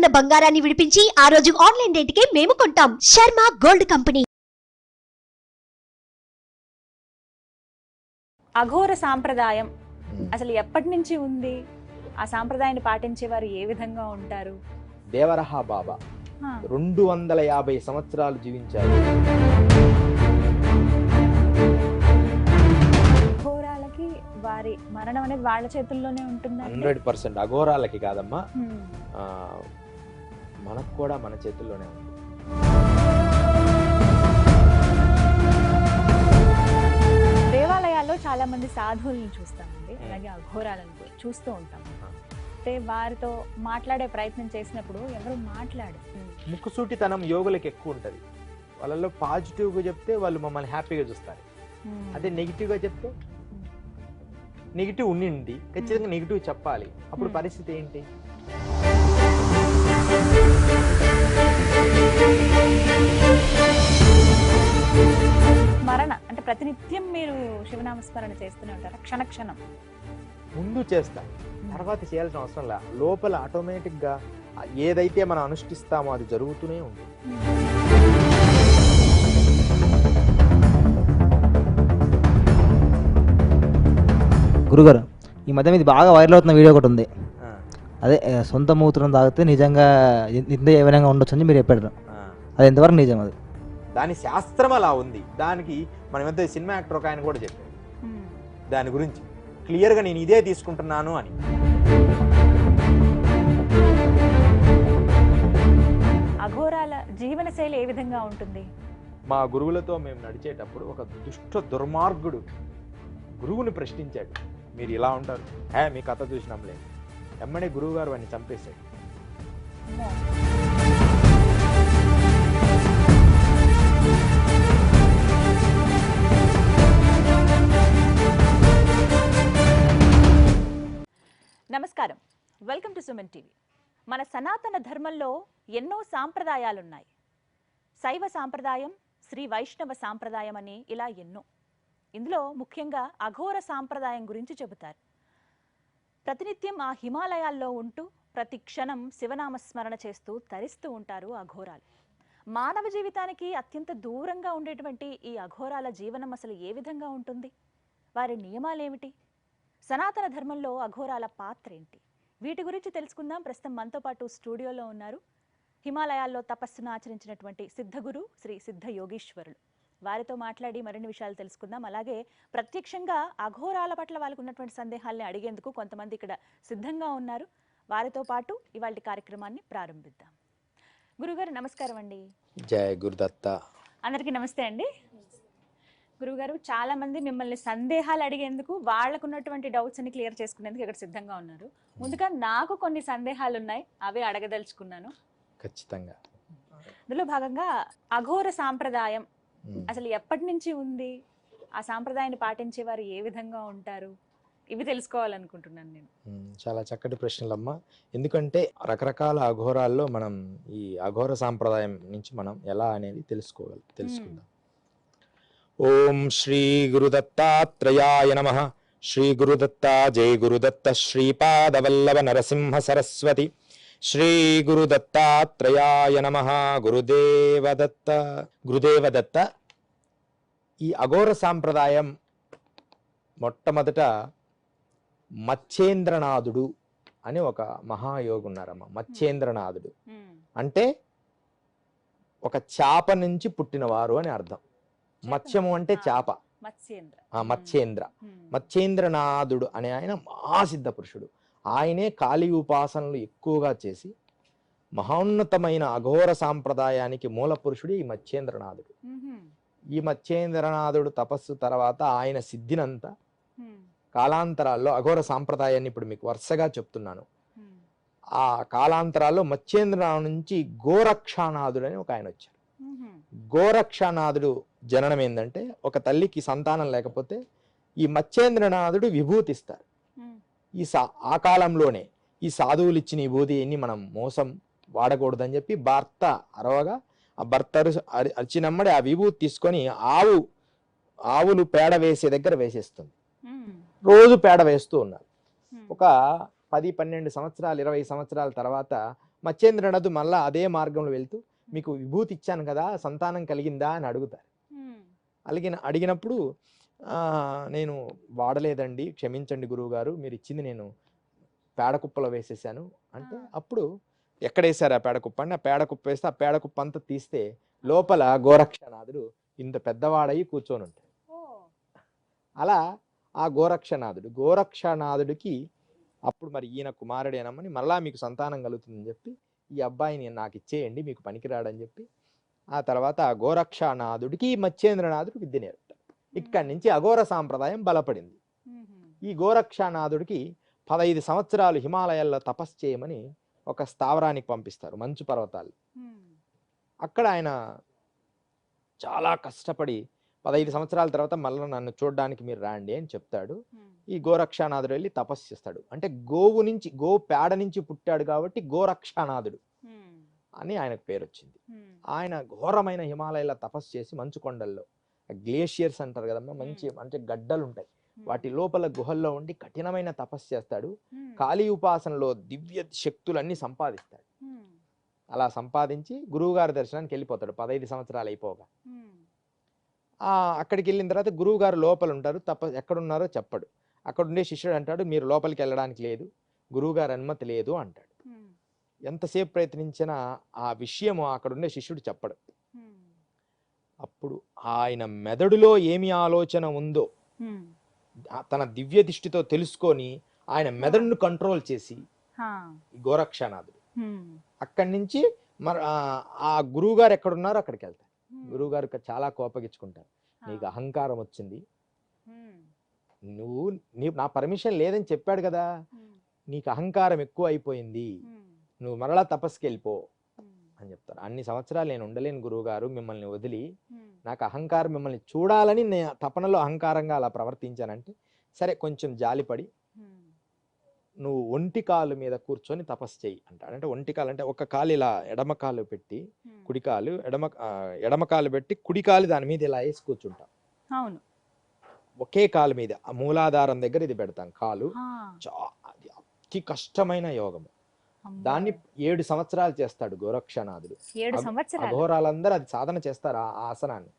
ఉన్న బంగారాన్ని విడిపించి ఆ రోజు ఆన్లైన్ రేటుకే మేము కొంటాం. Sharma gold company. అఘోర సాంప్రదాయం అసలు ఎప్పటి నుంచి ఉంది? ఆ సాంప్రదాయాన్ని పాటించే వారు ఏ విధంగా ఉంటారు? దేవరహ బాబా 250 సంవత్సరాలు జీవించారు. అఘోరాలకి వారి మరణం అనేది వాళ్ళ చేతుల్లోనే ఉంటుంది. 100% అఘోరాలకి కాదమ్మా, మనకు కూడా మన చేతుల్లోనే ఉంది. దేవాలయాల్లో చాలా మంది సాధువులను చూస్తామండి, అలాగే అఘోరాలను కూడా చూస్తూ ఉంటాం. అంటే వారితో మాట్లాడే ప్రయత్నం చేసినప్పుడు ఎవరు మాట్లాడు ముక్కుసూటితనం యోగులకి ఎక్కువ ఉంటుంది. వాళ్ళలో పాజిటివ్గా చెప్తే వాళ్ళు మమ్మల్ని హ్యాపీగా చూస్తారు. అదే నెగిటివ్గా చెప్తే నెగిటివ్ ఉండింది, ఖచ్చితంగా నెగిటివ్ చెప్పాలి. అప్పుడు పరిస్థితి ఏంటి? స్మరణ అంటే ప్రతినిత్యం మీరు శివనామస్మరణ చేస్తూనే ఉంటారు క్షణక్షణం? ముందు చేస్తా, తర్వాత చేయాల్సిన అవసరం లే. లోపల ఆటోమేటిక్గా ఏదైతే మనం అనుష్ఠిస్తామో అది జరుగుతూనే ఉంటుంది. గురుగారు, ఈ మధ్య మీది బాగా వైరల్ అవుతున్న వీడియో ఒకటి ఉంది. అదే సొంత మూత్రం తాగితే నిజంగా ఇంత ఏ విధంగా ఉండొచ్చు అని మీరు చెప్పారు. అది ఎంతవరకు నిజం? అది దాని శాస్త్రం అలా ఉంది. దానికి మనం ఎంత సినిమా యాక్టర్ ఒక ఆయన కూడా చెప్పాడు దాని గురించి క్లియర్గా, నేను ఇదే తీసుకుంటున్నాను అని. అఘోరాల జీవన శైలి ఏ విధంగా ఉంటుంది? మా గురువులతో మేము నడిచేటప్పుడు ఒక దుష్ట దుర్మార్గుడు గురువుని ప్రశ్నించాడు, మీరు ఇలా ఉంటారు, మీ కథ చూసినాంలే. ఎమ్మడే గురువు గారు వాడిని చంపేశాడు. నమస్కారం, వెల్కమ్ టు సుమన్ టీవీ. మన సనాతన ధర్మంలో ఎన్నో సాంప్రదాయాలున్నాయి. శైవ సాంప్రదాయం, శ్రీ వైష్ణవ సాంప్రదాయం అని ఇలా ఎన్నో. ఇందులో ముఖ్యంగా అఘోర సాంప్రదాయం గురించి చెబుతారు. ప్రతినిత్యం ఆ హిమాలయాల్లో ఉంటూ ప్రతి క్షణం శివనామస్మరణ చేస్తూ తరిస్తూ ఉంటారు అఘోరాలు. మానవ జీవితానికి అత్యంత దూరంగా ఉండేటువంటి ఈ అఘోరాల జీవనం అసలు ఏ విధంగా ఉంటుంది? వారి నియమాలేమిటి? సనాతన ధర్మంలో అఘోరాల పాత్ర ఏంటి? వీటి గురించి తెలుసుకుందాం. ప్రస్తుతం మనతో పాటు స్టూడియోలో ఉన్నారు హిమాలయాల్లో తపస్సును ఆచరించినటువంటి సిద్ధగురు శ్రీ సిద్ధ యోగీశ్వరులు. వారితో మాట్లాడి మరిన్ని విషయాలు తెలుసుకుందాం. అలాగే ప్రత్యక్షంగా అఘోరాల పట్ల వాళ్ళకు ఉన్నటువంటి సందేహాల్ని అడిగేందుకు కొంతమంది ఇక్కడ సిద్ధంగా ఉన్నారు. వారితో పాటు ఇవాళ కార్యక్రమాన్ని ప్రారంభిద్దాం. గురుగారు నమస్కారం అండి. జయ గురుదత్త. అందరికీ నమస్తే అండి. గురువుగారు, చాలా మంది మిమ్మల్ని సందేహాలు అడిగేందుకు, వాళ్ళకు ఉన్నటువంటి డౌట్స్ అన్ని క్లియర్ చేసుకునేందుకు ఇక్కడ సిద్ధంగా ఉన్నారు. ముందుగా నాకు కొన్ని సందేహాలు ఉన్నాయి, అవి అడగదలుచుకున్నాను. ఖచ్చితంగా. అందులో భాగంగా అఘోర సాంప్రదాయం అసలు ఎప్పటి నుంచి ఉంది? ఆ సాంప్రదాయాన్ని పాటించే వారు ఏ విధంగా ఉంటారు? ఇవి తెలుసుకోవాలనుకుంటున్నాను నేను. చాలా చక్కటి ప్రశ్నలమ్మా. ఎందుకంటే రకరకాల అఘోరాల్లో మనం ఈ అఘోర సాంప్రదాయం నుంచి మనం ఎలా అనేది తెలుసుకుందాం. ఓం శ్రీ గురుదత్తాత్రేయాయ నమః. శ్రీ గురుదత్త జై గురుదత్త శ్రీపాదవల్లభ నరసింహ సరస్వతి. శ్రీ గురుదత్తాత్రేయాయ నమః. గురుదేవదత్త. ఈ అఘోర సాంప్రదాయం మొట్టమొదట మత్స్యేంద్రనాథుడు అని ఒక మహాయోగి ఉన్నారమ్మ. మత్స్యేంద్రనాథుడు అంటే ఒక చేప నుంచి పుట్టినవారు అని అర్థం. మత్స్యము అంటే చేప, మత్స్యేంద్ర. మత్స్యేంద్రనాథుడు అనే ఆయన మహాసిద్ధ పురుషుడు. ఆయనే కాళీ ఉపాసనలు ఎక్కువగా చేసి మహోన్నతమైన అఘోర సాంప్రదాయానికి మూల పురుషుడు ఈ మత్స్యేంద్రనాథుడు. ఈ మత్స్యేంద్రనాథుడు తపస్సు తర్వాత ఆయన సిద్ధినంతా కాలాంతరాల్లో అఘోర సాంప్రదాయాన్ని ఇప్పుడు మీకు వరుసగా చెప్తున్నాను. ఆ కాలాంతరాల్లో మత్స్యేంద్రనాథు నుంచి గోరక్షానాథుడు అని ఒక ఆయన వచ్చారు. గోరక్షానాథుడు జననం ఏంటంటే, ఒక తల్లికి సంతానం లేకపోతే ఈ మత్స్యేంద్రనాథుడు విభూతిస్తారు. ఆ కాలంలోనే ఈ సాధువులు ఇచ్చిన విభూతిని మనం మోసం వాడకూడదని చెప్పి భర్త అరవగా ఆ భర్త అరిచినమ్మడి ఆ విభూతి తీసుకొని ఆవులు పేడ వేసే దగ్గర వేసేస్తుంది. రోజు పేడ వేస్తూ ఉన్నారు. ఒక 10-12 సంవత్సరాలు 20 సంవత్సరాల తర్వాత మత్స్యేంద్రనాథు మళ్ళా అదే మార్గంలో వెళ్తూ మీకు విభూతి ఇచ్చాను కదా, సంతానం కలిగిందా అని అడుగుతారు. అడిగినప్పుడు నేను వాడలేదండి, క్షమించండి గురువుగారు, మీరు ఇచ్చింది నేను పేడకుప్పలో వేసేసాను అంటే, అప్పుడు ఎక్కడేసారు ఆ పేడకుప్ప అని, ఆ పేడకుప్ప వేస్తే ఆ పేడకుప్ప అంతా తీస్తే లోపల గోరక్షనాథుడు ఇంత పెద్దవాడయి కూర్చొని ఉంటాడు. అలా ఆ గోరక్షనాథుడికి అప్పుడు మరి ఈయన కుమారుడేనమ్మని, మళ్ళా మీకు సంతానం కలుగుతుందని చెప్పి ఈ అబ్బాయిని నాకు ఇచ్చేయండి, మీకు పనికిరాడని చెప్పి ఆ తర్వాత ఆ గోరక్షనాథుడికి మత్స్యేంద్రనాథుడు విద్య నేర్పుతాడు. ఇక్కడి నుంచి అఘోర సాంప్రదాయం బలపడింది. ఈ గోరక్షనాథుడికి 15 సంవత్సరాలు హిమాలయాల్లో తపస్సు చేయమని ఒక స్థావరానికి పంపిస్తారు, మంచు పర్వతాలు. అక్కడ ఆయన చాలా కష్టపడి 15 సంవత్సరాల తర్వాత మళ్ళీ నన్ను చూడడానికి మీరు రాండి అని చెప్తాడు. ఈ గోరక్షనాథుడు వెళ్ళి తపస్సు చేస్తాడు. అంటే గో పేడ నుంచి పుట్టాడు కాబట్టి గోరక్షనాథుడు అని ఆయనకు పేరు వచ్చింది. ఆయన ఘోరమైన హిమాలయాల తపస్సు చేసి మంచు కొండల్లో, గ్లేషియర్స్ అంటారు కదమ్మా, మంచి గడ్డలు ఉంటాయి, వాటి లోపల గుహల్లో ఉండి కఠినమైన తపస్సు చేస్తాడు. కాళీ ఉపాసనలో దివ్య శక్తులన్నీ సంపాదిస్తాడు. అలా సంపాదించి గురువుగారి దర్శనానికి వెళ్ళిపోతాడు 15 సంవత్సరాలు అయిపోగా. అక్కడికి వెళ్ళిన తర్వాత గురువు గారు లోపల ఉంటారు, ఎక్కడున్నారో చెప్పడు. అక్కడ ఉండే శిష్యుడు అంటాడు, మీరు లోపలికి వెళ్ళడానికి లేదు, గురువు గారి అనుమతి లేదు అంటాడు. ఎంతసేపు ప్రయత్నించినా ఆ విషయము అక్కడ ఉండే శిష్యుడు చెప్పడు. అప్పుడు ఆయన మెదడులో ఏమి ఆలోచన ఉందో తన దివ్య దృష్టితో తెలుసుకొని ఆయన మెదడును కంట్రోల్ చేసి గోరక్షనాథుడు అక్కడి నుంచి ఆ గురువు గారు ఎక్కడున్నారో అక్కడికి వెళ్తారు. గురువు గారు చాలా కోపగించుకుంటారు, నీకు అహంకారం వచ్చింది, నీ నా పర్మిషన్ లేదని చెప్పాడు కదా, నీకు అహంకారం ఎక్కువ అయిపోయింది, నువ్వు మరలా తపస్సుకి వెళ్ళిపో అని చెప్తారు. అన్ని సంవత్సరాలు నేను ఉండలేను గురువు గారు, మిమ్మల్ని వదిలి, నాకు అహంకారం, మిమ్మల్ని చూడాలని నేను తపనలో అహంకారంగా అలా ప్రవర్తించానంటే, సరే కొంచెం జాలిపడి నువ్వు ఒంటి కాలు మీద కూర్చొని తపస్సు చెయ్యి అంటాడు. అంటే ఒంటి కాలు అంటే ఒక కాలు ఇలా ఎడమ కాలు పెట్టి, కుడికాలు ఎడమ కాలు పెట్టి కుడికాలు దాని మీద ఇలా వేసి కూర్చుంటాం. అవును, ఒకే కాలు మీద ఆ మూలాధారం దగ్గర ఇది పెడతాం కాలు. అది అతి కష్టమైన యోగము. దాన్ని 7 సంవత్సరాలు చేస్తాడు గోరక్షనాథుడు. అఘోరాలందరూ అది సాధన చేస్తారు ఆ ఆసనాన్ని.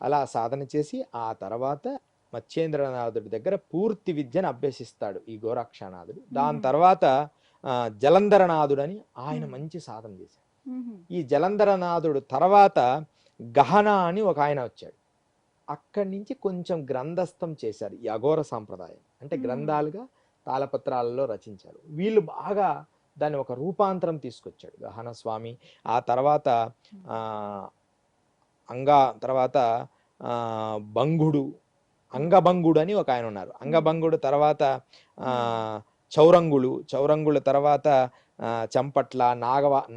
అలా సాధన చేసి ఆ తర్వాత మత్స్యేంద్రనాథుడి దగ్గర పూర్తి విద్యను అభ్యసిస్తాడు ఈ గోరక్షనాథుడు. దాని తర్వాత జలంధరనాథుడు అని ఆయన మంచి సాధన చేశాడు. ఈ జలంధరనాథుడు తర్వాత గహన అని ఒక ఆయన వచ్చాడు. అక్కడి నుంచి కొంచెం గ్రంథస్థం చేశారు ఈ అఘోర సాంప్రదాయం. అంటే గ్రంథాలుగా తాళపత్రాలలో రచించారు. వీళ్ళు బాగా దాన్ని ఒక రూపాంతరం తీసుకొచ్చాడు గహన స్వామి. ఆ తర్వాత తర్వాత అంగభంగుడు అని ఒక ఆయన ఉన్నారు. అంగభంగుడు తర్వాత చౌరంగుల తర్వాత చంపట్ల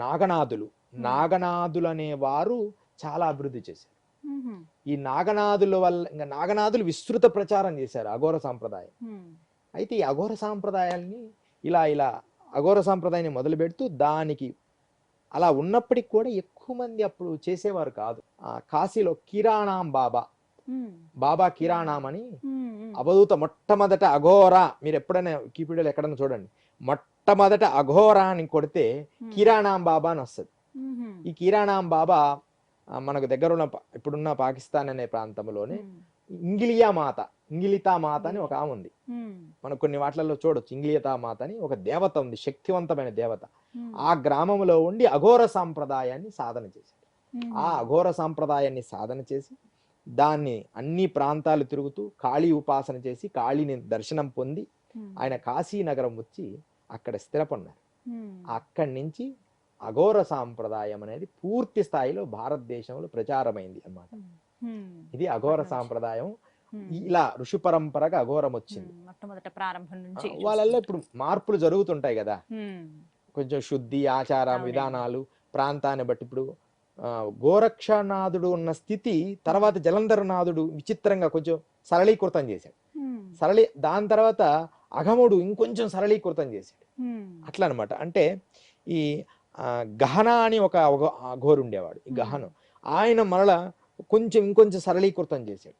నాగనాథులు అనేవారు చాలా అభివృద్ధి చేశారు. ఈ నాగనాథుల వల్ల ఇంకా నాగనాథులు విస్తృత ప్రచారం చేశారు అఘోర సాంప్రదాయం. అయితే ఈ అఘోర సాంప్రదాయాల్ని ఇలా అఘోర సాంప్రదాయాన్ని మొదలు పెడుతూ దానికి అలా ఉన్నప్పటికి కూడా ఎక్కువ మంది అప్పుడు చేసేవారు కాదు. కాశీలో కిరాణాం బాబా కిరాణాం అని అవధూత మొట్టమొదట అఘోర, మీరు ఎప్పుడైనా కీపీడియోలో ఎక్కడైనా చూడండి, మొట్టమొదట అఘోర అని కొడితే కిరాణాం బాబా అని వస్తుంది. ఈ కిరాణాం బాబా మనకు దగ్గరున్న ఇప్పుడున్న పాకిస్తాన్ అనే ప్రాంతంలోనే ఇంగిలితా మాత అని ఒక ఆమె ఉంది. మనకు కొన్ని వాటిలలో చూడొచ్చు. ఇంగిలితా మాత అని ఒక దేవత ఉంది, శక్తివంతమైన దేవత. ఆ గ్రామంలో ఉండి అఘోర సాంప్రదాయాన్ని సాధన చేశాడు. ఆ అఘోర సాంప్రదాయాన్ని సాధన చేసి దాన్ని అన్ని ప్రాంతాలు తిరుగుతూ కాళీ ఉపాసన చేసి కాళీని దర్శనం పొంది ఆయన కాశీ నగరం వచ్చి అక్కడ స్థిరపడినారు. అక్కడి నుంచి అఘోర సాంప్రదాయం అనేది పూర్తి స్థాయిలో భారతదేశంలో ప్రచారమైంది అన్నమాట. ఇది అఘోర సాంప్రదాయం. ఇలా ఋషి పరంపరగా అఘోరం వచ్చింది. మొట్టమొదట ప్రారంభం నుంచి వాళ్ళల్లో ఇప్పుడు మార్పులు జరుగుతుంటాయి కదా, కొంచెం శుద్ధి, ఆచారం, విధానాలు ప్రాంతాన్ని బట్టి. ఇప్పుడు గోరక్షనాథుడు ఉన్న స్థితి తర్వాత జలంధరనాథుడు విచిత్రంగా కొంచెం సరళీకృతం చేశాడు. దాని తర్వాత అఘముడు ఇంకొంచెం సరళీకృతం చేశాడు. అట్లా అనమాట. అంటే ఈ గహన అని ఒక అఘోరు ఉండేవాడు. ఈ గహను ఆయన మరలా ఇంకొంచెం సరళీకృతం చేశాడు.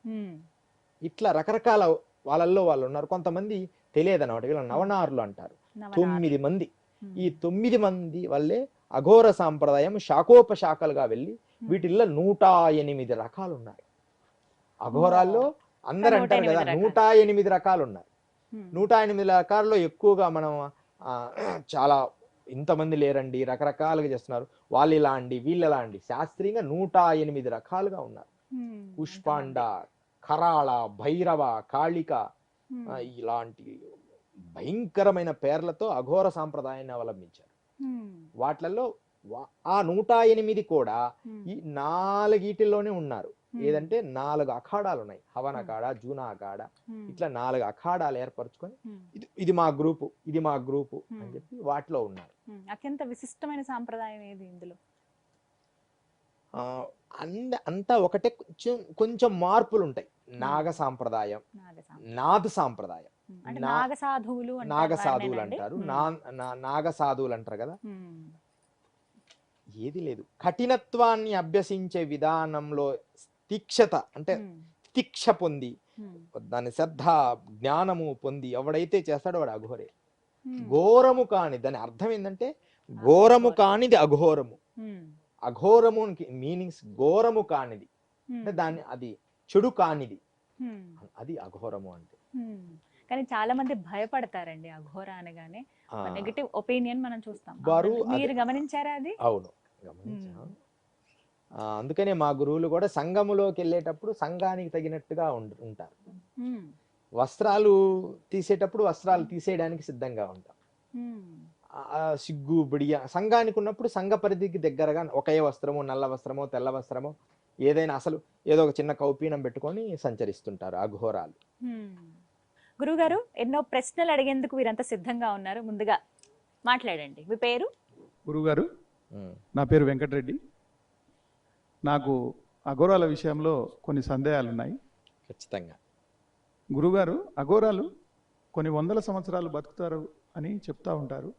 ఇట్లా రకరకాల వాళ్ళల్లో వాళ్ళు ఉన్నారు. కొంతమంది తెలియదు అనమాట, వీళ్ళ నవనారులు అంటారు. 9 మంది ఈ 9 మంది వల్లే అఘోర సాంప్రదాయం శాఖోపశాఖలుగా వెళ్ళి వీటిల్లో 108 రకాలు ఉన్నాయి. అఘోరాల్లో అందరు అంటారు కదా 108 రకాలు ఉన్నాయి. 108 రకాల్లో ఎక్కువగా మనం చాలా ఇంతమంది లేరండి, రకరకాలుగా చేస్తున్నారు, వాళ్ళు ఇలా అండి వీళ్ళు ఎలా అండి, శాస్త్రీయంగా 108 రకాలుగా ఉన్నారు. పుష్పాండ, కరాళ, భైరవ, కాళిక ఇలాంటి భయంకరమైన పేర్లతో అఘోర సాంప్రదాయాన్ని అవలంబించారు. వాట్లలో ఆ 108 కూడా ఈ 4 ఉన్నారు. ఏదంటే 4 అఖాడాలు ఉన్నాయి. హవన్ అఖాడా, జూనా అఖాడా, ఇట్లా 4 అఖాడాలు ఏర్పరచుకొని ఇది మా గ్రూపు, ఇది మా గ్రూపు అని చెప్పి వాటిలో ఉన్నారు. అత్యంత విశిష్టమైన సాంప్రదాయం ఏది ఇందులో? అంతా ఒకటే, కొంచెం మార్పులు ఉంటాయి. నాగ సాంప్రదాయం, నాథ సాంప్రదాయం, నాగసాధువులు అంటారు, నాగసాధువులు అంటారు కదా. ఏది లేదు, కఠినత్వాన్ని అభ్యసించే విధానంలో తీక్షత అంటే తీక్ష పొంది దాని శ్రద్ధ జ్ఞానము పొంది ఎవడైతే చేస్తాడో వాడు అఘోరే. ఘోరము కాని, దాని అర్థం ఏంటంటే ఘోరము కానిది అఘోరము. అఘోరము మీనింగ్స్ ఘోరము కానిది అంటే దాన్ని అది చెడు కానిది, అది అఘోరము అంటే. కానీ చాలా మంది భయపడతారండి అఘోర అనగానే, నెగటివ్ ఒపీనియన్ మనం చూస్తాం. మీరు గమనించారా అది? అవును, గమనించాను. అందుకనే మా గురువులు కూడా సంఘములోకి వెళ్ళేటప్పుడు సంఘానికి తగినట్టుగా ఉంటారు. వస్త్రాలు తీసేటప్పుడు వస్త్రాలు తీసేయడానికి సిద్ధంగా ఉంటాం. సిగ్గు బిడియ సంఘానికి ఉన్నప్పుడు సంఘ పరిధికి దగ్గరగా ఒకే వస్త్రము, నల్ల వస్త్రమో తెల్ల వస్త్రమో ఏదైనా, అసలు ఏదో ఒక చిన్న కౌపీనం పెట్టుకొని సంచరిస్తుంటారు అఘోరాలు. గురుగారు, ఎన్నో ప్రశ్నలు అడిగేందుకు వీరంతా సిద్ధంగా ఉన్నారు. ముందుగా మాట్లాడండి, మీ పేరు? గురుగారు, నా పేరు వెంకటరెడ్డి. నాకు అఘోరాల విషయంలో కొన్ని సందేహాలు ఉన్నాయి. ఖచ్చితంగా. గురుగారు, అఘోరాలు కొన్ని వందల సంవత్సరాలు బతుకుతారు అని చెప్తా ఉంటారు.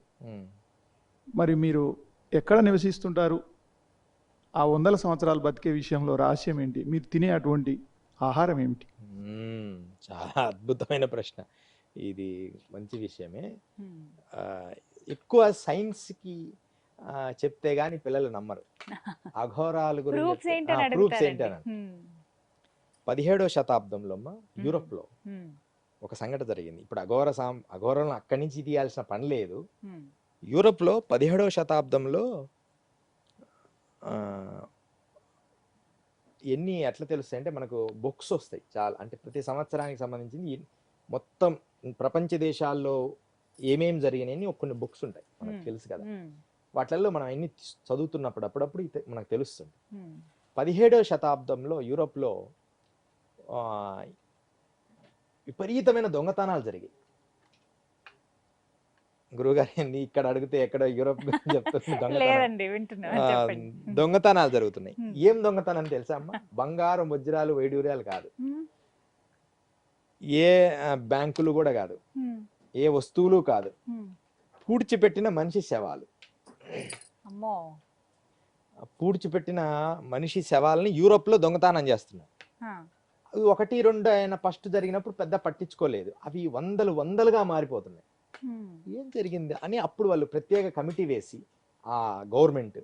మరి మీరు ఎక్కడ నివసిస్తుంటారు? ఆ 100 సంవత్సరాలు బతికే విషయంలో రహస్యం ఏంటి? మీరు తినే అటువంటి ఆహారం ఏమిటి? చాలా అద్భుతమైన ప్రశ్న. ఇది మంచి విషయమే. ఎక్కువ సైన్స్కి చెప్తే గాని పిల్లలు నమ్మరు. అఘోరాలు గురించి ప్రూఫ్స్ ఏంటని 17వ శతాబ్దంలో యూరోప్ లో ఒక సంఘటన జరిగింది. ఇప్పుడు అఘోరాలను అక్కడి నుంచి తీయాల్సిన పని లేదు. యూరోప్ లో 17వ శతాబ్దంలో ఎన్ని ఎట్లా తెలుస్తాయి అంటే, మనకు బుక్స్ వస్తాయి చాలా, అంటే ప్రతి సంవత్సరానికి సంబంధించింది మొత్తం ప్రపంచ దేశాల్లో ఏమేమి జరిగినాయని కొన్ని బుక్స్ ఉంటాయి, మనకు తెలుసు కదా. వాటిల్లో మనం ఎన్ని చదువుతున్నప్పుడు అప్పుడప్పుడు మనకు తెలుస్తుంది. 17వ శతాబ్దంలో యూరోప్లో విపరీతమైన దొంగతనాలు జరిగాయి. గురువుగారు ఇక్కడ అడిగితే ఎక్కడ యూరోప్ దొంగతనాలు జరుగుతున్నాయి. ఏం దొంగతనం తెలుసా అమ్మా? బంగారం, వజ్రాలు, వైడూర్యాలు కాదు, ఏ బ్యాంకులు కూడా కాదు, ఏ వస్తువులు కాదు, పూడ్చిపెట్టిన మనిషి శవాలు. పూడ్చిపెట్టిన మనిషి శవాలని యూరోప్ లో దొంగతనం చేస్తున్నారు. అవి 1, 2 అయినా ఫస్ట్ జరిగినప్పుడు పెద్ద పట్టించుకోలేదు. అవి వందలుగా మారిపోతున్నాయి. ఏం జరిగింది అని అప్పుడు వాళ్ళు ప్రత్యేక కమిటీ వేసి, ఆ గవర్నమెంట్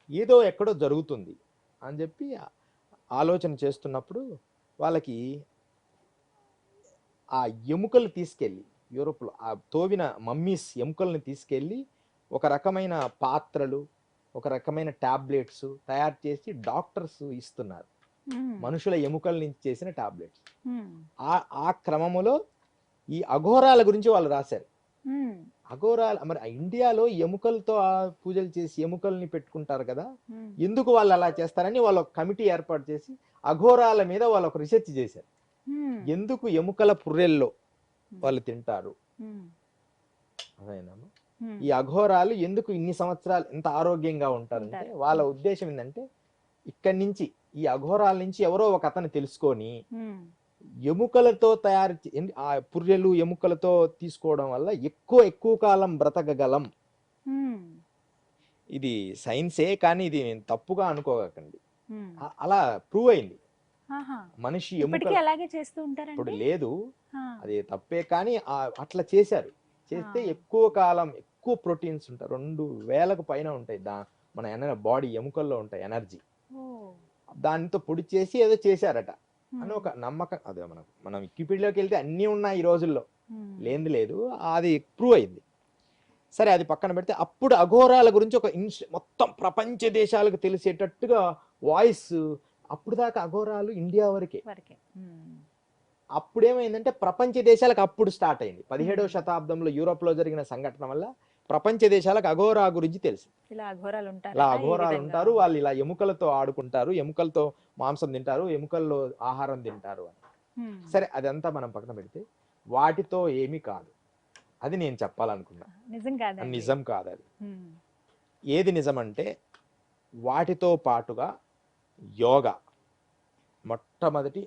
ఏదో ఎక్కడో జరుగుతుంది అని చెప్పి ఆలోచన చేస్తున్నప్పుడు వాళ్ళకి ఆ ఎముకలు తీసుకెళ్ళి, యూరోప్లో ఆ తోవిన మమ్మీస్ ఎముకల్ని తీసుకెళ్ళి ఒక రకమైన పాత్రలు, ఒక రకమైన టాబ్లెట్స్ తయారు చేసి డాక్టర్స్ ఇస్తున్నారు. మనుషుల ఎముకల నుంచి చేసిన టాబ్లెట్స్. ఆ క్రమములో ఈ అఘోరాల గురించి వాళ్ళు రాశారు. అఘోరాలు మరి ఇండియాలో ఎముకలతో పూజలు చేసి ఎముకల్ని పెట్టుకుంటారు కదా, ఎందుకు వాళ్ళు అలా చేస్తారని వాళ్ళు ఒక కమిటీ ఏర్పాటు చేసి అఘోరాల మీద వాళ్ళు ఒక రీసెర్చ్ చేశారు. ఎందుకు ఎముకల పుర్రెల్లో వాళ్ళు తింటారు, అదేనా ఈ అఘోరాలు ఎందుకు ఇన్ని సంవత్సరాలు ఎంత ఆరోగ్యంగా ఉంటారంటే, వాళ్ళ ఉద్దేశం ఏంటంటే ఇక్కడి నుంచి ఈ అఘోరాల నుంచి ఎవరో ఒక అతను తెలుసుకొని ఎముకలతో తయారు ఆ పుర్రెలు ఎముకలతో తీసుకోవడం వల్ల ఎక్కువ కాలం బ్రతకగలం. ఇది సైన్సే, కానీ ఇది నేను తప్పుగా అనుకోకండి, అలా ప్రూవ్ అయింది. మనిషి ఎముకలు ఇప్పుడు లేదు, అది తప్పే, కానీ అట్లా చేశారు. చేస్తే ఎక్కువ ఎక్కువ ప్రోటీన్స్ ఉంటాయి, 2000కు పైన ఉంటాయి మన బాడీ ఎముకల్లో ఉంటాయి ఎనర్జీ. దానితో పొడి చేసి ఏదో చేశారట అని ఒక నమ్మకం. అదే మనం వికీపీడియాలోకి వెళ్తే అన్నీ ఉన్నాయి ఈ రోజుల్లో, లేనిది లేదు, అది ప్రూవ్ అయింది. సరే అది పక్కన పెడితే అప్పుడు అఘోరాల గురించి ఒక మొత్తం ప్రపంచ దేశాలకు తెలిసేటట్టుగా వాయిస్, అప్పుడు దాకా అఘోరాలు ఇండియా వరకే. అప్పుడు ఏమైందంటే ప్రపంచ దేశాలకు అప్పుడు స్టార్ట్ అయింది. 17వ శతాబ్దంలో యూరోప్లో జరిగిన సంఘటన వల్ల ప్రపంచ దేశాలకు అఘోరా గురించి తెలిసింది. ఇలా అఘోరాలు ఉంటారు, వాళ్ళు ఇలా ఎముకలతో ఆడుకుంటారు, ఎముకలతో మాంసం తింటారు, ఎముకల్లో ఆహారం తింటారు అని. సరే అదంతా మనం పక్కన పెడితే వాటితో ఏమీ కాదు, అది నేను చెప్పాలనుకున్నా. నిజం కాదు అది. ఏది నిజం అంటే వాటితో పాటుగా యోగా, మొట్టమొదటి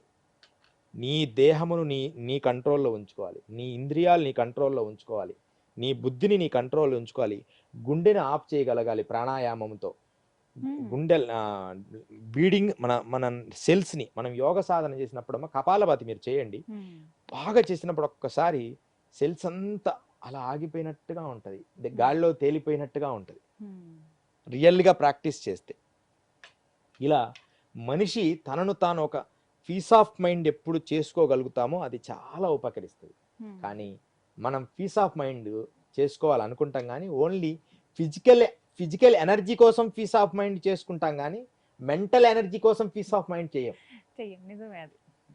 నీ దేహమును నీ కంట్రోల్లో ఉంచుకోవాలి, నీ ఇంద్రియాలు నీ కంట్రోల్లో ఉంచుకోవాలి, నీ బుద్ధిని నీ కంట్రోల్లో ఉంచుకోవాలి, గుండెని ఆఫ్ చేయగలగాలి ప్రాణాయామంతో. గుండె బీడింగ్ మన సెల్స్ని మనం యోగ సాధన చేసినప్పుడు కపాలభాతి మీరు చేయండి, బాగా చేసినప్పుడు ఒక్కసారి సెల్స్ అంతా అలా ఆగిపోయినట్టుగా ఉంటుంది, గాలిలో తేలిపోయినట్టుగా ఉంటుంది రియల్గా ప్రాక్టీస్ చేస్తే. ఇలా మనిషి తనను తాను ఒక పీస్ ఆఫ్ మైండ్ ఎప్పుడు చేసుకోగలుగుతామో అది చాలా ఉపకరిస్తుంది. కానీ మనం పీస్ ఆఫ్ మైండ్ చేసుకోవాలనుకుంటాం కానీ ఓన్లీ ఫిజికల్ ఎనర్జీ కోసం పీస్ ఆఫ్ మైండ్ చేసుకుంటాం కానీ మెంటల్ ఎనర్జీ కోసం పీస్ ఆఫ్ మైండ్ చేయం.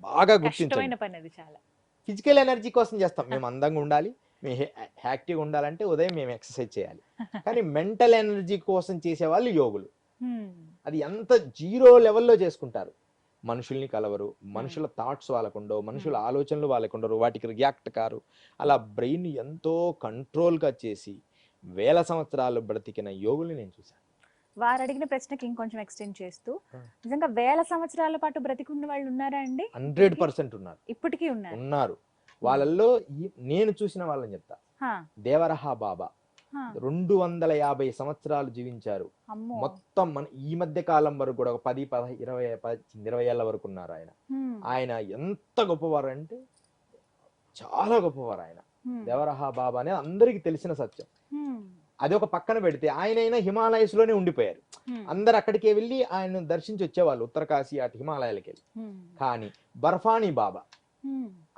బాగా గుర్తించండి. ఫిజికల్ ఎనర్జీ కోసం చేస్తాం, మేము అందంగా ఉండాలి, మేము యాక్టివ్గా ఉండాలంటే ఉదయం మేము ఎక్సర్సైజ్ చేయాలి. కానీ మెంటల్ ఎనర్జీ కోసం చేసే వాళ్ళు యోగులు. అది ఎంత జీరో లెవెల్లో చేసుకుంటారు. మనుషుల్ని కలవరు, మనుషుల థాట్స్ వాళ్ళకుండవు, మనుషుల ఆలోచనలు వాళ్ళకుండరు, వాటికి రియాక్ట్ కారు. అలా బ్రెయిన్ ఎంతో కంట్రోల్గా చేసి 1000 సంవత్సరాలు బ్రతికిన యోగుల్ని నేను చూశాను. వారు అడిగిన ప్రశ్నకి ఇంకొంచెం ఎక్స్టెండ్ చేస్తూ, నిజంగా 1000 సంవత్సరాల పాటు బ్రతికున్న వాళ్ళు ఉన్నారా అండి? 100% ఉన్నారు, ఇప్పటికీ ఉన్నారు. వాళ్ళల్లో నేను చూసిన వాళ్ళని చెప్తా. దేవరహ బాబా 250 సంవత్సరాలు జీవించారు. మొత్తం మన ఈ మధ్య కాలం వరకు కూడా 10, 20 ఏళ్ళ వరకు ఉన్నారు ఆయన. ఆయన ఎంత గొప్పవారు అంటే చాలా గొప్పవారు ఆయన. దేవరహ బాబా అనేది అందరికి తెలిసిన సత్యం. అది ఒక పక్కన పెడితే ఆయన హిమాలయస్ లోనే ఉండిపోయారు. అందరు అక్కడికే వెళ్ళి ఆయన దర్శించి వచ్చేవాళ్ళు, ఉత్తరకాశీ అటు హిమాలయాలకి వెళ్ళి. కానీ బర్ఫానీ బాబా,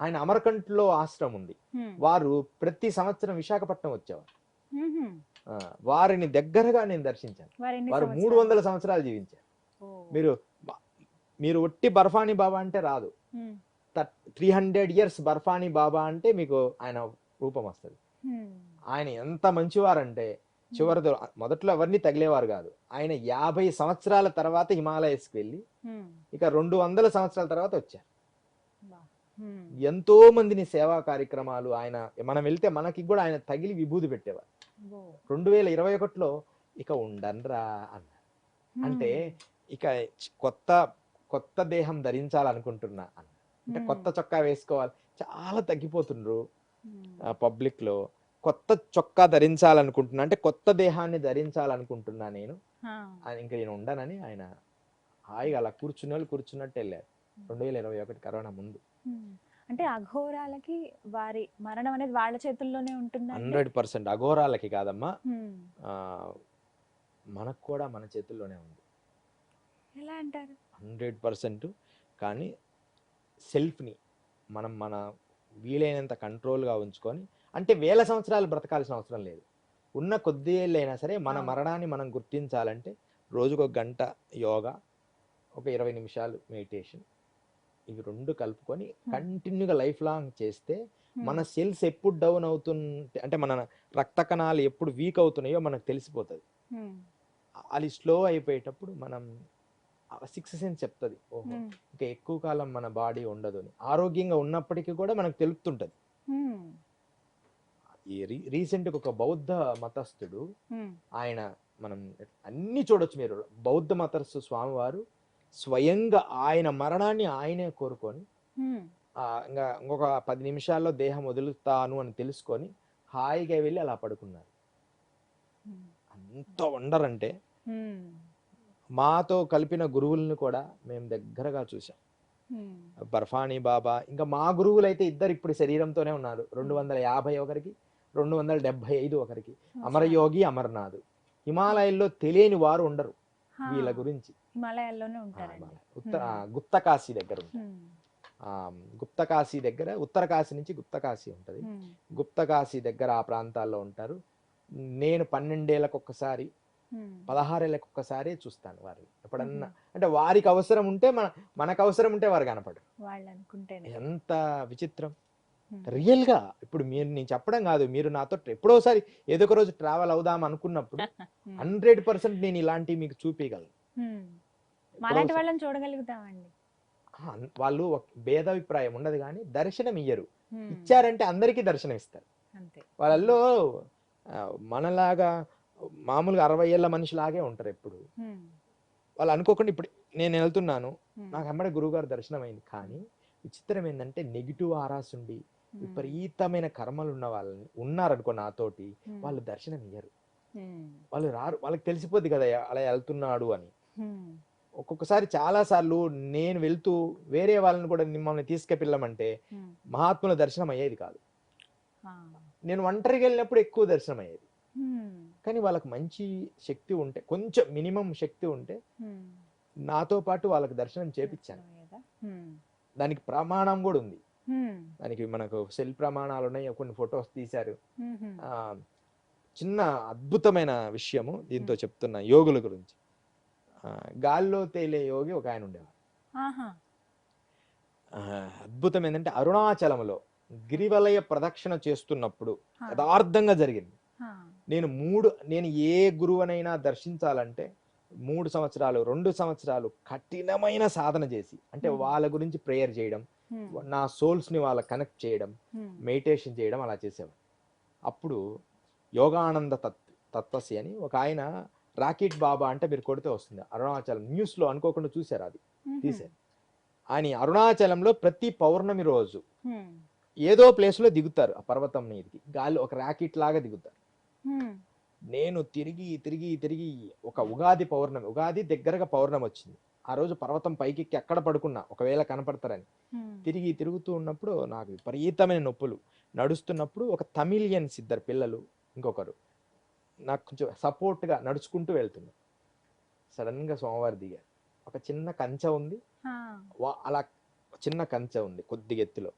ఆయన అమర్కంట్లో ఆశ్రమం ఉంది, వారు ప్రతి సంవత్సరం విశాఖపట్నం వచ్చేవారు. వారిని దగ్గరగా నేను దర్శించాను. వారు 300 సంవత్సరాలు జీవించారు. మీరు ఒట్టి బర్ఫానీ బాబా అంటే రాదు, 300 years బర్ఫానీ బాబా అంటే మీకు ఆయన రూపం వస్తుంది. ఆయన ఎంత మంచివారంటే చివరితో మొదట్లో ఎవరిని తగిలేవారు కాదు. ఆయన 50 సంవత్సరాల తర్వాత హిమాలయస్కి వెళ్ళి ఇక 200 సంవత్సరాల తర్వాత వచ్చారు. ఎంతో మందిని సేవా కార్యక్రమాలు ఆయన, మనం వెళ్తే మనకి కూడా ఆయన తగిలి విభూది పెట్టేవారు. 2021లో ఇక ఉండన్రా అన్నారు. అంటే ఇక కొత్త దేహం ధరించాలనుకుంటున్నా అన్న, అంటే కొత్త చొక్కా వేసుకోవాలి, చాలా తగ్గిపోతుండ్రు పబ్లిక్ లో. కొత్త చొక్కా ధరించాలనుకుంటున్నా అంటే కొత్త దేహాన్ని ధరించాలనుకుంటున్నా నేను, ఇంకా నేను ఉండనని ఆయన హాయిగా అలా కూర్చున్నట్టు వెళ్ళారు 2021 కరోనా ముందు. అంటే అఘోరాలకి వారి మరణం అనేది వాళ్ళ చేతుల్లోనే ఉంటుంది. 100% అఘోరాలకి కాదమ్మా, మనకు కూడా మన చేతుల్లోనే ఉంది. ఎలా అంటారు? 100%. కానీ సెల్ఫ్ని మనం మన వీలైనంత కంట్రోల్గా ఉంచుకొని, అంటే 1000 సంవత్సరాలు బ్రతకాల్సిన అవసరం లేదు. ఉన్న కొద్ది ఏళ్ళైనా సరే మన మరణాన్ని మనం గుర్తించాలంటే రోజుకు 1 గంట యోగా, ఒక 20 నిమిషాలు మెడిటేషన్, ఇవి 2 కలుపుకొని కంటిన్యూగా లైఫ్ లాంగ్ చేస్తే మన సెల్స్ ఎప్పుడు డౌన్ అవుతుంటే, అంటే మన రక్త కణాలు ఎప్పుడు వీక్ అవుతున్నాయో మనకు తెలిసిపోతుంది. అది స్లో అయిపోయేటప్పుడు మనం 6th సెన్స్ చెప్తుంది, ఓహో ఇంకా ఎక్కువ కాలం మన బాడీ ఉండదు అని. ఆరోగ్యంగా ఉన్నప్పటికీ కూడా మనకు తెలుపుతుంటది. ఈ రీసెంట్గా ఒక బౌద్ధ మతస్థుడు, ఆయన మనం అన్ని చూడొచ్చు మీరు, బౌద్ధ మతస్థు స్వామివారు స్వయంగా ఆయన మరణాన్ని ఆయనే కోరుకొని ఇంకా ఇంకొక 10 నిమిషాల్లో దేహం వదులుతాను అని తెలుసుకొని హాయిగా వెళ్ళి అలా పడుకున్నారు. అంత వండర్ అంటే మాతో కలిపిన గురువులను కూడా మేము దగ్గరగా చూసాం. బర్ఫానీ బాబా, ఇంకా మా గురువులు అయితే 2 ఇప్పుడు శరీరంతోనే ఉన్నారు. 250 ఒకరికి, 275 ఒకరికి. అమరయోగి అమర్నాథ్. హిమాలయాల్లో తెలియని వారు ఉండరు వీళ్ళ గురించి. హిమాలయాల్లోనే ఉంటారండి. గుప్తకాశీ దగ్గర ఉంటారు. గుప్తకాశీ దగ్గర, ఉత్తరకాశీ నుంచి గుప్తకాశీ ఉంటుంది. గుప్తకాశీ దగ్గర ఆ ప్రాంతాల్లో ఉంటారు. నేను 12 ఏళ్ళకి ఒక్కసారి 16 ఏళ్ళకి ఒక్కసారి చూస్తాను వారిని ఎప్పుడన్నా. అంటే వారికి అవసరం ఉంటే మనకు అవసరం ఉంటే వారు కనపడరు. వాళ్ళు అనుకుంటేనే ఎంత విచిత్రం రియల్ గా. ఇప్పుడు నేను చెప్పడం కాదు, మీరు నాతో ఎప్పుడోసారి ఏదో ఒక రోజు ట్రావెల్ అవుదాం అనుకున్నప్పుడు 100% నేను ఇలాంటివి మీకు చూపించగలను. మాలాంటి వాళ్ళని చూడగలుగుతామండి. వాళ్ళు భేదాభిప్రాయం ఉండదు కానీ దర్శనం ఇయ్యరు. ఇచ్చారంటే అందరికీ దర్శనం ఇస్తారు. వాళ్ళల్లో మనలాగా మామూలుగా 60 ఏళ్ళ మనిషిలాగే ఉంటారు ఎప్పుడు. వాళ్ళు అనుకోకుండా ఇప్పుడు నేను వెళ్తున్నాను, నాకు అమ్మడే గురువుగారు దర్శనం అయింది. కానీ విచిత్రం ఏంటంటే నెగిటివ్ ఆరాస్ ఉండి విపరీతమైన కర్మలు ఉన్న వాళ్ళని ఉన్నారనుకో నాతోటి, వాళ్ళు దర్శనం ఇయ్యరు. వాళ్ళు రారు. వాళ్ళకి తెలిసిపోద్ది కదా అలా వెళ్తున్నాడు అని. ఒక్కొక్కసారి చాలా సార్లు నేను వెళ్తూ వేరే వాళ్ళని కూడా మిమ్మల్ని తీసుకెళ్ళమంటే మహాత్ముల దర్శనం అయ్యేది కాదు. నేను ఒంటరిగా వెళ్ళినప్పుడు ఎక్కువ దర్శనం అయ్యేది. కానీ వాళ్ళకి మంచి శక్తి ఉంటే, కొంచెం మినిమం శక్తి ఉంటే నాతో పాటు వాళ్ళకి దర్శనం చేపించాను. దానికి ప్రమాణం కూడా ఉంది. దానికి మనకు సెల్ ప్రమాణాలు ఉన్నాయి, కొన్ని ఫొటోస్ తీశారు. చిన్న అద్భుతమైన విషయము దీంతో చెప్తున్నా యోగుల గురించి. గాల్లో తేలే యోగి ఒక ఆయన ఉండేవారు. అద్భుతం ఏంటంటే అరుణాచలంలో గిరివలయ ప్రదక్షిణ చేస్తున్నప్పుడు యథార్థంగా జరిగింది. నేను ఏ గురువునైనా దర్శించాలంటే 3 సంవత్సరాలు 2 సంవత్సరాలు కఠినమైన సాధన చేసి, అంటే వాళ్ళ గురించి ప్రేయర్ చేయడం, నా సోల్స్ ని వాళ్ళ కనెక్ట్ చేయడం, మెడిటేషన్ చేయడం అలా చేసేవాడు. అప్పుడు యోగానంద తత్వసి అని ఒక ఆయన, రాకెట్ బాబా అంటే మీరు కొడితే వస్తుంది అరుణాచలం, న్యూస్ లో అనుకోకుండా చూశారు, అది తీశారు. ఆయన అరుణాచలంలో ప్రతి పౌర్ణమి రోజు ఏదో ప్లేస్ లో దిగుతారు. ఆ పర్వతం మీదకి గాలి ఒక రాకెట్ లాగా దిగుతారు. నేను తిరిగి తిరిగి తిరిగి ఒక ఉగాది దగ్గరగా పౌర్ణమి వచ్చింది. ఆ రోజు పర్వతం పైకి అక్కడ పడుకున్నా, ఒకవేళ కనపడతారని. తిరుగుతూ ఉన్నప్పుడు నాకు విపరీతమైన నొప్పులు. నడుస్తున్నప్పుడు ఒక తమిళియన్స్ 2 పిల్లలు, ఇంకొకరు నాకు కొంచెం సపోర్ట్ గా నడుచుకుంటూ వెళ్తున్నారు. సడన్ గా స్వామివారు దిగారు. ఒక చిన్న కంచె ఉంది, అలా చిన్న కంచె ఉంది కొద్దిగా ఎత్తులో.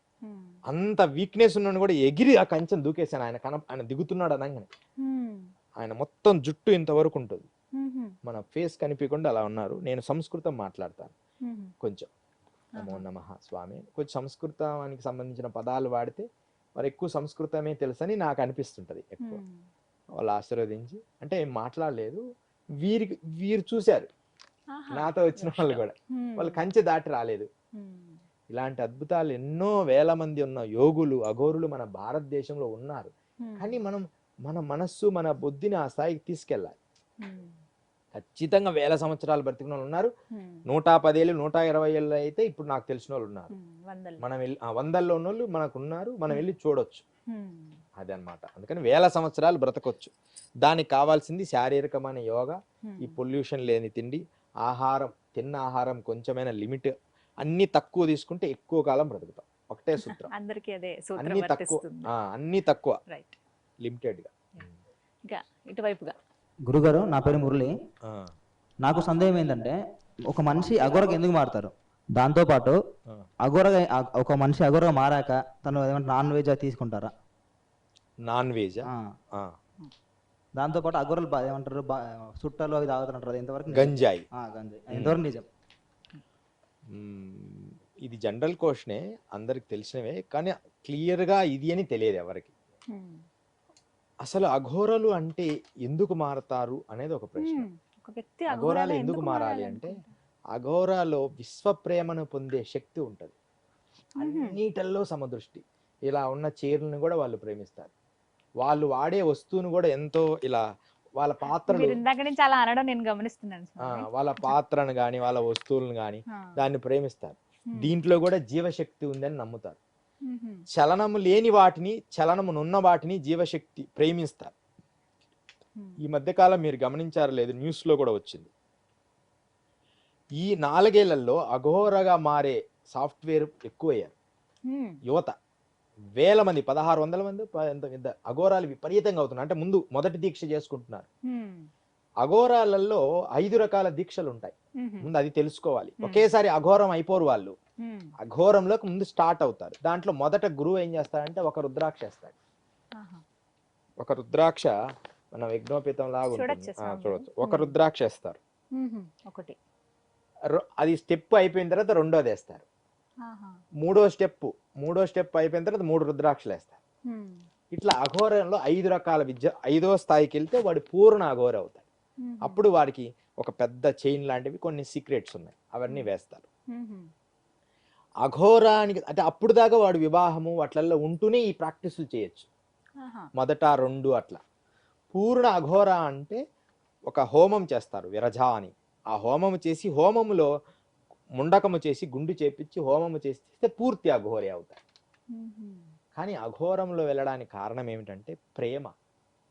అంత వీక్నెస్ ఉన్నాను కూడా ఎగిరి ఆ కంచెను దూకేశాను. ఆయన దిగుతున్నాడు అనగానే ఆయన మొత్తం జుట్టు ఇంతవరకు ఉంటుంది, మన ఫేస్ కనిపించకుండా అలా ఉన్నారు. నేను సంస్కృతం మాట్లాడతాను కొంచెం. నమో నమః స్వామి. కొంచెం సంస్కృతానికి సంబంధించిన పదాలు వాడితే మరి ఎక్కువ సంస్కృతమే తెలుసని నాకు అనిపిస్తుంటది ఎక్కువ. వాళ్ళు ఆశీర్వదించి, అంటే ఏం మాట్లాడలేదు. వీరు చూశారు, నాతో వచ్చిన వాళ్ళు కూడా, వాళ్ళు కంచె దాటి రాలేదు. ఇలాంటి అద్భుతాలు ఎన్నో వేల మంది ఉన్న యోగులు అఘోరులు మన భారతదేశంలో ఉన్నారు. కానీ మన మనస్సు మన బుద్ధిని ఆ స్థాయికి తీసుకెళ్ళాలి. ఖచ్చితంగా వేల సంవత్సరాలు బ్రతికిన వాళ్ళు ఉన్నారు. 110 ఏళ్ళు 120 ఏళ్ళు అయితే ఇప్పుడు నాకు తెలిసిన వాళ్ళు ఉన్నారు. మనం వెళ్ళి 100లో ఉన్న వాళ్ళు మనకు ఉన్నారు. మనం వెళ్ళి చూడొచ్చు. అదే అన్నమాట. అందుకని వేల సంవత్సరాలు బ్రతకొచ్చు. దానికి కావాల్సింది శారీరకమైన యోగా, ఈ పొల్యూషన్ లేని తిండి, ఆహారం, తిన్న ఆహారం కొంచెమైనా లిమిట్, అన్ని తక్కువ తీసుకుంటే ఎక్కువ కాలం బ్రతుకుతాం. ఒకటే సూత్రం, అన్ని తక్కువ లిమిటెడ్ గా. ఇటువైపుగా గురుగారు, నా పేరు మురళి. నాకు సందేహం ఏంటంటే, ఒక మనిషి అఘోరగా ఎందుకు మారుతారు? దాంతోపాటు ఒక మనిషి అఘోరగా మారాక తను ఏమంటే నాన్ వెజ్ తీసుకుంటారా? నాన్ వెజ్ దాంతోపాటు అఘోరలు ఏమంటారు, చుట్టాలు అవి తాగుతుంటారు, అది ఎంతవరకు? గంజాయి ఎంతవరకు నిజం? ఇది జనరల్ క్వశ్చనే, అందరికి తెలిసినవే. కానీ క్లియర్ గా ఇది అని తెలియదు ఎవరికి. అసలు అఘోరలు అంటే ఎందుకు మారతారు అనేది ఒక ప్రశ్న. అఘోరాలు ఎందుకు మారాలి అంటే, అఘోరాలో విశ్వప్రేమను పొందే శక్తి ఉంటది. అన్నిటల్లో సమదృష్టి. ఇలా ఉన్న చీరలను కూడా వాళ్ళు ప్రేమిస్తారు. వాళ్ళు వాడే వస్తువును కూడా ఎంతో ఇలా వాళ్ళ పాత్రలు, వాళ్ళ పాత్రను గాని వాళ్ళ వస్తువులను గాని దాన్ని ప్రేమిస్తారు. దీంట్లో కూడా జీవశక్తి ఉందని నమ్ముతారు. చలనము లేని వాటిని, చలనమునున్న వాటిని జీవశక్తి ప్రేమిస్తారు. ఈ మధ్యకాలం మీరు గమనించారో లేదు, న్యూస్ లో కూడా వచ్చింది. ఈ 4 ఏళ్లలో అఘోరగా మారే సాఫ్ట్వేర్ ఎక్కువయ్యారు. యువత వేల మంది 1600 మంది అఘోరాలు విపరీతంగా అవుతున్నారు. అంటే ముందు మొదటి దీక్ష చేసుకుంటున్నారు. అఘోరాలలో 5 రకాల దీక్షలు ఉంటాయి. ముందు అది తెలుసుకోవాలి. ఒకేసారి అఘోరం అయిపోరు వాళ్ళు. అఘోరంలోకి ముందు స్టార్ట్ అవుతారు. దాంట్లో మొదట గురువు ఏం చేస్తాడంటే ఒక రుద్రాక్ష వేస్తాడు. ఒక రుద్రాక్ష మన యజ్ఞోపేతం లాగా ఉంటుంది. చూడొచ్చు. ఒక రుద్రాక్ష వేస్తారు. ఒకటి అది స్టెప్ అయిపోయిన తర్వాత రెండోది వేస్తారు. మూడో స్టెప్ అయిపోయిన తర్వాత 3 రుద్రాక్షలు వేస్తారు. ఇట్లా అఘోరంలో 5 రకాల విద్య. 5వ స్థాయికి వెళ్తే వాడు పూర్ణ అఘోర అవుతాడు. అప్పుడు వాడికి ఒక పెద్ద చైన్ లాంటివి కొన్ని సీక్రెట్స్ ఉన్నాయి, అవన్నీ వేస్తారు. అఘోరానికి అంటే అప్పుడు దాకా వాడు వివాహము అట్లల్లో ఉంటూనే ఈ ప్రాక్టీసులు చేయొచ్చు. మొదట 2 అట్లా. పూర్ణ అఘోర అంటే ఒక హోమం చేస్తారు, విరజ అని. ఆ హోమము చేసి హోమములో ముండకము చేసి గుండు చేపించి హోమము చేస్తే పూర్తి అఘోరే అవుతారు. కానీ అఘోరంలో వెళ్ళడానికి కారణం ఏమిటంటే ప్రేమ,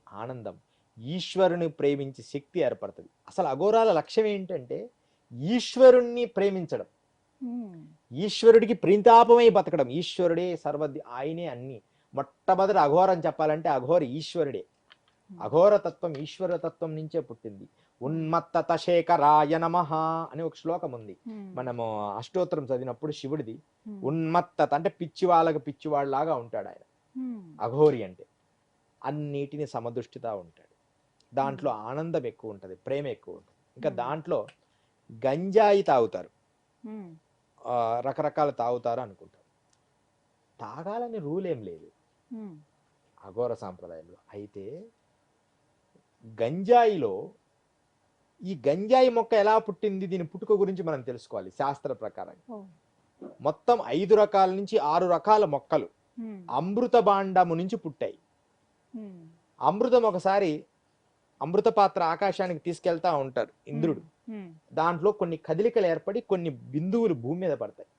ఆనందం, ఈశ్వరుని ప్రేమించే శక్తి ఏర్పడుతుంది. అసలు అఘోరాల లక్ష్యం ఏంటంటే ఈశ్వరుణ్ణి ప్రేమించడం, ఈశ్వరుడికి ప్రీతాపమై బతకడం. ఈశ్వరుడే ఆయనే అన్ని. మొట్టమొదటి అఘోరం చెప్పాలంటే అఘోర ఈశ్వరుడే. అఘోర తత్వం ఈశ్వర తత్వం నుంచే పుట్టింది. ఉన్మత్తత శేఖరాయ నమః అని ఒక శ్లోకం ఉంది. మనము అష్టోత్తరం చదివినప్పుడు శివుడిది. ఉన్మత్తత అంటే పిచ్చివాళ్ళకి పిచ్చివాళ్ళలాగా ఉంటాడు ఆయన. అఘోరి అంటే అన్నిటిని సమదృష్టిగా ఉంటాడు. దాంట్లో ఆనందం ఎక్కువ ఉంటుంది, ప్రేమ ఎక్కువ ఉంటుంది. ఇంకా దాంట్లో గంజాయి తాగుతారు, రకరకాల తాగుతారు అనుకుంటారు. తాగాలని రూల్ ఏం లేదు అఘోర సాంప్రదాయంలో. అయితే గంజాయిలో ఈ గంజాయి మొక్క ఎలా పుట్టింది, దీని పుట్టుక గురించి మనం తెలుసుకోవాలి. శాస్త్ర ప్రకారం మొత్తం 5 రకాల నుంచి 6 రకాల మొక్కలు అమృత భాండము నుంచి పుట్టాయి. అమృతం ఒకసారి అమృత పాత్ర ఆకాశానికి తీసుకెళ్తా ఉంటారు ఇంద్రుడు. దాంట్లో కొన్ని కదలికలు ఏర్పడి కొన్ని బిందువులు భూమి మీద పడతాయి.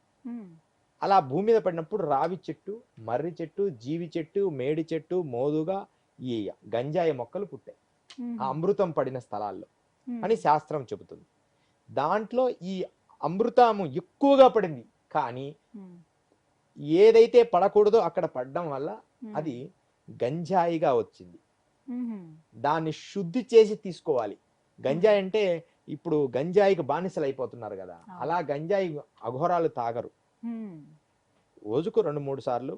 అలా భూమి మీద పడినప్పుడు రావి చెట్టు, మర్రి చెట్టు, జీవి చెట్టు, మేడి చెట్టు, మోదుగా ఈ గంజాయి మొక్కలు పుట్టాయి ఆ అమృతం పడిన స్థలాల్లో అని శాస్త్రం చెబుతుంది. దాంట్లో ఈ అమృతము ఎక్కువగా పడింది, కానీ ఏదైతే పడకూడదో అక్కడ పడడం వల్ల అది గంజాయిగా వచ్చింది. దాన్ని శుద్ధి చేసి తీసుకోవాలి. గంజాయి అంటే ఇప్పుడు గంజాయికి బానిసలు అయిపోతున్నారు కదా, అలా గంజాయి అఘోరాలు తాగరు. రోజుకు 2-3 సార్లు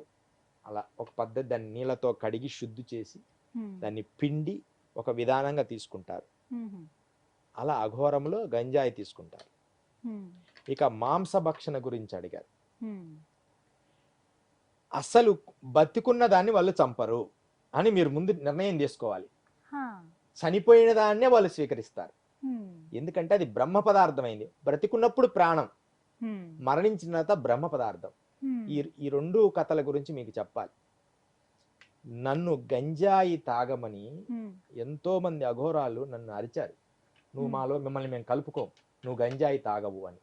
అలా ఒక పద్ధతి దాన్ని నీళ్ళతో కడిగి శుద్ధి చేసి దాన్ని పిండి ఒక విధానంగా తీసుకుంటారు. అలా అఘోరంలో గంజాయి తీసుకుంటారు. ఇక మాంసభక్షణ గురించి అడిగారు. అసలు బతికున్న దాన్ని వాళ్ళు చంపరు అని మీరు ముందు నిర్ణయం చేసుకోవాలి. చనిపోయిన దాన్నే వాళ్ళు స్వీకరిస్తారు. ఎందుకంటే అది బ్రహ్మ పదార్థమైంది. బ్రతికున్నప్పుడు ప్రాణం, మరణించిన తర్వాత బ్రహ్మ పదార్థం. ఈ 2 కథల గురించి మీకు చెప్పాలి. నన్ను గంజాయి తాగమని ఎంతో మంది అఘోరాలు నన్ను అరిచారు. నువ్వు మాలో మిమ్మల్ని మేము కలుపుకోం, నువ్వు గంజాయి తాగవు అని.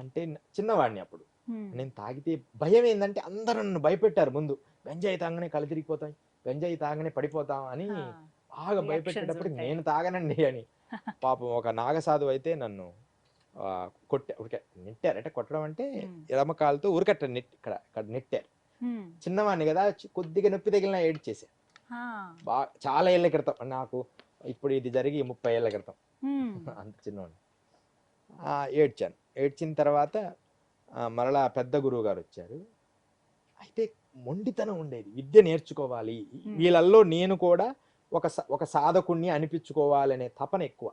అంటే చిన్నవాడిని అప్పుడు. నేను తాగితే భయం ఏంటంటే అందరూ నన్ను భయపెట్టారు. ముందు గంజాయి తాగనే కళ్ళు తిరిగిపోతాయి, గంజాయి తాగనే పడిపోతాం అని బాగా భయపెట్టేటప్పుడు నేను తాగనండి అని. పాపం ఒక నాగసాధు అయితే నన్ను నెట్టారు. అంటే కొట్టడం అంటే ఎడమకాలతో ఊరికట్ట ఇక్కడ నెట్టారు. చిన్నవాడిని కదా, కొద్దిగా నొప్పి తగిలిన ఏడ్చేసా. బాగా చాలా ఏళ్ల క్రితం, నాకు ఇప్పుడు ఇది జరిగి 30 ఏళ్ల క్రితం, అంత చిన్నవాడిని. ఏడ్చాను. ఏడ్చిన తర్వాత మరలా పెద్ద గురువు గారు వచ్చారు. అయితే మొండితనం ఉండేది, విద్య నేర్చుకోవాలి, వీళ్ళల్లో నేను కూడా ఒక సాధకుణ్ణి అనిపించుకోవాలనే తపన ఎక్కువ.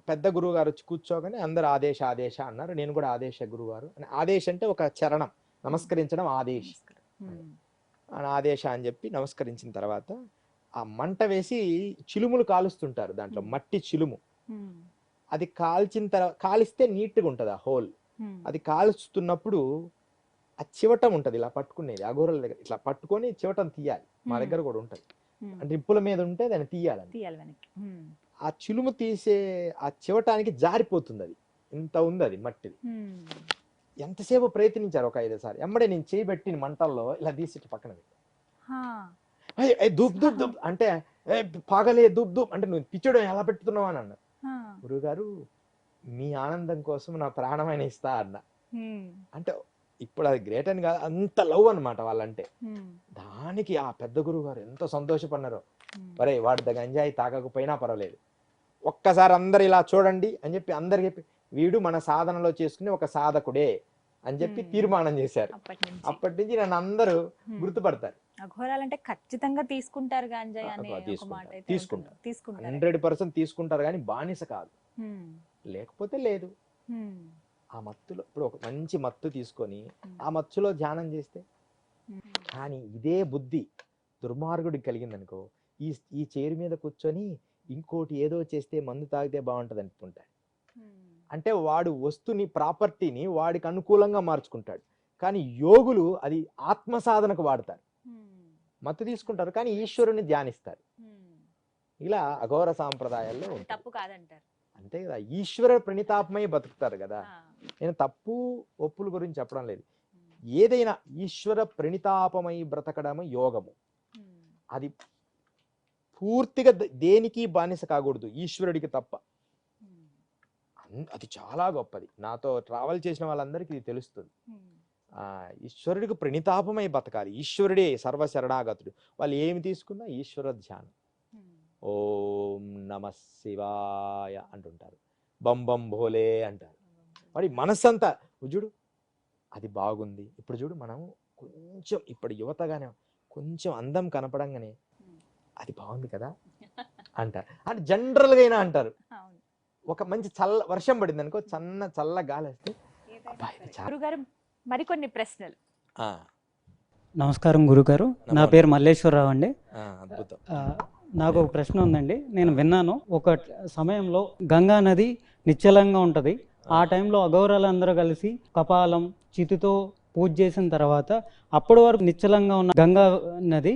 పెద్ద గురువు గారు వచ్చి కూర్చోగానే అందరు ఆదేశ అన్నారు. నేను కూడా ఆదేశ గురువారు అని. ఆదేశ అంటే ఒక చరణం, నమస్కరించడం ఆదేశ అని చెప్పి నమస్కరించిన తర్వాత ఆ మంట వేసి చిలుములు కాలుస్తుంటారు. దాంట్లో మట్టి చిలుము, అది కాల్చిన తర్వాత కాలిస్తే నీట్గా ఉంటుంది ఆ హోల్. అది కాల్చుతున్నప్పుడు ఆ చివటం ఉంటది, ఇలా పట్టుకునేది అఘోరల దగ్గర. ఇట్లా పట్టుకొని చివటం తీయాలి. మా దగ్గర కూడా ఉంటది. అంటే నిప్పుల మీద ఉంటే దాన్ని తీయాలని. ఆ చిలుము తీసే ఆ చివటానికి జారిపోతుంది. అది ఇంత ఉంది, అది మట్టిది. ఎంతసేపు ప్రయత్నించారు, ఒక 5 సార్లు. ఎమ్మడే నేను చేయబెట్టిన మంటల్లో ఇలా తీసి పక్కన పెట్టి దూప్ దూప్ దూప్ అంటే పాగలే దూప్ దూప్ అంటే నువ్వు పిచ్చడం ఎలా పెట్టుతున్నావు అని అన్నారు. గురువుగారు మీ ఆనందం కోసం నా ప్రాణమైన ఇస్తా అన్న. అంటే ఇప్పుడు అది గ్రేట్ అని కాదు, అంత లవ్ అనమాట వాళ్ళంటే. దానికి ఆ పెద్ద గురువు గారు ఎంత సంతోషపడినారో, ఒరే వాడు గంజాయి తాగకపోయినా పర్వాలేదు, ఒక్కసారి అందరు ఇలా చూడండి అని చెప్పి అందరికి చెప్పి వీడు మన సాధనలో చేసుకునే ఒక సాధకుడే అని చెప్పి తీర్మానం చేశారు. అప్పటి నుంచి నన్ను అందరూ గుర్తుపడతారు. అఘోరాలంటే ఖచ్చితంగా తీసుకుంటారు గాంజాయి అనే ఒక మాట అయితే తీసుకుంటారు. తీసుకుంటారు 100% తీసుకుంటారు, కానీ బానిస కాదు. లేకపోతే లేదు. ఆ మత్తులో ఇప్పుడు ఒక మంచి మత్తు తీసుకొని ఆ మత్తులో ధ్యానం చేస్తే, కానీ ఇదే బుద్ధి దుర్మార్గుడికి కలిగిందనుకో, ఈ చైర్ మీద కూర్చొని ఇంకోటి ఏదో చేస్తే మందు తాగితే బాగుంటుంది అనుకుంటాడు. అంటే వాడు వస్తుని ప్రాపర్టీని వాడికి అనుకూలంగా మార్చుకుంటాడు. కానీ యోగులు అది ఆత్మ సాధనకు వాడతారు. మత్తు తీసుకుంటారు కానీ ఈశ్వరుని ధ్యానిస్తారు. ఇలా అఘోర సాంప్రదాయాల్లో తప్పు కాదంటారు. అంతే కదా, ఈశ్వర ప్రణితాపమై బతుకుతారు కదా. నేను తప్పు ఒప్పుల గురించి చెప్పడం లేదు. ఏదైనా ఈశ్వర ప్రణితాపమై బ్రతకడము యోగము. అది పూర్తిగా దేనికి బానిస కాకూడదు, ఈశ్వరుడికి తప్ప. అది చాలా గొప్పది. నాతో ట్రావెల్ చేసిన వాళ్ళందరికీ ఇది తెలుస్తుంది. ఈశ్వరుడికి ప్రణితాపమై బతకాలి. ఈశ్వరుడే సర్వశరణాగతుడు. వాళ్ళు ఏమి తీసుకున్నా ఈశ్వర ధ్యానం. ఓం నమ శివాయ అంటుంటారు, బం బం భోలే అంటారు. వాడి మనస్సంతా చూడు అది బాగుంది. ఇప్పుడు చూడు మనము కొంచెం ఇప్పుడు యువతగానే కొంచెం అందం కనపడంగానే అది బాగుంది కదా అంటారు. అంటే జనరల్గా అయినా అంటారు. ఒక మంచి వర్షం పడింది అనుకో, చల్ల గాలి వస్తే గురుగారు మరికొన్ని ప్రశ్నలు. నమస్కారం గురుగారు, నా పేరు మల్లేశ్వరరావు అండి. అద్భుతం. నాకు ఒక ప్రశ్న ఉందండి. నేను విన్నాను ఒక సమయంలో గంగా నది నిశ్చలంగా ఉంటుంది. ఆ టైంలో అఘోరాలందరూ కలిసి కపాలం చితితో పూజ చేసిన తర్వాత అప్పటి వరకు నిశ్చలంగా ఉన్న గంగా నది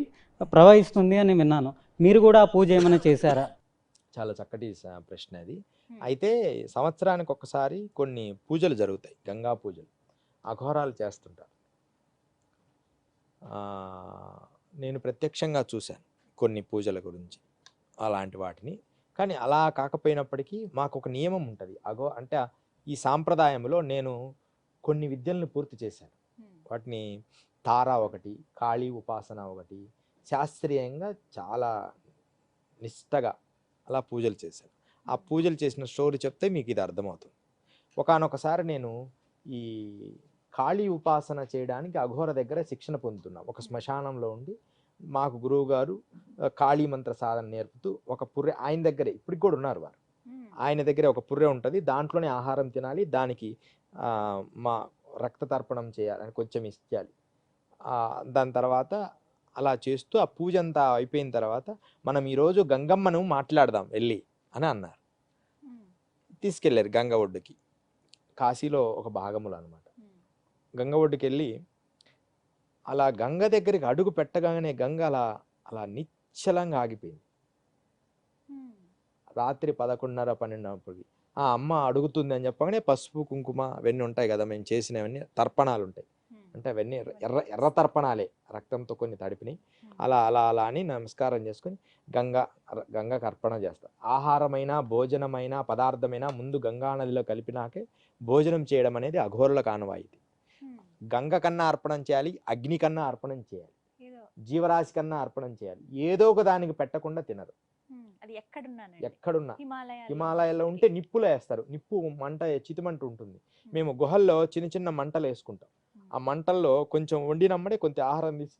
ప్రవహిస్తుంది అని విన్నాను. మీరు కూడా ఆ పూజ ఏమైనా చేశారా? చాలా చక్కటి ప్రశ్న అది. అయితే సంవత్సరానికి ఒకసారి కొన్ని పూజలు జరుగుతాయి, గంగా పూజలు. అఘోరాలు చేస్తుంటారు. నేను ప్రత్యక్షంగా చూశాను కొన్ని పూజల గురించి అలాంటి వాటిని. కానీ అలా కాకపోయినప్పటికీ మాకు ఒక నియమం ఉంటుంది. అంటే ఈ సాంప్రదాయంలో నేను కొన్ని విద్యలను పూర్తి చేశాను. వాటిని తారా ఒకటి, కాళీ ఉపాసన ఒకటి, శాస్త్రీయంగా చాలా నిష్టగా అలా పూజలు చేశాను. ఆ పూజలు చేసిన స్టోరీ చెప్తే మీకు ఇది అర్థమవుతుంది. ఒకానొకసారి నేను ఈ కాళీ ఉపాసన చేయడానికి అఘోర దగ్గర శిక్షణ పొందుతున్నాం. ఒక శ్మశానంలో ఉండి మాకు గురువు గారు కాళీ మంత్ర సాధన నేర్పుతూ ఒక పుర్రె ఆయన దగ్గరే, ఇప్పటికి కూడా ఉన్నారు వారు, ఆయన దగ్గరే ఒక పుర్రె ఉంటుంది. దాంట్లోనే ఆహారం తినాలి, దానికి మా రక్త తర్పణం చేయాలని కొంచెం ఇచ్చేయాలి. దాని తర్వాత అలా చేస్తూ ఆ పూజ అంతా అయిపోయిన తర్వాత మనం ఈరోజు గంగమ్మను మాట్లాడదాం వెళ్ళి అని అన్నారు. తీసుకెళ్ళారు గంగ ఒడ్డుకి. కాశీలో ఒక భాగములు అనమాట. గంగ ఒడ్డుకి వెళ్ళి అలా గంగ దగ్గరికి అడుగు పెట్టగానే గంగ అలా నిశ్చలంగా ఆగిపోయింది. రాత్రి 11:30-12 ఆ అమ్మ అడుగుతుంది అని చెప్పగానే పసుపు కుంకుమ అవన్నీ ఉంటాయి కదా, మేము చేసినవన్నీ తర్పణాలు ఉంటాయి. అంటే అవన్నీ ఎర్ర తర్పణాలే, రక్తంతో కొన్ని తడిపినాయి. అలా అలా అలా అని నమస్కారం చేసుకొని గంగకు అర్పణ చేస్తారు. ఆహారమైనా భోజనమైనా పదార్థమైనా ముందు గంగా నదిలో కలిపినాకే భోజనం చేయడం అనేది అఘోరులకు ఆనవాయితీ. గంగ కన్నా అర్పణం చేయాలి, అగ్ని కన్నా అర్పణం చేయాలి, జీవరాశి కన్నా అర్పణం చేయాలి. ఏదో ఒక దానికి పెట్టకుండా తినరు. ఎక్కడున్నా హిమాలయాల్లో ఉంటే నిప్పులో వేస్తారు. నిప్పు మంట, చితిమంట ఉంటుంది. మేము గుహల్లో చిన్న చిన్న మంటలు వేసుకుంటాం. ఆ మంటల్లో కొంచెం వండినమ్మడే కొంచెం ఆహారం తీసి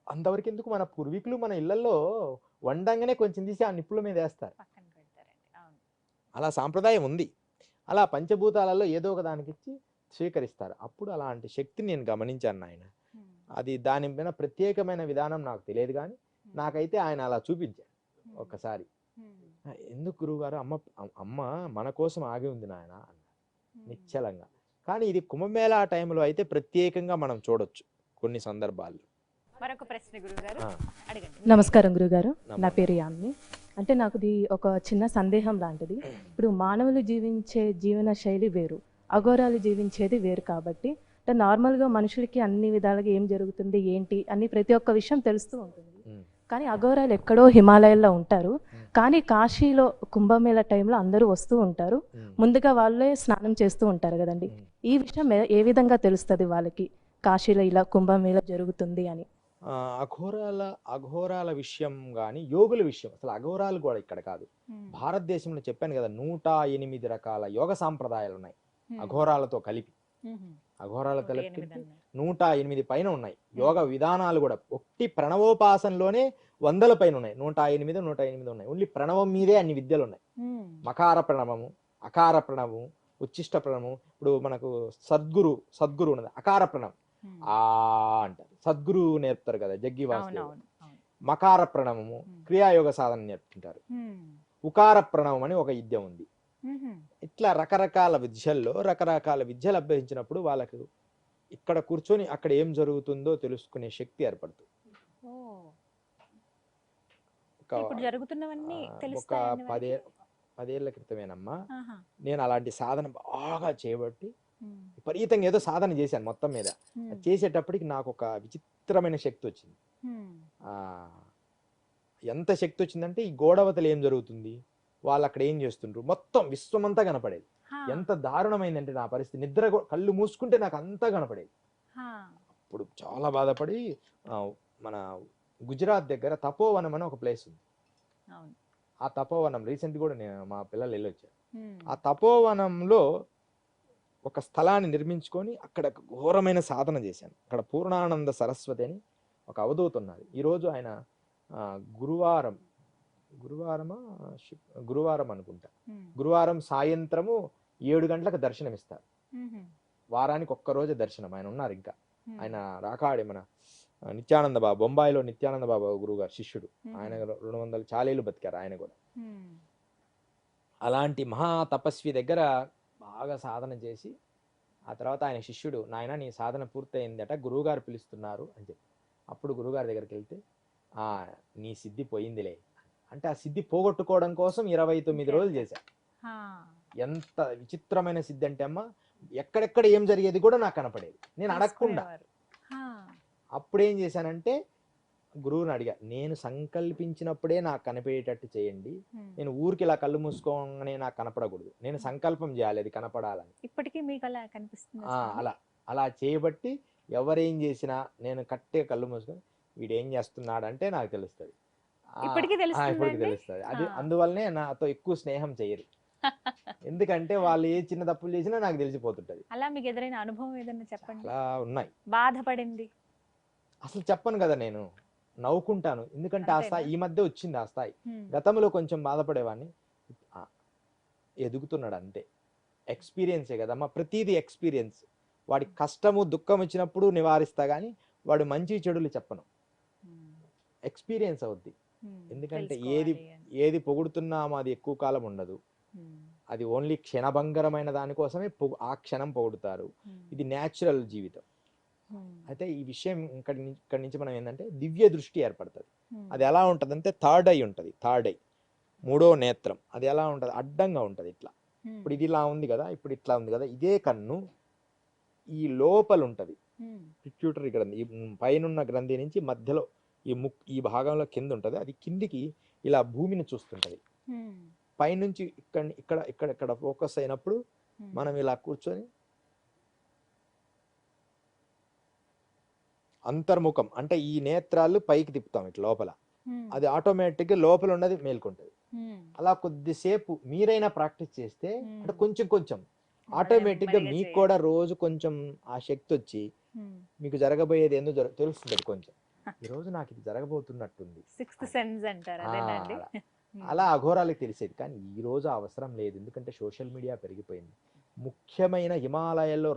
అంతవరకు ఎందుకు, మన పూర్వీకులు మన ఇళ్లలో వండంగానే కొంచెం తీసి ఆ నిప్పుల మీద వేస్తారు. అలా సాంప్రదాయం ఉంది. అలా పంచభూతాలలో ఏదో ఒక దానికి ఇచ్చి స్వీకరిస్తారు. అప్పుడు అలాంటి శక్తిని నేను గమనించాను ఆయన. అది దాని మీద ప్రత్యేకమైన విధానం నాకు తెలియదు, కానీ నాకైతే ఆయన అలా చూపించారు ఒక్కసారి. ఎందుకు గురువుగారు, అమ్మ మన కోసం ఆగి ఉంది నాయన అన్న నిశ్చలంగా. కానీ ఇది కుంభమేళా టైంలో అయితే ప్రత్యేకంగా మనం చూడొచ్చు కొన్ని సందర్భాల్లో. మరొక ప్రశ్న గురుగారు అడగండి. నమస్కారం గురుగారు, నా పేరు యామిని. అంటే నాకు ఇది ఒక చిన్న సందేహం లాంటిది. ఇప్పుడు మానవులు జీవించే జీవన శైలి వేరు, అఘోరాలు జీవించేది వేరు. కాబట్టి అంటే నార్మల్గా మనుషులకి అన్ని విధాలుగా ఏం జరుగుతుంది ఏంటి అని ప్రతి ఒక్క విషయం తెలుస్తూ ఉంటుంది. కానీ అఘోరాలు ఎక్కడో హిమాలయాల్లో ఉంటారు. కానీ కాశీలో కుంభమేళ టైంలో అందరూ వస్తూ ఉంటారు, ఉమ్, ముందుగా వాళ్ళే స్నానం చేస్తూ ఉంటారు కదండి. ఉమ్. ఈ విషయం ఏ విధంగా తెలుస్తుంది వాళ్ళకి కాశీలో ఇలా కుంభమేళ జరుగుతుంది అని? అఘోరాల విషయం కానీ యోగుల విషయం, అసలు అఘోరాలు కూడా ఇక్కడ కాదు. భారతదేశంలో చెప్పాను కదా 108 రకాల యోగ సాంప్రదాయాలు ఉన్నాయి అఘోరాలతో కలిపి. అఘోరాలతో కలిపి 108 పైన ఉన్నాయి యోగ విధానాలు కూడా. ఒట్టి ప్రణవోపాసనలోనే 100 పైన ఉన్నాయి. 108 ఉన్నాయి. ఓన్లీ ప్రణవం మీదే అన్ని విద్యలు ఉన్నాయి. మకార ప్రణవము, అకార ప్రణవము, ఉచ్చిష్ట ప్రణవము. ఇప్పుడు మనకు సద్గురు ఉన్నది, అకార ప్రణవం ఆ అంటారు, సద్గురు నేర్పుతారు కదా జగ్గి వాసుదేవ్. మకార ప్రణవము క్రియాయోగ సాధన నేర్పుతుంటారు. ఉకార ప్రణవం అని ఒక విద్య ఉంది. ఇట్లా రకరకాల విద్యలు అభ్యసించినప్పుడు వాళ్ళకు ఇక్కడ కూర్చొని అక్కడ ఏం జరుగుతుందో తెలుసుకునే శక్తి ఏర్పడుతుంది. ఒక 10 ఏళ్ల క్రితమేనమ్మా నేను అలాంటి సాధన బాగా చేయబట్టి విపరీతంగా ఏదో సాధన చేశాను మొత్తం మీద. చేసేటప్పటికి నాకు ఒక విచిత్రమైన శక్తి వచ్చింది. ఎంత శక్తి వచ్చిందంటే ఈ గోడవతలు ఏం జరుగుతుంది, వాళ్ళు అక్కడ ఏం చేస్తుండ్రు, మొత్తం విశ్వమంతా కనపడేది. ఎంత దారుణమైందంటే నా పరిస్థితి, కళ్ళు మూసుకుంటే నాకు అంతా కనపడేది. అప్పుడు చాలా బాధపడి మన గుజరాత్ దగ్గర తపోవనం అని ఒక ప్లేస్ ఉంది. ఆ తపోవనం రీసెంట్ కూడా నేను మా పిల్లలు వెళ్ళొచ్చారు. ఆ తపోవనంలో ఒక స్థలాన్ని నిర్మించుకొని అక్కడ ఘోరమైన సాధన చేశాను. అక్కడ పూర్ణానంద సరస్వతి అని ఒక అవధూత ఉన్నారు. ఈరోజు ఆయన గురువారం అనుకుంటా, గురువారం సాయంత్రము 7 గంటలకు దర్శనం ఇస్తారు. వారానికి ఒక్కరోజే దర్శనం. ఆయన ఉన్నారు ఇంకా. ఆయన రాకాడి మన నిత్యానంద బాబు, బొంబాయిలో నిత్యానంద బాబు గురువు గారు శిష్యుడు. ఆయన 200 చాలీలు బతికారు ఆయన కూడా. అలాంటి మహా తపస్వి దగ్గర బాగా సాధన చేసి ఆ తర్వాత ఆయన శిష్యుడు, నాయన నీ సాధన పూర్తయిందట, గురువుగారు పిలుస్తున్నారు అని చెప్పి. అప్పుడు గురువుగారి దగ్గరికి వెళ్తే నీ సిద్ధి పోయిందిలే అంటే, ఆ సిద్ధి పోగొట్టుకోవడం కోసం 29 రోజులు చేశాను. ఎంత విచిత్రమైన సిద్ధి అంటే అమ్మ, ఎక్కడెక్కడ ఏం జరిగేది కూడా నాకు కనపడేది, నేను అడగకుండా. అప్పుడు ఏం చేశానంటే గురువుని అడిగా, నేను సంకల్పించినప్పుడే నాకు కనిపించేటట్టు చేయండి, నేను ఊరికి ఇలా కళ్ళు మూసుకోగానే నాకు కనపడకూడదు, నేను సంకల్పం చేయాలి అది కనపడాలని. ఇప్పటికీ మీకు అలా కనిపిస్తుంది? అలా చేయబట్టి ఎవరేం చేసినా నేను కట్టే కళ్ళు మూసుకొని వీడేం చేస్తున్నాడు అంటే నాకు తెలుస్తుంది. ఇప్పటికీ తెలుస్తుంది. అది అందువల్లనే నాతో ఎక్కువ స్నేహం చేయరు. ఎందుకంటే వాళ్ళు ఏ చిన్న తప్పులు చేసినా నాకు తెలిసిపోతుంటది. అలా మీకు ఎదురైన అనుభవం ఏదైనా చెప్పండి. అలా ఉన్నాయి. బాధపడింది అసలు చెప్పను కదా, నేను నవ్వుకుంటాను. ఎందుకంటే ఆ స్థాయి ఈ మధ్య వచ్చింది. ఆ స్థాయి గతంలో కొంచెం బాధపడేవాడిని, ఎదుగుతున్నాడు అంతే. ఎక్స్పీరియన్సే కదమ్మా, ప్రతిదీ ఎక్స్పీరియన్స్. వాడి కష్టము దుఃఖం వచ్చినప్పుడు నివారిస్తా కానీ వాడు మంచి చెడులు చెప్పను. ఎక్స్పీరియన్స్ అవుద్ది. ఎందుకంటే ఏది పొగుడుతున్నామో అది ఎక్కువ కాలం ఉండదు. అది ఓన్లీ క్షణభంగరమైన దానికోసమే ఆ క్షణం పొగుడుతారు. ఇది న్యాచురల్ జీవితం. అయితే ఈ విషయం ఇక్కడి నుంచి మనం ఏంటంటే దివ్య దృష్టి ఏర్పడుతుంది. అది ఎలా ఉంటుంది అంటే థర్డ్ ఐ ఉంటుంది. థర్డ్ ఐ, 3వ నేత్రం. అది ఎలా ఉంటుంది, అడ్డంగా ఉంటుంది ఇట్లా. ఇప్పుడు ఇది ఇలా ఉంది కదా, ఇప్పుడు ఇట్లా ఉంది కదా, ఇదే కన్ను ఈ లోపల ఉంటుంది. పిట్యూటరీ గ్రంథి, ఈ పైనున్న గ్రంథి నుంచి మధ్యలో ఈ భాగంలో కింద ఉంటుంది. అది కిందికి ఇలా భూమిని చూస్తుంటది. పైనుంచి ఇక్కడ ఫోకస్ అయినప్పుడు మనం ఇలా కూర్చొని అంతర్ముఖం అంటే ఈ నేత్రాలు పైకి తిప్పుతాం ఇట్లా లోపల. అది ఆటోమేటిక్గా లోపల ఉన్నది మేల్కొంటది. అలా కొద్దిసేపు మీరైనా ప్రాక్టీస్ చేస్తే అంటే కొంచెం ఆటోమేటిక్గా మీకు కూడా రోజు కొంచెం ఆ శక్తి వచ్చి మీకు జరగబోయేది ఏందో తెలుస్తుంది. కొంచెం ఈరోజు నాకు ఇది జరగబోతున్నట్టుంది, అలా అఘోరాలకు తెలిసేది. కానీ ఈ రోజు అవసరం లేదు, ఎందుకంటే సోషల్ మీడియా పెరిగిపోయింది. ముఖ్యమైన హిమాలయాల్లో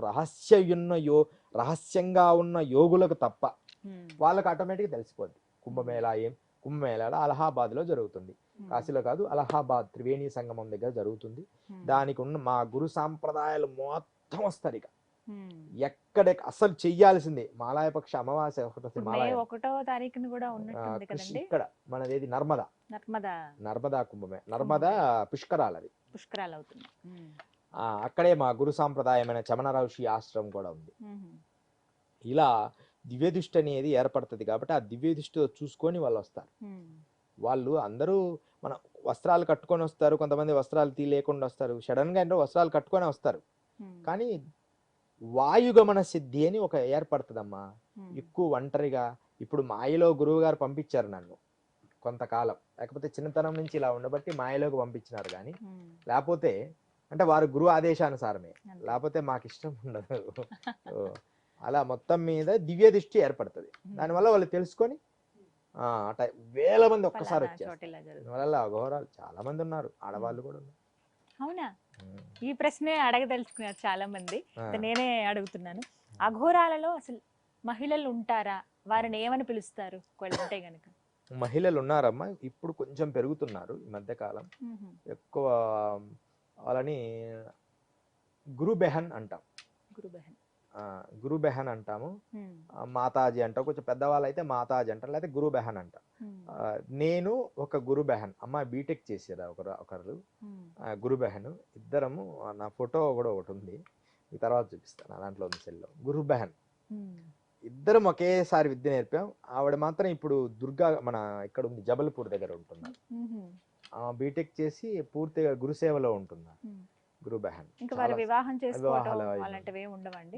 రహస్యంగా ఉన్న యోగులకు తప్ప వాళ్ళకి ఆటోమేటిక్గా తెలిసిపోద్ది. కుంభమేళా అలహాబాద్లో జరుగుతుంది, కాశీలో కాదు, అలహాబాద్ త్రివేణి సంగమం దగ్గర జరుగుతుంది. దానికి ఉన్న మా గురు సాంప్రదాయాలు మొత్తం వస్తారు. ఇక ఎక్కడ అసలు చెయ్యాల్సిందే మాలాయపక్ష అమావాస్య 1వ తారీఖున కూడా ఇక్కడ మనదేది నర్మదా కుంభమే, నర్మదా పుష్కరాలు, అది పుష్కరాలు అవుతుంది. అక్కడే మా గురు సాంప్రదాయమైన చమనరౌషి ఆశ్రమం కూడా ఉంది. ఇలా దివ్య దృష్టి అనేది ఏర్పడుతుంది కాబట్టి ఆ దివ్య దృష్టితో చూసుకొని వాళ్ళు వస్తారు. వాళ్ళు అందరూ మన వస్త్రాలు కట్టుకొని వస్తారు, కొంతమంది వస్త్రాలు లేకుండా వస్తారు, సడన్గా ఏంటో వస్త్రాలు కట్టుకొని వస్తారు. కానీ వాయుగమన సిద్ధి అని ఒక ఏర్పడుతుందమ్మా. ఎక్కువ ఒంటరిగా ఇప్పుడు మాయలో గురువు గారు పంపించారు నన్ను కొంతకాలం, లేకపోతే చిన్నతనం నుంచి ఇలా ఉండబట్టి మాయలోకి పంపించినారు. కానీ లేకపోతే అంటే వారు గురువు ఆదేశానుసారమే, లేకపోతే మాకు ఇష్టం ఉండదు. అలా మొత్తం మీద దివ్య దృష్టి ఏర్పడుతుంది. దానివల్ల వాళ్ళు తెలుసుకొని అట వేల మంది ఒక్కసారి వచ్చారు. దానివల్ల అఘోరాలు చాలా మంది ఉన్నారు, ఆడవాళ్ళు కూడా ఉన్నారు. అవునా? ఈ ప్రశ్నే అడగదలుచుకున్నారు చాలా మంది, నేనే అడుగుతున్నాను. అఘోరాలలో అసలు మహిళలు ఉంటారా? వారిని ఏమని పిలుస్తారు ఉంటే గనక? మహిళలు ఉన్నారమ్మా, ఇప్పుడు కొంచెం పెరుగుతున్నారు ఈ మధ్య కాలం. ఎక్కువ వాళ్ళని గురు బెహన్ అంటాం, గురు బెహన్ అంటాము, మాతాజీ అంటాం. కొంచెం పెద్దవాళ్ళు అయితే మాతాజీ అంటారు, లేకపోతే గురు బెహన్ అంటాం. నేను ఒక గురు బెహన్, అమ్మ బీటెక్ చేసేదా ఒకరు గురు బెహన్, ఇద్దరము. నా ఫోటో కూడా ఒకటి ఉంది, ఈ తర్వాత చూపిస్తాను, దాంట్లో ఉంది సెల్లో. గురు బెహన్ ఇద్దరం ఒకేసారి విద్య నేర్పాం. ఆవిడ మాత్రం ఇప్పుడు దుర్గా మన ఇక్కడ ఉంది, జబల్పూర్ దగ్గర ఉంటున్నారు. బీటెక్ చేసి పూర్తిగా గురుసేవలో ఉంటున్నారు, గురు బెహన్.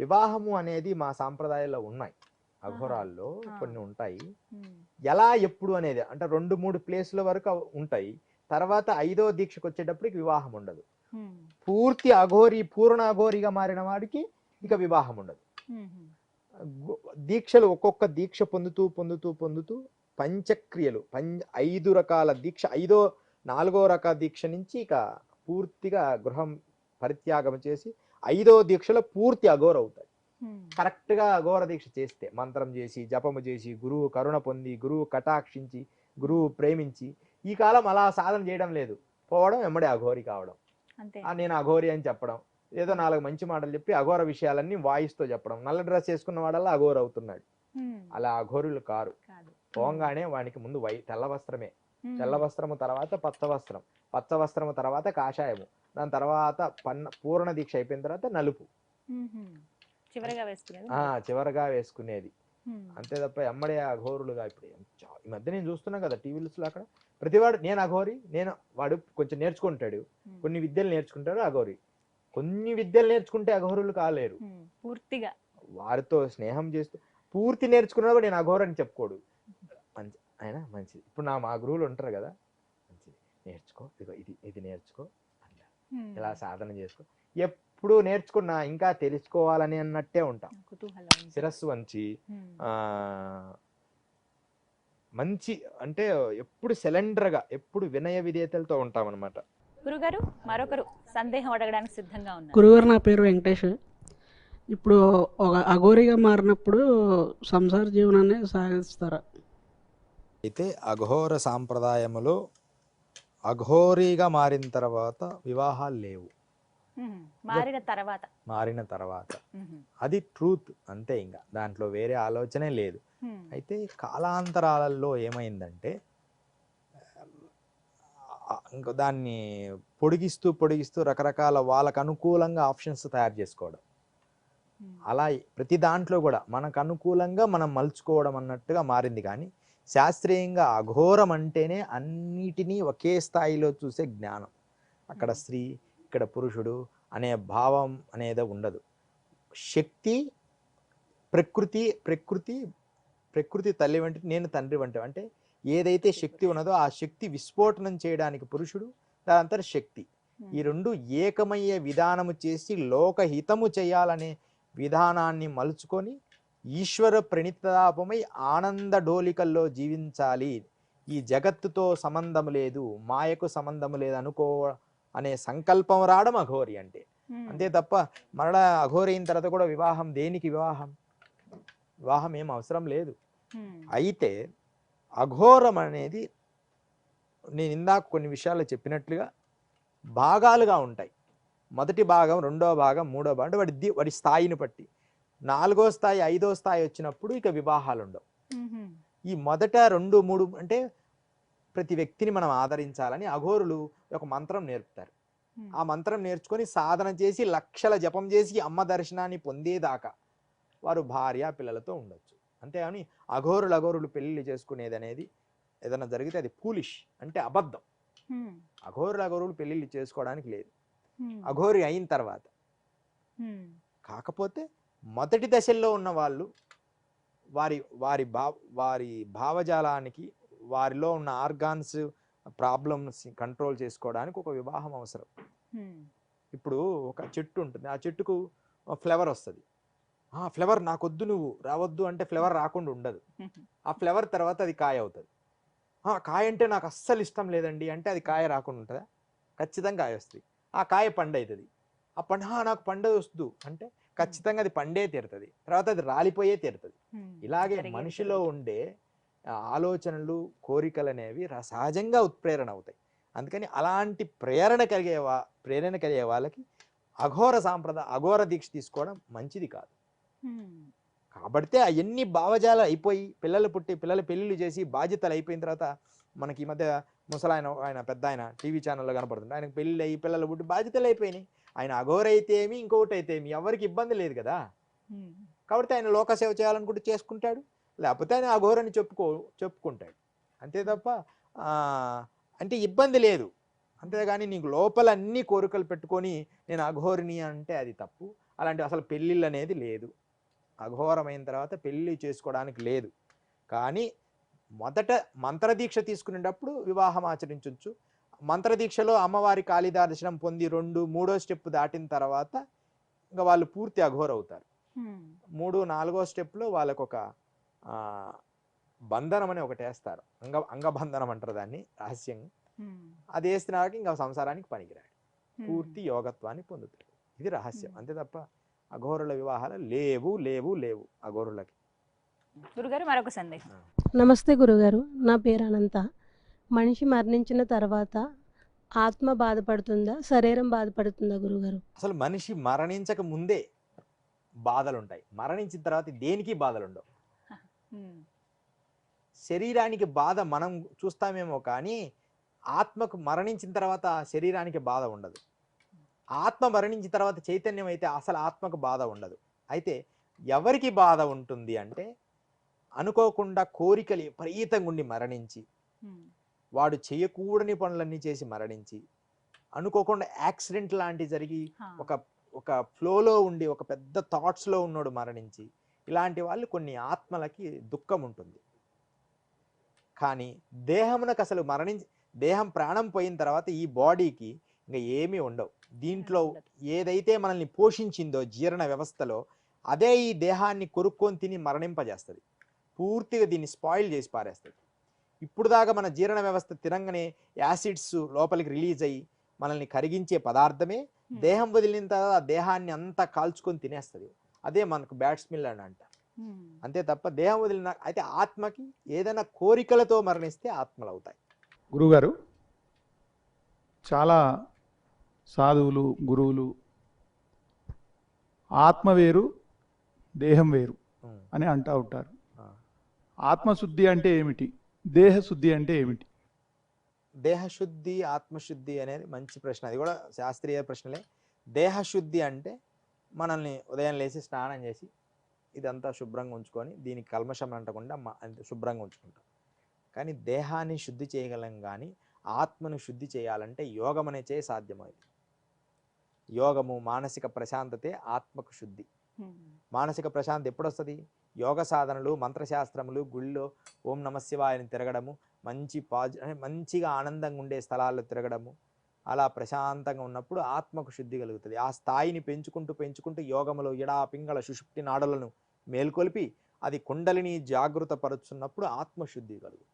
వివాహము అనేది మా సాంప్రదాయాల్లో ఉన్నాయి, అఘోరాల్లో కొన్ని ఉంటాయి. ఎలా ఎప్పుడు అనేది అంటే 2-3 ప్లేసుల వరకు ఉంటాయి. తర్వాత 5వ దీక్షకు వచ్చేటప్పటికి వివాహం ఉండదు. పూర్తి అఘోరి పూర్ణ అఘోరిగా మారిన వాడికి ఇక వివాహం ఉండదు. దీక్షలు ఒక్కొక్క దీక్ష పొందుతూ పొందుతూ పొందుతూ పంచక్రియలు 5 రకాల దీక్ష, 4వ రకాల దీక్ష నుంచి ఇక పూర్తిగా గృహం పరిత్యాగం చేసి 5వ దీక్షలో పూర్తి అఘోర అవుతాయి. కరెక్ట్ గా అఘోర దీక్ష చేస్తే, మంత్రం చేసి జపము చేసి గురువు కరుణ పొంది గురువు కటాక్షించి గురువు ప్రేమించి. ఈ కాలం అలా సాధన చేయడం లేదు, పోవడం ఎమ్మడే అఘోరి కావడం, నేను అఘోరి అని చెప్పడం, ఏదో 4 మంచి మాటలు చెప్పి అఘోర విషయాలన్నీ వాయిస్తో చెప్పడం. నల్ల డ్రెస్ వేసుకున్న వాడల్లా అఘోర అవుతున్నాడు. అలా అఘోరులు కారు. పోగానే వానికి ముందు తెల్ల వస్త్రమే, తెల్ల వస్త్రము తర్వాత పచ్చ వస్త్రం, పచ్చ వస్త్రము తర్వాత కాషాయము, దాని తర్వాత పూర్ణ దీక్ష అయిపోయిన తర్వాత నలుపు చివరగా వేసుకునేది. అంతే తప్ప ఎమ్మడే అఘోరులుగా. ఇప్పుడు ఈ మధ్య నేను చూస్తున్నా కదా టీవీలో, అక్కడ ప్రతివాడు నేను అఘోరి, వాడు కొంచెం నేర్చుకుంటాడు, కొన్ని విద్యలు నేర్చుకుంటాడు అఘోరి, కొన్ని విద్యలు నేర్చుకుంటే అఘోరులు కాలేరు. పూర్తిగా వారితో స్నేహం చేస్తూ పూర్తి నేర్చుకున్నా కూడా నేను అఘోర అని చెప్పుకోడు. మంచి ఆయన మంచిది. ఇప్పుడు మా గురువులు ఉంటారు కదా, మంచిది నేర్చుకో, ఇది నేర్చుకో, ఇలా సాధన చేసుకో. ఎప్పుడు నేర్చుకున్నా ఇంకా తెలుసుకోవాలని అన్నట్టే ఉంటాం. శిరస్సు వంచి మంచి అంటే ఎప్పుడు సిలిండర్గా, ఎప్పుడు వినయ విధేయతలతో ఉంటాం అనమాట. గురుగారు మరొకరు సందేహం అడగడానికి సిద్ధంగా ఉన్నారు. గురుగారు, నా పేరు వెంకటేష్. ఇప్పుడు ఒక అఘోరిగా మారినప్పుడు సంసార జీవనాన్ని సాగిస్తారా? అయితే అఘోర సాంప్రదాయములో అఘోరీగా మారిన తర్వాత వివాహాలు లేవు. మారిన తర్వాత అది ట్రూత్ అంతే, ఇంకా దాంట్లో వేరే ఆలోచనే లేదు. అయితే కాలాంతరాలలో ఏమైందంటే ఇంకా దాన్ని పొడిగిస్తూ రకరకాల వాళ్ళకు అనుకూలంగా ఆప్షన్స్ తయారు చేసుకోవడం, అలా ప్రతి దాంట్లో కూడా మనకు అనుకూలంగా మనం మలుచుకోవడం అన్నట్టుగా మారింది. కానీ శాస్త్రీయంగా అఘోరం అంటేనే అన్నిటినీ ఒకే స్థాయిలో చూసే జ్ఞానం. అక్కడ స్త్రీ, ఇక్కడ పురుషుడు అనే భావం అనేది ఉండదు. శక్తి, ప్రకృతి తల్లి వంటి, నేను తండ్రి వంటి. అంటే ఏదైతే శక్తి ఉన్నదో ఆ శక్తి విస్ఫోటనం చేయడానికి పురుషుడు, దానంతర శక్తి, ఈ రెండు ఏకమయ్యే విధానము చేసి లోకహితము చేయాలనే విధానాన్ని మలుచుకొని ఈశ్వర ప్రణితాపమై ఆనంద డోలికల్లో జీవించాలి. ఈ జగత్తుతో సంబంధం లేదు, మాయకు సంబంధం లేదు అనుకో అనే సంకల్పం రావడం అఘోరి అంటే. అంతే తప్ప మరలా అఘోరి అయిన తర్వాత కూడా వివాహం దేనికి? వివాహం ఏం అవసరం లేదు. అయితే అఘోరం అనేది నేను ఇందాక కొన్ని విషయాలు చెప్పినట్లుగా భాగాలుగా ఉంటాయి. మొదటి భాగం, రెండో భాగం, మూడో భాగం అంటే వాడి స్థాయిని బట్టి. 4వ స్థాయి, 5వ స్థాయి వచ్చినప్పుడు ఇక వివాహాలు ఉండవు. ఈ మొదట 2, 3 అంటే ప్రతి వ్యక్తిని మనం ఆదరించాలని అఘోరులు ఒక మంత్రం నేర్పుతారు. ఆ మంత్రం నేర్చుకొని సాధన చేసి లక్షల జపం చేసి అమ్మ దర్శనాన్ని పొందేదాకా వారు భార్య పిల్లలతో ఉండొచ్చు. అంతేగాని అఘోరులు పెళ్లి చేసుకునేది అనేది ఏదైనా జరిగితే అది ఫూలిష్ అంటే అబద్ధం. అఘోరులు పెళ్ళిళ్ళు చేసుకోవడానికి లేదు, అఘోరి అయిన తర్వాత. కాకపోతే మొదటి దశల్లో ఉన్న వాళ్ళు వారి వారి వారి భావజాలానికి, వారిలో ఉన్న ఆర్గాన్స్ ప్రాబ్లమ్స్ కంట్రోల్ చేసుకోవడానికి ఒక వివాహం అవసరం. ఇప్పుడు ఒక చెట్టు ఉంటుంది, ఆ చెట్టుకు ఫ్లవర్ వస్తుంది. ఆ ఫ్లవర్ నాకొద్దు, నువ్వు రావద్దు అంటే ఫ్లవర్ రాకుండా ఉండదు. ఆ ఫ్లవర్ తర్వాత అది కాయ అవుతుంది. కాయ అంటే నాకు అస్సలు ఇష్టం లేదండి అంటే అది కాయ రాకుండా ఉంటుందా? ఖచ్చితంగా కాయ వస్తుంది. ఆ కాయ పండు అవుతుంది. ఆ పండు నాకు పండు వద్దు అంటే ఖచ్చితంగా అది పండే తీరుతుంది, తర్వాత అది రాలిపోయే తీరుతుంది. ఇలాగే మనిషిలో ఉండే ఆలోచనలు, కోరికలు అనేవి సహజంగా ఉత్ప్రేరణ అవుతాయి. అందుకని అలాంటి ప్రేరణ కలిగే వాళ్ళకి అఘోర దీక్ష తీసుకోవడం మంచిది కాదు. కాబట్టి అవన్నీ భావజాలు అయిపోయి పిల్లలు పుట్టి పిల్లలు పెళ్ళిళ్ళు చేసి బాధ్యతలు అయిపోయిన తర్వాత మనకి ఈ మధ్య ఆయన పెద్ద ఆయన టీవీ ఛానల్లో కనపడుతుంది. ఆయనకు పెళ్ళి అయ్యి పిల్లలు పుట్టి బాధ్యతలు అయిపోయినాయి. ఆయన అఘోర అయితే ఏమి, ఇంకొకటి అయితే ఏమి, ఎవరికి ఇబ్బంది లేదు కదా. కాబట్టి ఆయన లోకసేవ చేయాలనుకుంటే చేసుకుంటాడు, లేకపోతే ఆయన అఘోరని చెప్పుకుంటాడు. అంతే తప్ప అంటే ఇబ్బంది లేదు. అంతేగాని నీకు లోపల అన్ని కోరికలు పెట్టుకొని నేను అఘోరిని అంటే అది తప్పు. అలాంటి అసలు పెళ్ళిళ్ళు అనేది లేదు. అఘోరమైన తర్వాత పెళ్ళి చేసుకోవడానికి లేదు. కానీ మొదట మంత్రదీక్ష తీసుకునేటప్పుడు వివాహం ఆచరించవచ్చు. మంత్రదీక్షలో అమ్మవారి కాళిదా దర్శనం పొంది 2, 3వ స్టెప్ దాటిన తర్వాత ఇంకా వాళ్ళు పూర్తి అఘోర అవుతారు. 3, 4వ స్టెప్లో వాళ్ళకు ఒక బంధనం అని ఒకటి వేస్తారు, అంగబంధనం అంటారు దాన్ని రహస్యంగా. అది వేస్తున్న ఇంకా సంసారానికి పనికిరాడు, పూర్తి యోగత్వాన్ని పొందుతాడు. ఇది రహస్యం. అంతే తప్ప అఘోరుల వివాహాలు లేవు లేవు లేవు అఘోరులకి. గురుగారు మరొక సందేహం. నమస్తే గురుగారు, నా పేరు అనంత. మనిషి మరణించిన తర్వాత ఆత్మ బాధపడుతుందా, శరీరం బాధపడుతుందా గురుగారు? అసలు మనిషి మరణించక ముందే బాధలు ఉంటాయి, మరణించిన తర్వాత దేనికి బాధలు ఉండవు. శరీరానికి బాధ మనం చూస్తామేమో కానీ ఆత్మకు మరణించిన తర్వాత శరీరానికి బాధ ఉండదు. ఆత్మ మరణించిన తర్వాత చైతన్యం అయితే అసలు ఆత్మకు బాధ ఉండదు. అయితే ఎవరికి బాధ ఉంటుంది అంటే అనుకోకుండా కోరికలు విపరీతంగా ఉండి మరణించి, వాడు చేయకూడని పనులన్నీ చేసి మరణించి, అనుకోకుండా యాక్సిడెంట్ లాంటివి జరిగి ఒక ఫ్లోలో ఉండి ఒక పెద్ద థాట్స్లో ఉన్నోడు మరణించి, ఇలాంటి వాళ్ళు కొన్ని ఆత్మలకి దుఃఖం ఉంటుంది. కానీ దేహమునకు అసలు దేహం ప్రాణం పోయిన తర్వాత ఈ బాడీకి ఇంకా ఏమీ ఉండవు. దీంట్లో ఏదైతే మనల్ని పోషించిందో జీర్ణ వ్యవస్థలో అదే ఈ దేహాన్ని కొరుక్కొని తిని మరణింపజేస్తుంది, పూర్తిగా దీన్ని స్పాయిల్ చేసి పారేస్తుంది. ఇప్పుడు దాకా మన జీర్ణ వ్యవస్థ తినంగానే యాసిడ్స్ లోపలికి రిలీజ్ అయ్యి మనల్ని కరిగించే పదార్థమే దేహం వదిలిన తర్వాత దేహాన్ని అంతా కాల్చుకొని తినేస్తుంది. అదే మనకు బ్యాడ్ స్మెల్ అని అంటారు. అంతే తప్ప దేహం వదిలిన అయితే ఆత్మకి ఏదైనా కోరికలతో మరణిస్తే ఆత్మలు అవుతాయి. గురుగారు, చాలా సాధువులు, గురువులు ఆత్మ వేరు దేహం వేరు అని అంటూ ఉంటారు. ఆత్మశుద్ధి అంటే ఏమిటి, దేహశుద్ధి అంటే ఏమిటి? దేహశుద్ధి ఆత్మశుద్ధి అనేది మంచి ప్రశ్న, అది కూడా శాస్త్రీయ ప్రశ్నలే. దేహశుద్ధి అంటే మనల్ని ఉదయం లేచి స్నానం చేసి ఇదంతా శుభ్రంగా ఉంచుకొని దీనికి కల్మషం అంటకుండా శుభ్రంగా ఉంచుకుంటాం. కానీ దేహాన్ని శుద్ధి చేయగలం, కానీ ఆత్మను శుద్ధి చేయాలంటే యోగం అనే సాధ్యమైంది. యోగము మానసిక ప్రశాంతతే ఆత్మకు శుద్ధి. మానసిక ప్రశాంతత ఎప్పుడు వస్తుంది? యోగ సాధనలు, మంత్రశాస్త్రములు, గుళ్ళో ఓం నమ శివాయని తిరగడము, మంచిగా ఆనందంగా ఉండే స్థలాల్లో తిరగడము, అలా ప్రశాంతంగా ఉన్నప్పుడు ఆత్మకు శుద్ధి కలుగుతుంది. ఆ స్థాయిని పెంచుకుంటూ యోగములో ఎడా పింగళ సుషుప్తి నాడులను మేల్కొల్పి అది కుండలిని జాగృత పరుచున్నప్పుడు ఆత్మశుద్ధి కలుగుతుంది.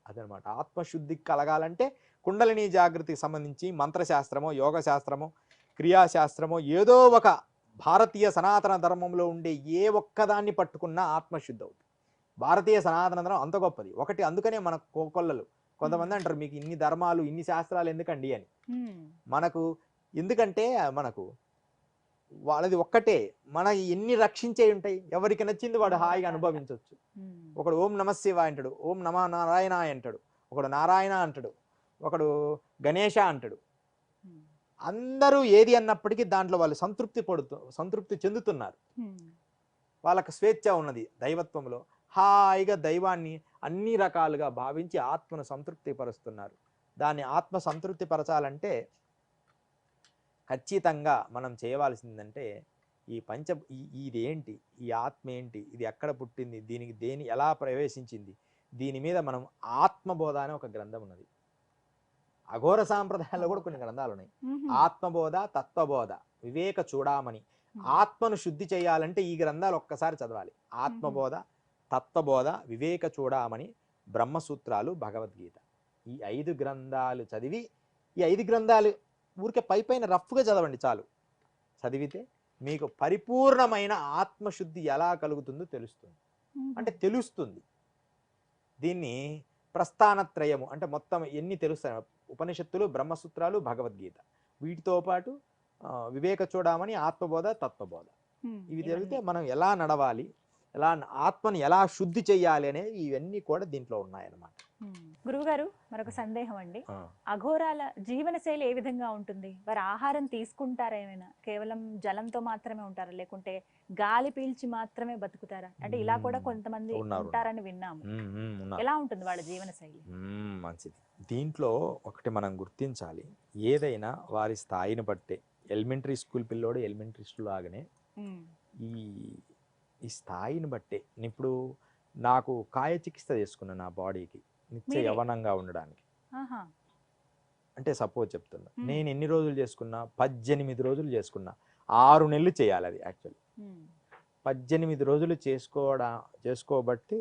అదనమాట. ఆత్మశుద్ధి కలగాలంటే కుండలిని జాగృతికి సంబంధించి మంత్రశాస్త్రమో, యోగ శాస్త్రమో, క్రియాశాస్త్రమో, ఏదో ఒక భారతీయ సనాతన ధర్మంలో ఉండే ఏ ఒక్కదాన్ని పట్టుకున్నా ఆత్మశుద్ధి అవుతుంది. భారతీయ సనాతన ధర్మం అంత గొప్పది ఒకటి. అందుకనే మన కోకొల్లలు కొంతమంది అంటారు మీకు ఇన్ని ధర్మాలు ఇన్ని శాస్త్రాలు ఎందుకండి అని. ఎందుకంటే మనకు వాళ్ళది ఒక్కటే, మన ఎన్ని రక్షించే ఉంటాయి. ఎవరికి నచ్చింది వాడు హాయిగా అనుభవించవచ్చు. ఒకడు ఓం నమ శివాయ అంటాడు, ఓం నమ నారాయణ అంటాడు, ఒకడు నారాయణ అంటాడు, ఒకడు గణేష అంటాడు. అందరూ ఏది అన్నప్పటికీ దాంట్లో వాళ్ళు సంతృప్తి చెందుతున్నారు. వాళ్ళకు స్వేచ్ఛ ఉన్నది దైవత్వంలో, హాయిగా దైవాన్ని అన్ని రకాలుగా భావించి ఆత్మను సంతృప్తి పరుస్తున్నారు. దాన్ని ఆత్మ సంతృప్తి పరచాలంటే ఖచ్చితంగా మనం చేయవలసిందంటే ఈ ఇదేంటి, ఈ ఆత్మ ఏంటి, ఇది ఎక్కడ పుట్టింది, దీనికి ఎలా ప్రవేశించింది, దీని మీద మనం ఆత్మబోధ అనే ఒక గ్రంథం ఉన్నది. అఘోర సాంప్రదాయాల్లో కూడా కొన్ని గ్రంథాలు ఉన్నాయి. ఆత్మబోధ, తత్వబోధ, వివేక చూడామణి. ఆత్మను శుద్ధి చేయాలంటే ఈ గ్రంథాలు ఒక్కసారి చదవాలి. ఆత్మబోధ, తత్వబోధ, వివేక చూడామణి, బ్రహ్మసూత్రాలు, భగవద్గీత. ఈ 5 గ్రంథాలు చదివి, ఈ 5 గ్రంథాలు ఊరికే పైన రఫ్గా చదవండి చాలు. చదివితే మీకు పరిపూర్ణమైన ఆత్మశుద్ధి ఎలా కలుగుతుందో తెలుస్తుంది. అంటే తెలుస్తుంది. దీన్ని ప్రస్థానత్రయము అంటే మొత్తం ఎన్ని తెలుస్తాయి, ఉపనిషత్తులు, బ్రహ్మసూత్రాలు, భగవద్గీత, వీటితో పాటు వివేక చూడమని, ఆత్మబోధ, తత్వబోధ. ఇవి జరిగితే మనం ఎలా నడవాలి, ఎలా ఆత్మని ఎలా శుద్ధి చెయ్యాలి అనేది ఇవన్నీ కూడా దీంట్లో ఉన్నాయన్నమాట. గురువుగారు, మరొక సందేహం అండి. అఘోరాల జీవన శైలి ఏ విధంగా ఉంటుంది? వారు ఆహారం తీసుకుంటారా? ఏమైనా కేవలం జలంతో మాత్రమే ఉంటారా, లేకుంటే గాలి పీల్చి మాత్రమే బతుకుతారా? అంటే ఇలా కూడా కొంతమంది ఉంటారని విన్నాము. ఎలా ఉంటుంది వాళ్ళ జీవన శైలి? మంచిది. దీంట్లో ఒకటి మనం గుర్తించాలి, ఏదైనా వారి స్థాయిని బట్టే. ఎలిమెంటరీ స్కూల్ పిల్లోడు ఎలిమెంటరీ స్కూల్ లాగానే ఈ స్థాయిని బట్టే. ఇప్పుడు నాకు కాయ చికిత్స చేసుకున్నా నా బాడీకి నిత్య యవనంగా ఉండడానికి. అంటే సపోజ్ చెప్తున్నా, నేను ఎన్ని రోజులు చేసుకున్నా? 18 రోజులు చేసుకున్నా. 6 నెలలు చేయాలి అది. యాక్చువల్లీ 18 రోజులు చేసుకోబట్టి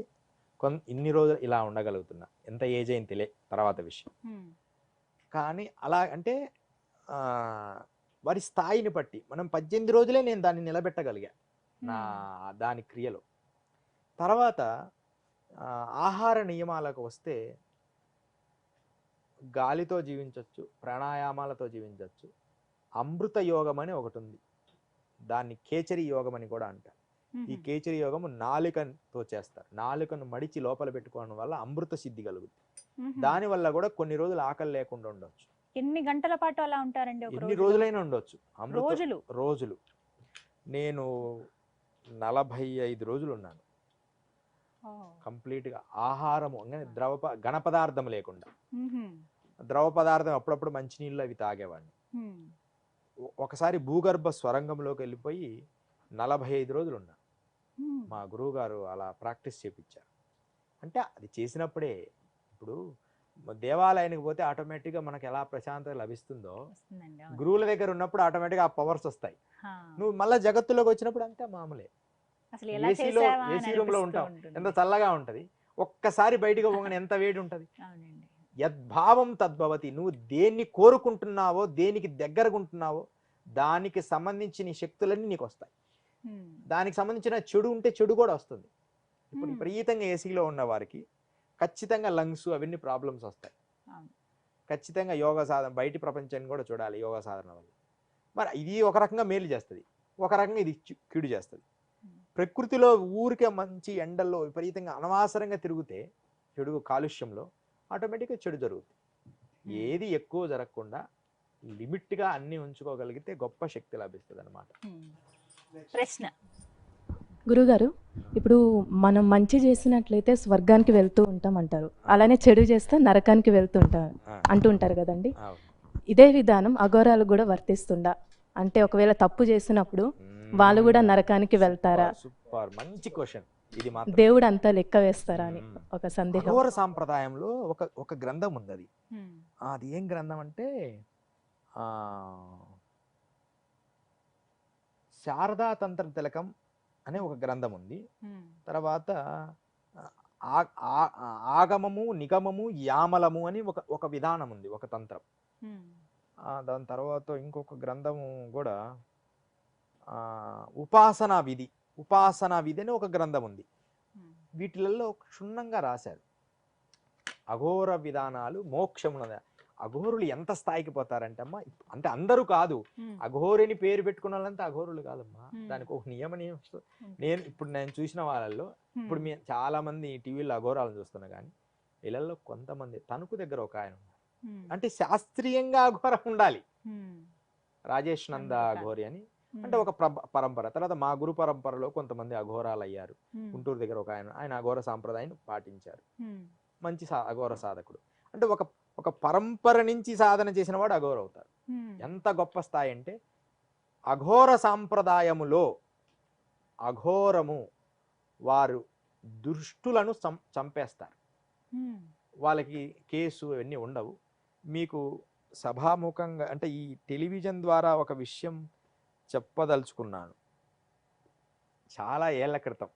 ఇన్ని రోజులు ఇలా ఉండగలుగుతున్నా. ఎంత ఏజ్ అయిన తెలియ తర్వాత విషయం. కానీ అలా అంటే వారి స్థాయిని బట్టి మనం 18 రోజులే నేను దాన్ని నిలబెట్టగలిగా దాని క్రియలో. తర్వాత ఆహార నియమాలకు వస్తే గాలితో జీవించవచ్చు, ప్రాణాయామాలతో జీవించవచ్చు. అమృత యోగం అని ఒకటి ఉంది, దాన్ని కేచరి యోగం అని కూడా అంటారు. ఈ కేచరి యోగము నాలుకతో చేస్తారు. నాలుకను మడిచి లోపల పెట్టుకోవడం వల్ల అమృత సిద్ధి కలుగుతుంది. దానివల్ల కూడా కొన్ని రోజులు ఆకలి లేకుండా ఉండొచ్చు. ఎన్ని గంటల పాటు అలా ఉంటారండి? ఎన్ని రోజులైనా ఉండొచ్చు. రోజులు నేను 45 రోజులు ఉన్నాను కంప్లీట్గా. ఆహారము ఘన పదార్థం లేకుండా. ద్రవ పదార్థం అప్పుడప్పుడు మంచినీళ్ళు అవి తాగేవాడిని. ఒకసారి భూగర్భ స్వరంగంలోకి వెళ్ళిపోయి 45 రోజులు ఉన్నా. మా గురువు గారు అలా ప్రాక్టీస్ చేయించారు. అంటే అది చేసినప్పుడే, ఇప్పుడు దేవాలయానికి పోతే ఆటోమేటిక్గా మనకు ఎలా ప్రశాంతత లభిస్తుందో, గురువుల దగ్గర ఉన్నప్పుడు ఆటోమేటిక్గా ఆ పవర్స్ వస్తాయి. నువ్వు మళ్ళీ జగత్తులోకి వచ్చినప్పుడు అంతే మామూలే. ఏసీ రూమ్ లో ఉంటావు, ఎంత చల్లగా ఉంటది. ఒక్కసారి బయటకు పోగానే ఎంత వేడి ఉంటది. యద్భావం తద్భవతి. నువ్వు దేన్ని కోరుకుంటున్నావో, దేనికి దగ్గరకుంటున్నావో దానికి సంబంధించిన శక్తులన్నీ నీకు వస్తాయి. దానికి సంబంధించిన చెడు ఉంటే చెడు కూడా వస్తుంది. ఇప్పుడు విపరీతంగా ఏసీలో ఉన్న వారికి ఖచ్చితంగా లంగ్స్ అవన్నీ ప్రాబ్లమ్స్ వస్తాయి. ఖచ్చితంగా యోగా సాధన, బయటి ప్రపంచాన్ని కూడా చూడాలి యోగా సాధన వల్ల. మరి ఇది ఒక రకంగా మేలు చేస్తుంది, ఒక రకంగా ఇది కీడు చేస్తుంది. ప్రకృతిలో ఊరికే మంచి ఎండల్లో విపరీతంగా అనవసరంగా తిరిగితే, చెడు కాలుష్యంలో ఆటోమేటిక్గా చెడు జరుగుతుంది. ఏది ఎక్కువ జరగకుండా లిమిట్గా అన్ని ఉంచుకోగలిగితే గొప్ప శక్తి లభిస్తుంది అన్నమాట. ప్రశ్న గురుగారు, ఇప్పుడు మనం మంచి చేసినట్లయితే స్వర్గానికి వెళ్తూ ఉంటాం అంటారు, అలానే చెడు చేస్తే నరకానికి అంటూ ఉంటారు కదండి. ఇదే విధానం అఘోరాలకు కూడా వర్తిస్తుందా? అంటే ఒకవేళ తప్పు చేసినప్పుడు వాళ్ళు కూడా నరకానికి వెళ్తారా? సూపర్, మంచి క్వశ్చన్. ఇది మాత్రం దేవుడు అంతా లెక్క వేస్తారా అని ఒక సందేహం. అఘోర సాంప్రదాయంలో ఒక గ్రంథం ఉంది. అది ఏం గ్రంథం అంటే శారదా తంత్ర తిలకం అనే ఒక గ్రంథం ఉంది. తర్వాత ఆగమము, నిగమము, యామలము అని ఒక విధానం ఉంది, ఒక తంత్రం. దాని తర్వాత ఇంకొక గ్రంథము కూడా ఉపాసనా విధి అని ఒక గ్రంథం ఉంది. వీటిలలో క్షుణ్ణంగా రాశారు అఘోర విధానాలు, మోక్షమున. అఘోరులు ఎంత స్థాయికి పోతారంటే అమ్మా, అంటే అందరూ కాదు, అఘోరిని పేరు పెట్టుకున్న వాళ్ళంతా అఘోరులు కాదమ్మా. దానికి ఒక నియమం. నేను చూసిన వాళ్ళల్లో ఇప్పుడు చాలా మంది టీవీలో అఘోరాలను చూస్తున్నా, కానీ వీళ్ళల్లో కొంతమంది తణుకు దగ్గర ఒక ఆయన ఉన్నారు. అంటే శాస్త్రీయంగా అఘోరం ఉండాలి. రాజేష్ నంద అఘోరి అని అంటే ఒక పరంపర. తర్వాత మా గురు పరంపరలో కొంతమంది అఘోరాలు అయ్యారు. గుంటూరు దగ్గర ఒక ఆయన అఘోర సాంప్రదాయాన్ని పాటించారు. మంచి అఘోర సాధకుడు. అంటే ఒక పరంపర నుంచి సాధన చేసిన వాడు అఘోర అవుతారు. ఎంత గొప్ప స్థాయి అంటే అఘోర సాంప్రదాయములో అఘోరము వారు దుష్టులను చంపేస్తారు. వాళ్ళకి కేసు అవన్నీ ఉండవు. మీకు సభాముఖంగా అంటే ఈ టెలివిజన్ ద్వారా ఒక విషయం చెప్పదలుచుకున్నాను. చాలా ఏళ్ల క్రితం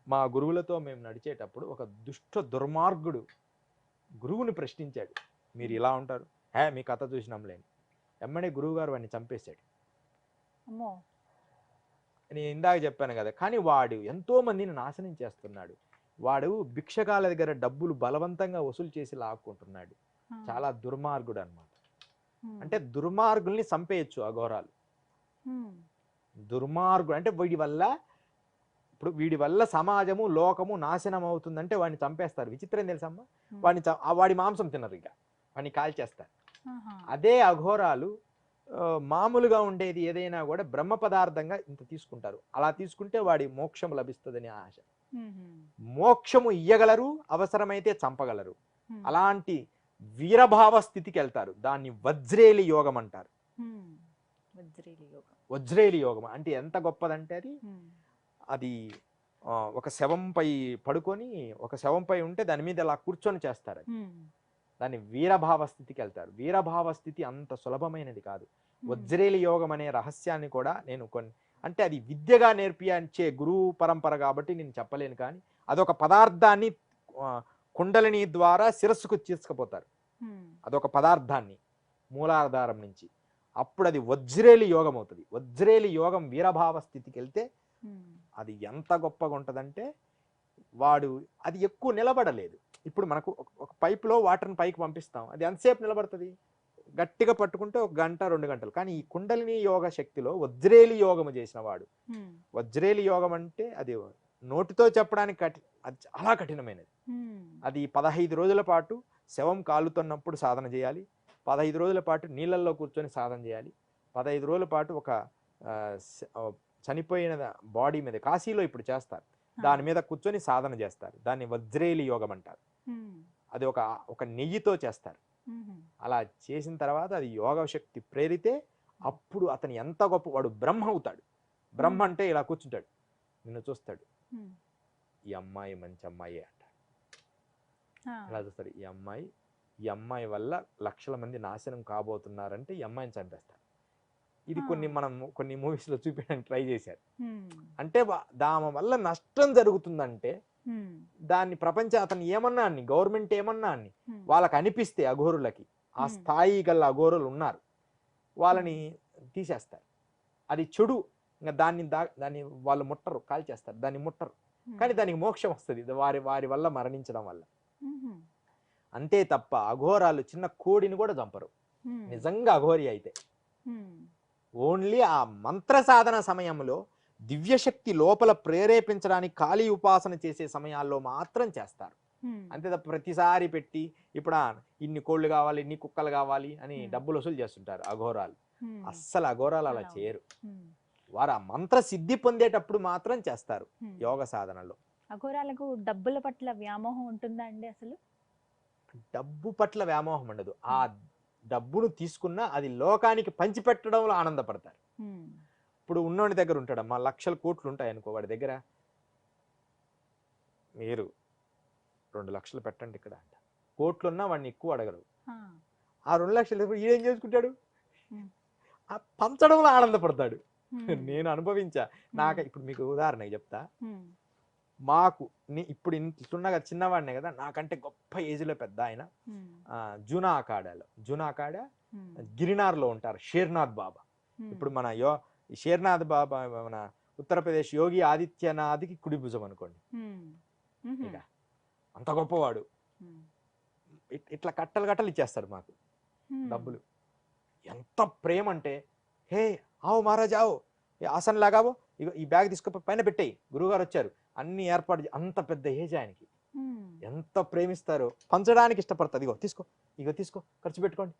మా గురువులతో మేము నడిచేటప్పుడు ఒక దుర్మార్గుడు గురువుని ప్రశ్నించాడు. మీరు ఇలా ఉంటారు, మీ కథ చూసినాంలేని. ఎమ్మడే గురువు గారు వాడిని చంపేశాడు. నేను ఇందాక చెప్పాను కదా, కానీ వాడు ఎంతో మందిని నాశనం చేస్తున్నాడు. వాడు భిక్షకాల దగ్గర డబ్బులు బలవంతంగా వసూలు చేసి లాక్కుంటున్నాడు. చాలా దుర్మార్గుడు అన్నమాట. అంటే దుర్మార్గుల్ని చంపేయచ్చు అఘోరాలు. దుర్మార్గుడు అంటే వీడి వల్ల సమాజము లోకము నాశనం అవుతుందంటే వాడిని చంపేస్తారు. విచిత్రం తెలుసమ్మా, వాడి మాంసం తినరు, ఇక వాడిని కాల్చేస్తారు. అదే అఘోరాలు మామూలుగా ఉండేది ఏదైనా కూడా బ్రహ్మ పదార్థంగా ఇంత తీసుకుంటారు. అలా తీసుకుంటే వాడి మోక్షం లభిస్తుందని ఆశ. మోక్షము ఇయ్యగలరు, అవసరమైతే చంపగలరు. అలాంటి వీరభావ స్థితికి వెళ్తారు. దాన్ని వజ్రేలి యోగం అంటారు. వజ్రేలి యోగం అంటే ఎంత గొప్పదంటే అది ఒక శవంపై పడుకొని, ఒక శవంపై ఉంటే దాని మీద అలా కూర్చొని చేస్తారు. అది దాన్ని వీరభావ స్థితికి వెళ్తారు. వీరభావ స్థితి అంత సులభమైనది కాదు. వజ్రేలి యోగం అనే రహస్యాన్ని కూడా నేను అంటే అది విద్యగా నేర్పించే గురువు పరంపర కాబట్టి నేను చెప్పలేను. కానీ అదొక పదార్థాన్ని కుండలిని ద్వారా శిరస్సుకు తీసుకుపోతారు. అదొక పదార్థాన్ని మూలాధారం నుంచి. అప్పుడు అది వజ్రేలి యోగం అవుతుంది. వజ్రేలి యోగం వీరభావ స్థితికి వెళ్తే అది ఎంత గొప్పగా ఉంటుందంటే వాడు అది ఎక్కువ నిలబడలేదు. ఇప్పుడు మనకు ఒక పైపులో వాటర్ని పైకి పంపిస్తాం, అది ఎంతసేపు నిలబడుతుంది? గట్టిగా పట్టుకుంటే 1 గంట 2 గంటలు. కానీ ఈ కుండలిని యోగ శక్తిలో వజ్రేలి యోగము చేసిన వాడు, వజ్రేలి యోగం అంటే అది నోటితో చెప్పడానికి అది చాలా కఠినమైనది. అది 15 రోజుల పాటు శవం కాలుతున్నప్పుడు సాధన చేయాలి. 15 రోజుల పాటు నీళ్ళల్లో కూర్చొని సాధన చేయాలి. 15 రోజుల పాటు ఒక చనిపోయిన బాడీ మీద, కాశీలో ఇప్పుడు చేస్తారు, దాని మీద కూర్చొని సాధన చేస్తారు. దాన్ని వజ్రేలి యోగం అంటారు. అది ఒక నెయ్యితో చేస్తారు. అలా చేసిన తర్వాత అది యోగ శక్తి ప్రేరితే అప్పుడు అతను ఎంత గొప్ప వాడు బ్రహ్మ అవుతాడు. బ్రహ్మ అంటే ఇలా కూర్చుంటాడు, నిన్ను చూస్తాడు, ఈ అమ్మాయి మంచి అమ్మాయి అంటాడు. అలా చూస్తాడు, ఈ అమ్మాయి వల్ల లక్షల మంది నాశనం కాబోతున్నారంటే ఈ అమ్మాయిని చంపేస్తారు. ఇది కొన్ని మూవీస్లో చూపించడానికి ట్రై చేశారు. అంటే దాని వల్ల నష్టం జరుగుతుందంటే దాన్ని అతను ఏమన్నా అన్ని, గవర్నమెంట్ ఏమన్నా అన్ని, వాళ్ళకి అనిపిస్తే అఘోరులకి ఆ స్థాయి గల అఘోరులు ఉన్నారు, వాళ్ళని తీసేస్తారు. అది చెడు. ఇంకా దాన్ని వాళ్ళు ముట్టరు, కాల్చేస్తారు, దాన్ని ముట్టరు. కానీ దానికి మోక్షం వస్తుంది వారి వల్ల మరణించడం వల్ల. అంతే తప్ప అఘోరాలు చిన్న కోడిని కూడా చంపరు నిజంగా అఘోరి అయితే. ఓన్లీ ఆ మంత్ర సాధన సమయంలో దివ్యశక్తి లోపల ప్రేరేపించడానికి ఖాళీ ఉపాసన చేసే సమయాల్లో మాత్రం చేస్తారు. అంతే తప్ప ప్రతిసారి పెట్టి ఇప్పుడు ఇన్ని కోళ్ళు కావాలి, ఇన్ని కుక్కలు కావాలి అని డబ్బులు వసూలు చేస్తుంటారు అఘోరాలు. అస్సలు అఘోరాలు అలా చేయరు. వారు ఆ మంత్ర సిద్ధి పొందేటప్పుడు మాత్రం చేస్తారు యోగ సాధనలో. అఘోరాలకు డబ్బుల పట్ల వ్యామోహం ఉంటుందా అండి? అసలు డబ్బు పట్ల వ్యామోహం ఉండదు. ఆ డబ్బును తీసుకున్నా అది లోకానికి పంచిపెట్టడంలో ఆనందపడతారు. ఇప్పుడు ఉన్నోడి దగ్గర ఉంటాడమ్మా, లక్షల కోట్లు ఉంటాయి అనుకో, వాడి దగ్గర మీరు 2 లక్షలు పెట్టండి ఇక్కడ అంట. కోట్లున్నా వాడిని ఎక్కువ అడగరు. ఆ 2 లక్షలు ఏం చేసుకుంటాడు? ఆ పంచడంలో ఆనందపడతాడు. నేను అనుభవించా. ఇప్పుడు మీకు ఉదాహరణ చెప్తా. మాకు ఇప్పుడు ఇంట్లున్నా చిన్నవాడినే కదా, నాకంటే గొప్ప ఏజ్లో పెద్ద ఆయన జూనాకాడ గిరినార్లో ఉంటారు, షేర్నాథ్ బాబా. ఇప్పుడు మన షేర్నాథ్ బాబా మన ఉత్తరప్రదేశ్ యోగి ఆదిత్యనాథ్కి కుడి భుజం అనుకోండి. ఇక అంత గొప్పవాడు. ఇట్లా కట్టలు ఇచ్చేస్తాడు మాకు డబ్బులు. ఎంత ప్రేమ అంటే, హే ఆవు మహారాజ్ ఆవు, ఆసన్ లాగావో, ఈ బ్యాగ్ తీసుకుని పైన పెట్టేయి, గురువుగారు వచ్చారు, అన్ని ఏర్పాటు. అంత పెద్ద ఏజ్ ఆయనకి. ఎంత ప్రేమిస్తారో, పంచడానికి ఇష్టపడతారు. ఇగో తీసుకో ఖర్చు పెట్టుకోండి.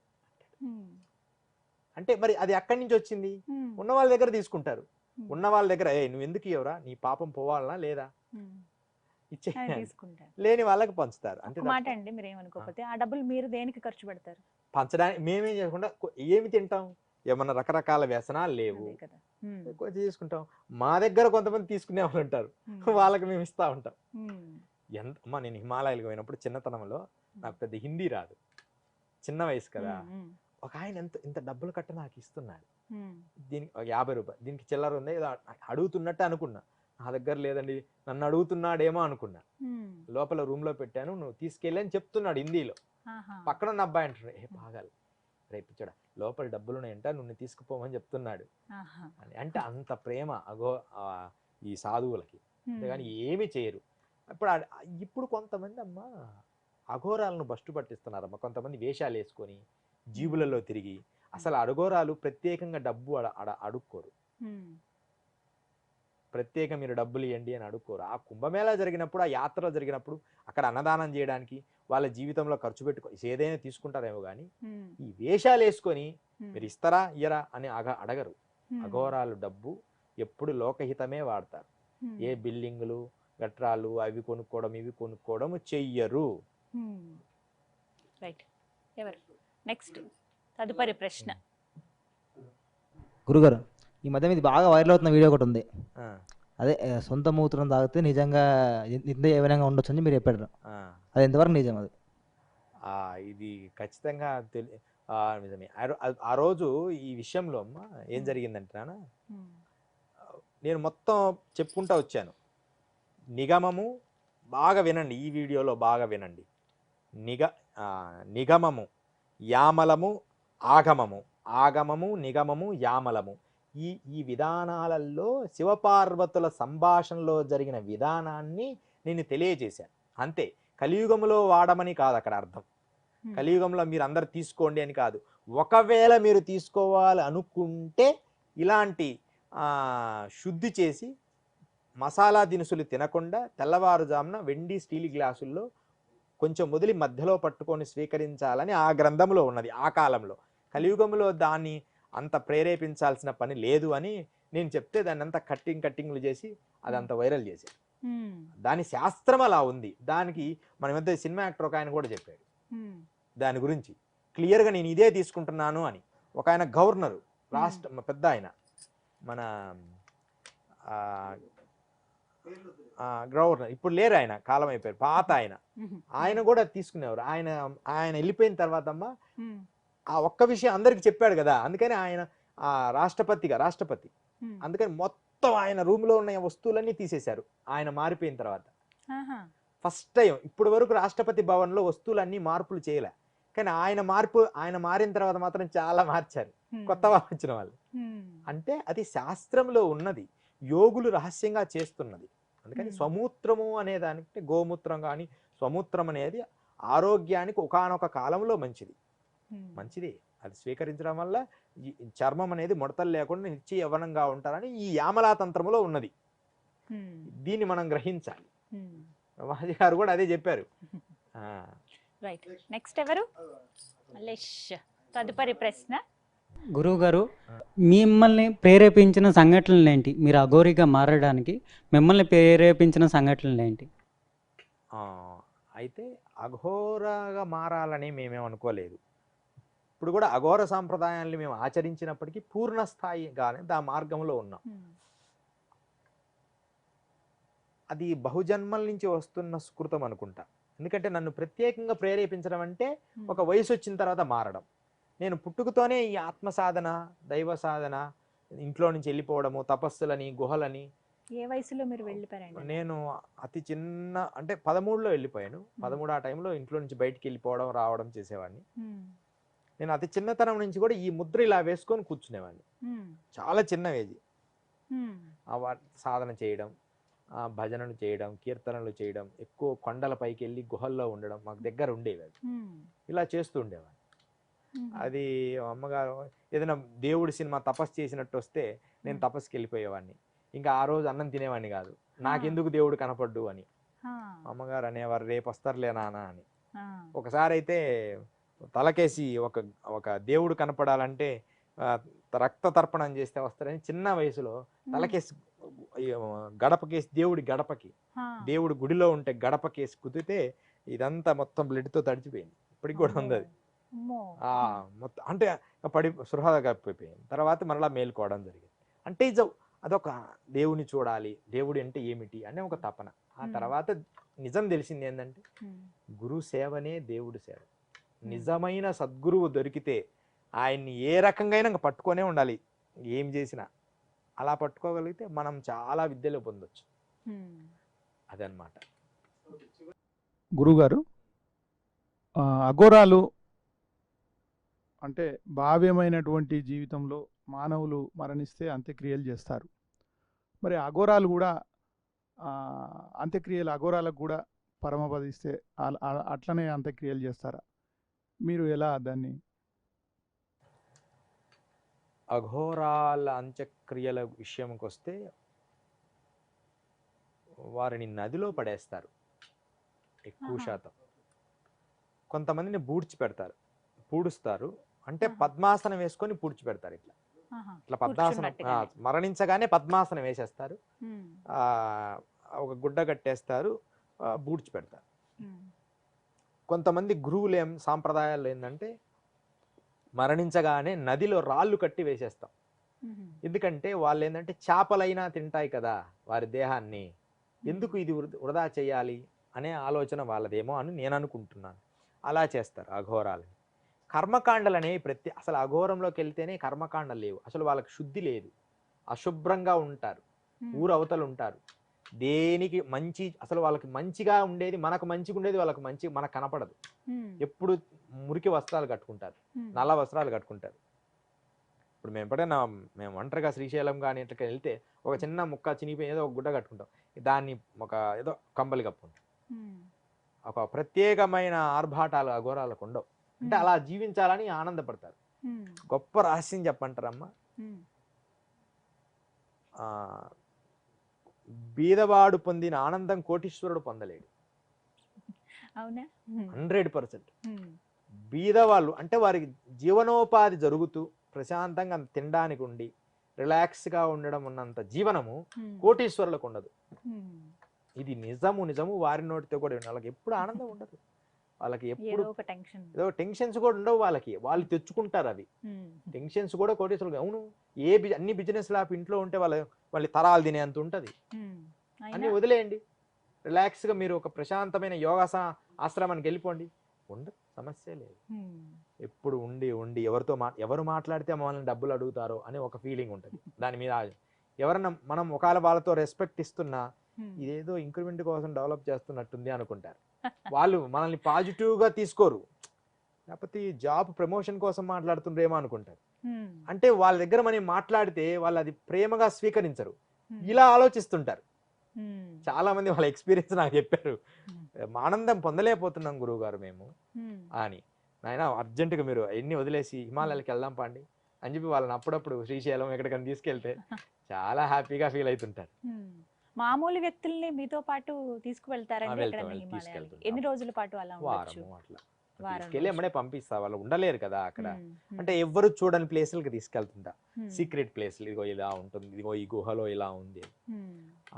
అంటే మరి అది ఎక్కడి నుంచి వచ్చింది? ఉన్న వాళ్ళ దగ్గర తీసుకుంటారు. ఉన్న వాళ్ళ దగ్గర నువ్వు ఎందుకు ఇవ్వరా, నీ పాపం పోవాలనా లేదా, ఇచ్చే తీసుకుంటారు. లేని వాళ్ళకి పంచుతారు. ఒక అంతే మాట అండి, మీరు ఏమనుకోకపోతే ఆ డబ్బులు మీరు దేనికి ఖర్చు పెడతారు? పంచడానికి మేమేం చేయకుండా ఏమి తింటాం, ఏమన్నా రకరకాల వ్యసనాలు లేవు, అదే కదా. కొంచెం తీసుకుంటాం. మా దగ్గర కొంతమంది తీసుకునే వాళ్ళు ఉంటారు, వాళ్ళకి మేము ఇస్తా ఉంటాం. అమ్మా నేను హిమాలయాలకు పోయినప్పుడు చిన్నతనంలో నాకు పెద్ద హిందీ రాదు, చిన్న వయసు కదా, ఒక ఆయన ఇంత డబ్బులు కట్ట నాకు ఇస్తున్నాడు, దీనికి 50 రూపాయలు, దీనికి చిల్లర ఉంది ఏదో అడుగుతున్నట్టు అనుకున్నా. నా దగ్గర లేదండి, నన్ను అడుగుతున్నాడేమో అనుకున్నా. లోపల రూమ్ లో పెట్టాను, నువ్వు తీసుకెళ్ళి అని చెప్తున్నాడు హిందీలో. పక్కన ఉన్న అబ్బాయి అంటున్నాడు, పాగాలి రేపు చూడ లోపల డబ్బులు ఉన్నాయంట, నువ్వు తీసుకుపోమని చెప్తున్నాడు అని. అంటే అంత ప్రేమ ఈ సాధువులకి, అంతేగాని ఏమి చేయరు. ఇప్పుడు కొంతమంది అమ్మ అఘోరాలను బస్టు పట్టిస్తున్నారమ్మ. కొంతమంది వేషాలు వేసుకొని జీబులలో తిరిగి, అసలు అఘోరాలు ప్రత్యేకంగా డబ్బు అడుక్కోరు, ప్రత్యేక మీరు డబ్బులు ఇవ్వండి అని అడుక్కోరు. ఆ కుంభమేళా జరిగినప్పుడు, ఆ యాత్ర జరిగినప్పుడు అక్కడ అన్నదానం చేయడానికి వాళ్ళ జీవితంలో ఖర్చు ఏదైనా తీసుకుంటారేమో కానీ ఈ వేషాలు వేసుకొని మీరు ఇస్తారా ఇయ్యరా అని అడగరు. అఘోరాలు డబ్బు ఎప్పుడు లోకహితమే వాడతారు. ఏ బిల్డింగులు గట్రాలు అవి కొనుక్కోవడం ఇవి కొనుక్కోవడం చెయ్యరు. రైట్. ఎవరు నెక్స్ట్? తదుపరి ప్రశ్న. గురుగారు, ఈ మధ్య ఇది బాగా వైరల్ అవుతున్న వీడియో ఒకటి ఉంది. అదే సొంత మూత్రం తాగితే నిజంగా ఇంత ఏ విధంగా ఉండొచ్చు అని మీరు చెప్పారు. అది ఎంతవరకు నిజం? అది ఇది ఖచ్చితంగా నిజమే. ఆ రోజు ఈ విషయంలో అమ్మ ఏం జరిగిందంటే నాన్న, నేను మొత్తం చెప్పుకుంటా వచ్చాను. నిగమము బాగా వినండి, ఈ వీడియోలో బాగా వినండి. నిగమము, యామలము, ఆగమము, ఆగమము, నిగమము, యామలము, ఈ విధానాలలో శివపార్వతుల సంభాషణలో జరిగిన విధానాన్ని నేను తెలియజేశాను అంతే. కలియుగంలో వాడమని కాదు అక్కడ అర్థం. కలియుగంలో మీరు అందరు తీసుకోండి అని కాదు. ఒకవేళ మీరు తీసుకోవాలి అనుకుంటే ఇలాంటి శుద్ధి చేసి మసాలా దినుసులు తినకుండా తెల్లవారుజామున వెండి స్టీల్ గ్లాసుల్లో కొంచెం వదిలి మధ్యలో పట్టుకొని స్వీకరించాలని ఆ గ్రంథంలో ఉన్నది ఆ కాలంలో. కలియుగంలో దాన్ని అంత ప్రేరేపించాల్సిన పని లేదు అని నేను చెప్తే దాన్ని అంతా కట్టింగ్లు చేసి అదంతా వైరల్ చేశారు. దాని శాస్త్రం అలా ఉంది. దానికి మన మధ్య సినిమా యాక్టర్ ఒక ఆయన కూడా చెప్పాడు దాని గురించి క్లియర్గా, నేను ఇదే తీసుకుంటున్నాను అని. ఒక ఆయన గవర్నరు, రాష్ట్ర పెద్ద ఆయన, మన గవర్నర్ ఇప్పుడు లేరు, ఆయన కాలం అయిపోయారు, పాత ఆయన కూడా తీసుకునేవారు. ఆయన వెళ్ళిపోయిన తర్వాత అమ్మ ఆ ఒక్క విషయం అందరికి చెప్పాడు కదా, అందుకని ఆయన రాష్ట్రపతి, అందుకని మొత్తం ఆయన రూమ్ లో ఉన్న వస్తువులన్నీ తీసేశారు ఆయన మారిపోయిన తర్వాత. ఫస్ట్ టైం ఇప్పటి వరకు రాష్ట్రపతి భవన్ లో వస్తువులన్నీ మార్పులు చేయలే, కానీ ఆయన మారిన తర్వాత మాత్రం చాలా మార్చారు కొత్త వాళ్ళు వచ్చిన వాళ్ళు. అంటే అది శాస్త్రంలో ఉన్నది, యోగులు రహస్యంగా చేస్తున్నది. అందుకని స్వమూత్రము అనే దానికి, గోమూత్రం కానీ స్వమూత్రం అనేది ఆరోగ్యానికి ఒకానొక కాలంలో మంచిది. అది స్వీకరించడం వల్ల చర్మం అనేది ముడతలు లేకుండా నిత్య యవ్వనంగా ఉంటారని ఈ యామలా తంత్రములో ఉన్నది. దీన్ని మనం గ్రహించాలి. మహాజీ గారు కూడా అదే చెప్పారు. రైట్. నెక్స్ట్ ఎవరు? తదుపరి ప్రశ్న. గురువు గారు, మిమ్మల్ని ప్రేరేపించిన సంఘటనలు ఏంటి? మీరు అఘోరిగా మారడానికి మిమ్మల్ని ప్రేరేపించిన సంఘటనలు ఏంటి? అయితే అఘోరగా మారాలని మేమేమనుకోలేదు. ఇప్పుడు కూడా అఘోర సాంప్రదాయాన్ని మేము ఆచరించినప్పటికీ పూర్ణ స్థాయిగానే ఆ మార్గంలో ఉన్నాం. అది బహుజన్మల నుంచి వస్తున్న సుకృతం అనుకుంటా. ఎందుకంటే నన్ను ప్రత్యేకంగా ప్రేరేపించడం అంటే ఒక వయసు వచ్చిన తర్వాత మారడం. నేను పుట్టుకతోనే ఈ ఆత్మ సాధన, దైవ సాధన, ఇంట్లో నుంచి వెళ్ళిపోవడము, తపస్సులని, గుహలని. ఏ వయసులో మీరు వెళ్ళిపోయారండి? నేను అతి చిన్న, అంటే 13లో వెళ్ళిపోయాను. 13 ఆ టైంలో ఇంట్లో నుంచి బయటికి వెళ్ళిపోవడం రావడం చేసేవాడిని. నేను అతి చిన్నతనం నుంచి కూడా ఈ ముద్ర ఇలా వేసుకొని కూర్చునేవాడిని. చాలా చిన్న ఏజ్. సాధన చేయడం, భజనలు చేయడం, కీర్తనలు చేయడం, ఎక్కువ కొండల పైకి వెళ్ళి గుహల్లో ఉండడం మాకు దగ్గర ఉండేవి. ఇలా చేస్తూ ఉండేవాడిని. అది అమ్మగారు ఏదైనా దేవుడి సినిమా తపస్సు చేసినట్టు వస్తే నేను తపస్సుకి వెళ్ళిపోయేవాడిని. ఇంకా ఆ రోజు అన్నం తినేవాడిని కాదు, నాకెందుకు దేవుడు కనపడ్డు అని. అమ్మగారు అనేవారు, రేపు వస్తారులే నాన్న అని. ఒకసారి అయితే తలకేసి ఒక దేవుడు కనపడాలంటే రక్త తర్పణం చేస్తే వస్తారని చిన్న వయసులో తలకేసి గడపకేసి గడపకి దేవుడి గుడిలో ఉంటే గడపకేసి కుదితే ఇదంతా మొత్తం బ్లడ్తో తడిచిపోయింది. ఇప్పటికి కూడా ఉంది అది. మొత్తం అంటే సృహ కప్పిపోయింది. తర్వాత మరలా మేలుకోవడం జరిగింది. అంటే అదొక దేవుని చూడాలి, దేవుడు అంటే ఏమిటి అనే ఒక తపన. ఆ తర్వాత నిజం తెలిసింది ఏంటంటే గురు సేవనే దేవుడి సేవ. నిజమైన సద్గురువు దొరికితే ఆయన్ని ఏ రకంగా పట్టుకొనే ఉండాలి. ఏం చేసినా అలా పట్టుకోగలిగితే మనం చాలా విద్యలో పొందొచ్చు. అదనమాట. గురుగారు, అఘోరాలు అంటే భావ్యమైనటువంటి జీవితంలో మానవులు మరణిస్తే అంత్యక్రియలు చేస్తారు. మరి అఘోరాలు కూడా అంత్యక్రియలు అఘోరాలకు కూడా పరమపదిస్తే అట్లనే అంత్యక్రియలు చేస్తారా? మీరు ఎలా దాన్ని? అఘోరాల అంత్యక్రియల విషయంకి వస్తే వారిని నదిలో పడేస్తారు ఎక్కువ శాతం. కొంతమందిని పూడుస్తారు. అంటే పద్మాసనం వేసుకొని పూడ్చిపెడతారు. ఇట్లా పద్మాసనం మరణించగానే పద్మాసనం వేసేస్తారు, ఒక గుడ్డ కట్టేస్తారు, పూడ్చిపెడతారు. కొంతమంది గురువులు సాంప్రదాయాలు ఏంటంటే మరణించగానే నదిలో రాళ్ళు కట్టి వేసేస్తాం. ఎందుకంటే వాళ్ళు ఏంటంటే చేపలైనా తింటాయి కదా వారి దేహాన్ని, ఎందుకు ఇది వృధా చేయాలి అనే ఆలోచన వాళ్ళదేమో అని నేను అనుకుంటున్నాను. అలా చేస్తారు అఘోరాలని. కర్మకాండలు అనేవి అసలు అఘోరంలోకి వెళ్తేనే కర్మకాండలు లేవు. అసలు వాళ్ళకి శుద్ధి లేదు, అశుభ్రంగా ఉంటారు, ఊరు అవతలు ఉంటారు. దేనికి మంచి అసలు వాళ్ళకి మంచిగా ఉండేది మనకు మంచిగా ఉండేది వాళ్ళకి మనకు కనపడదు. ఎప్పుడు మురికి వస్త్రాలు కట్టుకుంటారు, నల్ల వస్త్రాలు కట్టుకుంటారు. ఇప్పుడు మేము ఒంటరిగా శ్రీశైలం కానీ ఇట్లా వెళ్తే ఒక చిన్న ముక్క చినిగిపోయి ఏదో ఒక గుడ్డ కట్టుకుంటాం, దాన్ని ఒక ఏదో కంబలి కప్పుకుంటాం. ఒక ప్రత్యేకమైన ఆర్భాటాలు అఘోరాలకు ఉండవు. అంటే అలా జీవించాలని ఆనందపడతారు. గొప్ప రహస్యం చెప్పంటారమ్మా, బీదవాడు పొందిన ఆనందం కోటీశ్వరుడు పొందలేడు. 100%. బీదవాళ్ళు అంటే వారికి జీవనోపాధి జరుగుతూ ప్రశాంతంగా తినడానికి ఉండి రిలాక్స్గా ఉండడం ఉన్నంత జీవనము కోటీశ్వరులకు ఉండదు. ఇది నిజము. వారి నోటితో కూడా వాళ్ళకి ఎప్పుడు ఆనందం ఉండదు. వాళ్ళకి ఎప్పుడు ఏదో టెన్షన్స్ కూడా ఉండవు. వాళ్ళు తెచ్చుకుంటారు అవి టెన్షన్స్ కూడా కోటీశ్వరులు. అవును, అన్ని బిజినెస్ లాప్ ఇంట్లో ఉంటే వాళ్ళ తరాలు తినే అంత ఉంటుంది. అన్ని వదిలేయండి, రిలాక్స్గా మీరు ఒక ప్రశాంతమైన యోగా ఆశ్రమానికి వెళ్ళిపోండి, ఉండదు, సమస్య లేదు. ఎప్పుడు ఉండి ఎవరు మాట్లాడితే మమ్మల్ని డబ్బులు అడుగుతారో అని ఒక ఫీలింగ్ ఉంటుంది. దాని మీద ఎవరన్నా మనం ఒకవేళ వాళ్ళతో రెస్పెక్ట్ ఇస్తున్నా ఇదేదో ఇంక్రిమెంట్ కోసం డెవలప్ చేస్తున్నట్టుంది అనుకుంటారు. వాళ్ళు మనల్ని పాజిటివ్గా తీసుకోరు, లేకపోతే జాబ్ ప్రమోషన్ కోసం మాట్లాడుతుండ్రేమో అనుకుంటారు. అంటే వాళ్ళ దగ్గర మనం మాట్లాడితే వాళ్ళు అది ప్రేమగా స్వీకరించరు, ఇలా ఆలోచిస్తుంటారు. చాలా మంది వాళ్ళ ఎక్స్పీరియన్స్ నాకు చెప్పారు, ఆనందం పొందలేకపోతున్నాం గురువు గారు మేము అని. నాయన అర్జెంటుగా మీరు ఎన్ని వదిలేసి హిమాలయాలకు వెళ్దాం పండి అని చెప్పి వాళ్ళని అప్పుడప్పుడు శ్రీశైలం ఎక్కడికైనా తీసుకెళ్తే చాలా హ్యాపీగా ఫీల్ అవుతుంటారు. మామూలు వ్యక్తుల్ని మీతో పాటు తీసుకువెళ్తారండి? ఎన్ని రోజుల పాటు అలా వారము అట్లా తీసుకెళ్ళి ఎమ్మడే పంపిస్తా, వాళ్ళు ఉండలేరు కదా అక్కడ. అంటే ఎవరు చూడని ప్లేసులకి తీసుకెళ్తుంటా, సీక్రెట్ ప్లేసులు, ఇదిగో ఇలా ఉంటుంది, ఇదిగో ఈ గుహలో ఇలా ఉంది,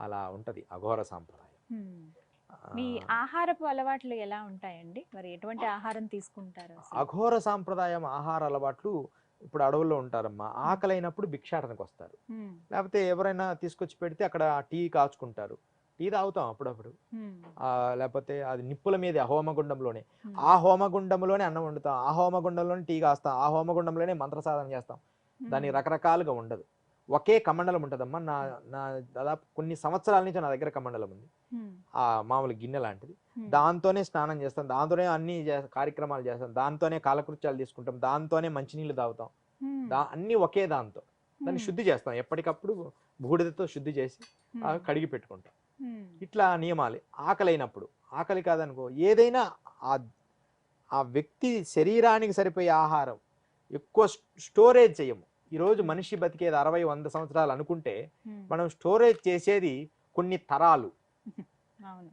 అలా ఉంటది అఘోర సాంప్రదాయం. మీ ఆహారపు అలవాట్లు ఎలా ఉంటాయండి? మరి ఎటువంటి ఆహారం తీసుకుంటారు? అఘోర సాంప్రదాయం ఆహార అలవాట్లు ఇప్పుడు అడవుల్లో ఉంటారమ్మా, ఆకలైనప్పుడు భిక్షాటనకు వస్తారు, లేకపోతే ఎవరైనా తీసుకొచ్చి పెడితే అక్కడ టీ కాచుకుంటారు, టీ తాగుతాం అప్పుడప్పుడు. లేకపోతే అది నిప్పుల మీద హోమగుండంలోనే, ఆ హోమగుండంలోనే అన్నం వండుతాం, ఆ హోమగుండంలోనే టీ కాస్తాం, ఆ హోమగుండంలోనే మంత్రసాధన చేస్తాం. దానికి రకరకాలుగా ఉండదు, ఒకే కమండలం ఉంటుందమ్మా. నా దాదాపు కొన్ని సంవత్సరాల నుంచి నా దగ్గర కమండలం ఉంది, ఆ మామూలు గిన్నె లాంటిది. దాంతోనే స్నానం చేస్తాం, దాంతోనే అన్ని కార్యక్రమాలు చేస్తాం, దాంతోనే కాలకృత్యాలు తీసుకుంటాం, దాంతోనే మంచినీళ్ళు తాగుతాం, అన్ని ఒకే దాంతో. దాన్ని శుద్ధి చేస్తాం, ఎప్పటికప్పుడు బూడిదతో శుద్ధి చేసి కడిగి పెట్టుకుంటాం. ఇట్లా నియమాలు. ఆకలైనప్పుడు, ఆకలి కాదనుకో ఏదైనా ఆ వ్యక్తి శరీరానికి సరిపోయే ఆహారం ఎక్కువ స్టోరేజ్ చేయము. ఈరోజు మనిషి బతికేది 60-100 సంవత్సరాలు అనుకుంటే మనం స్టోరేజ్ చేసేది కొన్ని తరాలు.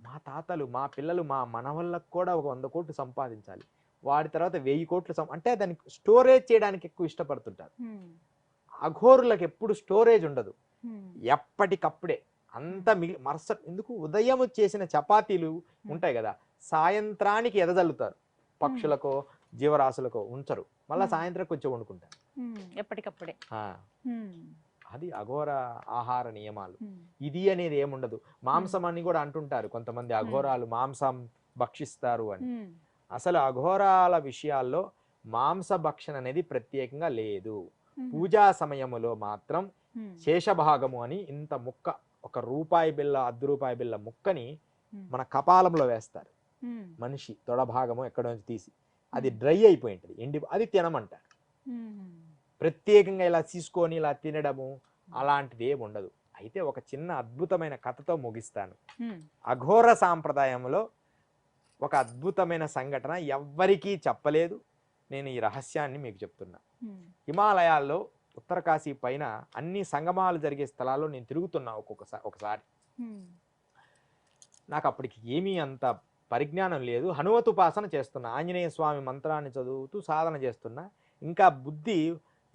మా తాతలు, మా పిల్లలు, మా మనవళ్ళకు కూడా ఒక 100 కోట్లు సంపాదించాలి. వాడి తర్వాత 1000 కోట్ల అంటే దానికి స్టోరేజ్ చేయడానికి ఎక్కువ ఇష్టపడుతుంటారు. అఘోరులకు ఎప్పుడు స్టోరేజ్ ఉండదు, ఎప్పటికప్పుడే అంత ఎందుకు ఉదయం చేసిన చపాతీలు ఉంటాయి కదా, సాయంత్రానికి ఎదజల్లుతారు, పక్షులకో జీవరాశులకో ఉంచరు, మళ్ళీ సాయంత్రం కొంచెం వండుకుంటారు ఎప్పటికప్పుడే. అది అఘోర ఆహార నియమాలు. ఇది అనేది ఏముండదు. మాంసం అని కూడా అంటుంటారు కొంతమంది, అఘోరాలు మాంసం భక్షిస్తారు అని. అసలు అఘోరాల విషయాల్లో మాంస భక్షణ అనేది ప్రత్యేకంగా లేదు. పూజా సమయములో మాత్రం శేషభాగము అని ఇంత ముక్క, ₹1 బిళ్ళ ₹10 బిళ్ళ ముక్కని మన కపాలంలో వేస్తారు. మనిషి తొడ భాగము ఎక్కడ నుంచి తీసి అది డ్రై అయిపోయి ఉంటుంది, అది తినమంటారు. ప్రత్యేకంగా ఇలా తీసుకొని ఇలా తినడము అలాంటిది ఏమి ఉండదు. అయితే ఒక చిన్న అద్భుతమైన కథతో ముగిస్తాను. అఘోర సాంప్రదాయంలో ఒక అద్భుతమైన సంఘటన ఎవ్వరికీ చెప్పలేదు, నేను ఈ రహస్యాన్ని మీకు చెప్తున్నా. హిమాలయాల్లో ఉత్తరకాశీ పైన అన్ని సంగమాలు జరిగే స్థలాల్లో నేను తిరుగుతున్నా ఒకసారి. నాకు అప్పటికి ఏమీ అంత పరిజ్ఞానం లేదు, హనుమతుపాసన చేస్తున్నా, ఆంజనేయ స్వామి మంత్రాన్ని చదువుతూ సాధన చేస్తున్నా. ఇంకా బుద్ధి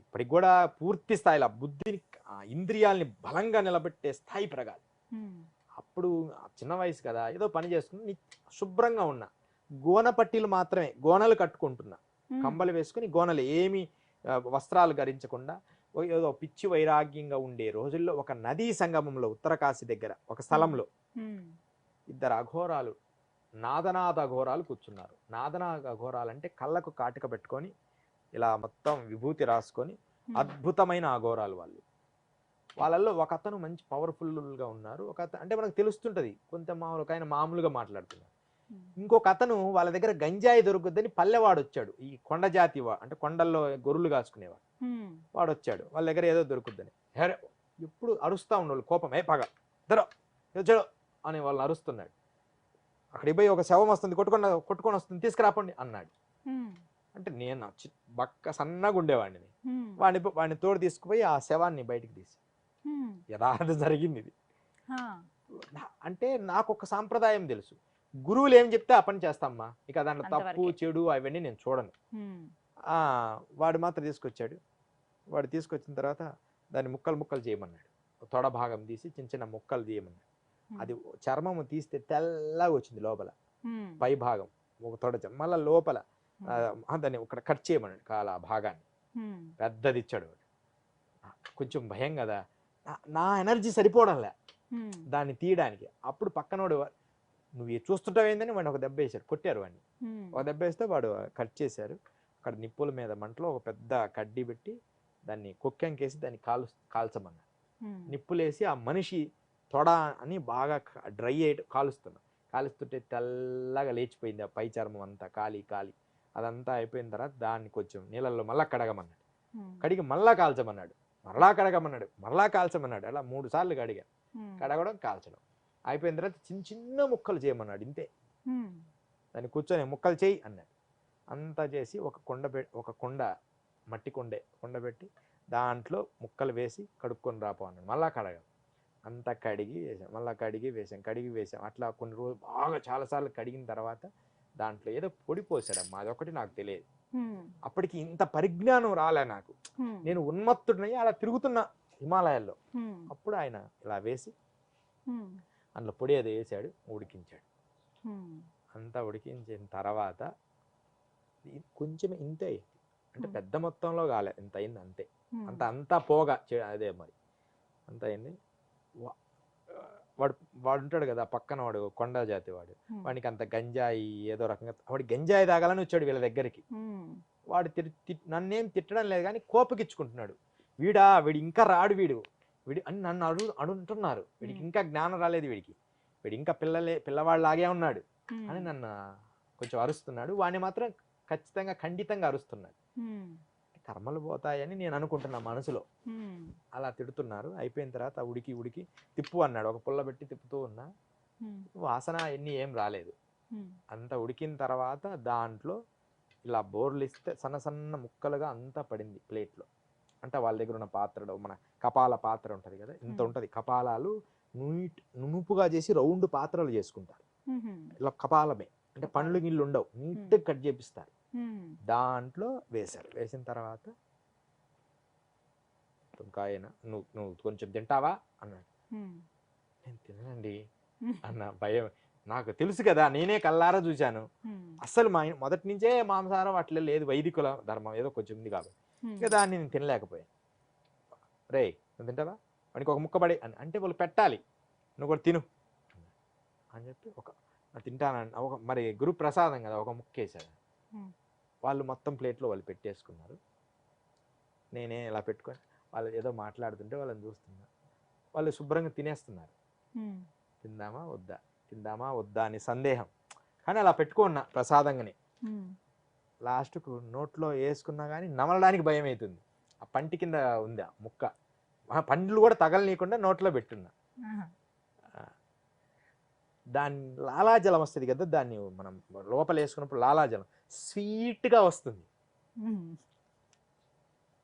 ఇప్పటికి కూడా పూర్తి స్థాయిలో బుద్ధిని ఇంద్రియాలని బలంగా నిలబెట్టే స్థాయి పెరగాలి. అప్పుడు చిన్న వయసు కదా, ఏదో పని చేసుకుని శుభ్రంగా ఉన్నా, గోన పట్టీలు మాత్రమే, గోనలు కట్టుకుంటున్నా, కంబలు వేసుకుని గోనలు, ఏమి వస్త్రాలు ధరించకుండా ఏదో పిచ్చి వైరాగ్యంగా ఉండే రోజుల్లో ఒక నదీ సంగమంలో ఉత్తరకాశీ దగ్గర ఒక స్థలంలో 2 అఘోరాలు, నాదనాథ అఘోరాలు కూర్చున్నారు. నాదనాథ అఘోరాలు అంటే కళ్ళకు కాటిక పెట్టుకొని ఇలా మొత్తం విభూతి రాసుకొని అద్భుతమైన అఘోరాలు వాళ్ళు. వాళ్ళల్లో ఒక అతను మంచి పవర్ఫుల్గా ఉన్నారు, ఒక అతను అంటే మనకు తెలుస్తుంటది, కొంత మామూలుగా మాట్లాడుతున్నారు. ఇంకొక అతను వాళ్ళ దగ్గర గంజాయి దొరుకుద్దని పల్లెవాడు వచ్చాడు, ఈ కొండ జాతి అంటే కొండల్లో గొర్రెలు కాచుకునేవాడు, వాడు వచ్చాడు వాళ్ళ దగ్గర ఏదో దొరుకుద్దని. ఎప్పుడు అరుస్తా ఉండేవాళ్ళు, కోపం, పగ చెడు అని వాళ్ళని అరుస్తున్నాడు. అక్కడికి పోయి ఒక శవం వస్తుంది, కొట్టుకొని వస్తుంది, తీసుకురాపండి అన్నాడు. అంటే నేను బక్క సన్నగా ఉండేవాడిని, వాడిని తోడు తీసుకుపోయి ఆ శవాన్ని బయటికి తీసి, యథార్థం జరిగింది ఇది. అంటే నాకు ఒక సాంప్రదాయం తెలుసు, గురువులు ఏం చెప్తే ఆ పని చేస్తామ్మా, ఇక దాంట్లో తప్పు చెడు అవన్నీ నేను చూడను. వాడు మాత్రం తీసుకొచ్చాడు, వాడు తీసుకొచ్చిన తర్వాత దాన్ని ముక్కలు చేయమన్నాడు, తొడ భాగం తీసి చిన్న చిన్న ముక్కలు తీయమన్నాడు. అది చర్మము తీస్తే తెల్లగా వచ్చింది లోపల, పై భాగం ఒక తొడ, మళ్ళీ లోపల దాన్ని ఒక కట్ చేయమన్నాడు, కాల భాగాన్ని పెద్దది ఇచ్చాడు. కొంచెం భయం కదా, నా ఎనర్జీ సరిపోవడంలే దాన్ని తీయడానికి. అప్పుడు పక్కనోడు, నువ్వు చూస్తుంటావు ఏందని వాడిని ఒక దెబ్బ వేశారు, కొట్టారు వాడిని. ఒక దెబ్బ వేస్తే వాడు కట్ చేశారు. అక్కడ నిప్పుల మీద మంటలో ఒక పెద్ద కడ్డీ పెట్టి దాన్ని కొక్కెంకేసి దాన్ని కాల్చమన్నారు. నిప్పులేసి ఆ మనిషి తొడ అని బాగా డ్రై అయ్యి కాలుస్తుంటే తెల్లగా లేచిపోయింది ఆ పై చర్మం అంతా, కాలి అదంతా అయిపోయిన తర్వాత దాన్ని కొంచెం నీళ్ళల్లో మళ్ళా కడగమన్నాడు, కడిగి మళ్ళా కాల్చమన్నాడు, మరలా కడగమన్నాడు, మరలా కాల్చమన్నాడు. అలా 3 సార్లు కడగడం కాల్చడం అయిపోయిన తర్వాత చిన్న ముక్కలు చేయమన్నాడు, ఇంతే. దాన్ని కూర్చొని ముక్కలు చేయి అన్నాడు. అంతా చేసి ఒక కొండ మట్టి కొండ పెట్టి దాంట్లో ముక్కలు వేసి కడుక్కొని రాపో అన్నాడు. మళ్ళా అంతా కడిగి వేసాం, మళ్ళీ కడిగి వేసాం. అట్లా కొన్ని రోజులు బాగా చాలాసార్లు కడిగిన తర్వాత దాంట్లో ఏదో పొడి పోసాడమ్మా, అదొకటి నాకు తెలియదు. అప్పటికి ఇంత పరిజ్ఞానం రాలే నాకు, నేను ఉన్మత్తుడినై అలా తిరుగుతున్నా హిమాలయాల్లో. అప్పుడు ఆయన ఇలా వేసి అందులో పొడి అది వేసాడు, ఉడికించాడు. అంతా ఉడికించిన తర్వాత కొంచెం ఇంతే, అంటే పెద్ద మొత్తంలో కాలే, ఇంత అయింది అంతే. అంతా పోగా అదే మరి అంత అయింది. వాడు ఉంటాడు కదా పక్కన, వాడు కొండ జాతి వాడు, వాడికి అంత గంజాయి ఏదో రకంగా, వాడు గంజాయి తాగాలని వచ్చాడు వీళ్ళ దగ్గరికి. వాడు నన్నేం తిట్టడం లేదు కానీ కోపకిచ్చుకుంటున్నాడు, వీడు ఇంకా రాడు వీడు అని నన్ను అడుగుతున్నారు. వీడికి ఇంకా జ్ఞానం రాలేదు, వీడు ఇంకా పిల్లవాళ్ళలాగే ఉన్నాడు అని నన్ను కొంచెం అరుస్తున్నాడు. వాడిని మాత్రం ఖచ్చితంగా ఖండితంగా అరుస్తున్నాడు. కర్మలు పోతాయని నేను అనుకుంటున్నా మనసులో. అలా తిడుతున్నారు. అయిపోయిన తర్వాత ఉడికి తిప్పు అన్నాడు, ఒక పుల్ల పెట్టి తిప్పుతూ ఉన్నా, వాసన ఎన్ని ఏం రాలేదు. అంత ఉడికిన తర్వాత దాంట్లో ఇలా బోర్లు ఇస్తే సన్న ముక్కలుగా అంతా పడింది ప్లేట్లో. అంటే వాళ్ళ దగ్గర ఉన్న పాత్రలో, మన కపాల పాత్ర ఉంటుంది కదా, ఇంత ఉంటుంది. కపాలాలు నునుపుగా చేసి రౌండ్ పాత్రలు చేసుకుంటారు. ఇలా కపాలమే, అంటే పండ్లు గిళ్ళు ఉండవు, నీట్గా కట్ చేపిస్తారు. దాంట్లో వేశారు. వేసిన తర్వాత తుంకాయన నువ్వు కొంచెం తింటావా అన్నాడు. నేను తిననండి అన్న. భయం, నాకు తెలుసు కదా, నేనే కల్లారా చూశాను. అస్సలు మొదటి నుంచే మాంసాహారం అట్లా లేదు, వైదికుల ధర్మం ఏదో కొంచెం ఉంది కాబట్టి ఇక దాన్ని నేను తినలేకపోయాను. రే నువ్వు తింటావా, వానికి ఒక ముక్క పడి అంటే వాళ్ళు పెట్టాలి, నువ్వు కూడా తిను అని చెప్పి తింటానని మరి గురు ప్రసాదం కదా, ఒక ముక్క వేసాడు. వాళ్ళు మొత్తం ప్లేట్లో వాళ్ళు పెట్టేసుకున్నారు. నేనే ఇలా పెట్టుకొని వాళ్ళు ఏదో మాట్లాడుతుంటే వాళ్ళని చూస్తున్నా. వాళ్ళు శుభ్రంగా తినేస్తున్నారు. తిందామా వద్దా, తిందామా వద్దా అని సందేహం, కానీ అలా పెట్టుకున్నా ప్రసాదంగానే. లాస్ట్కు నోట్లో వేసుకున్నా కానీ నమలడానికి భయం అవుతుంది. ఆ పంటి కింద ఉంది ఆ ముక్క, పండ్లు కూడా తగలనీయకుండా నోట్లో పెట్టున్నా. దాని లాలాజలం వస్తుంది కదా, దాన్ని మనం లోపల వేసుకున్నప్పుడు లాలాజలం స్వీట్గా వస్తుంది.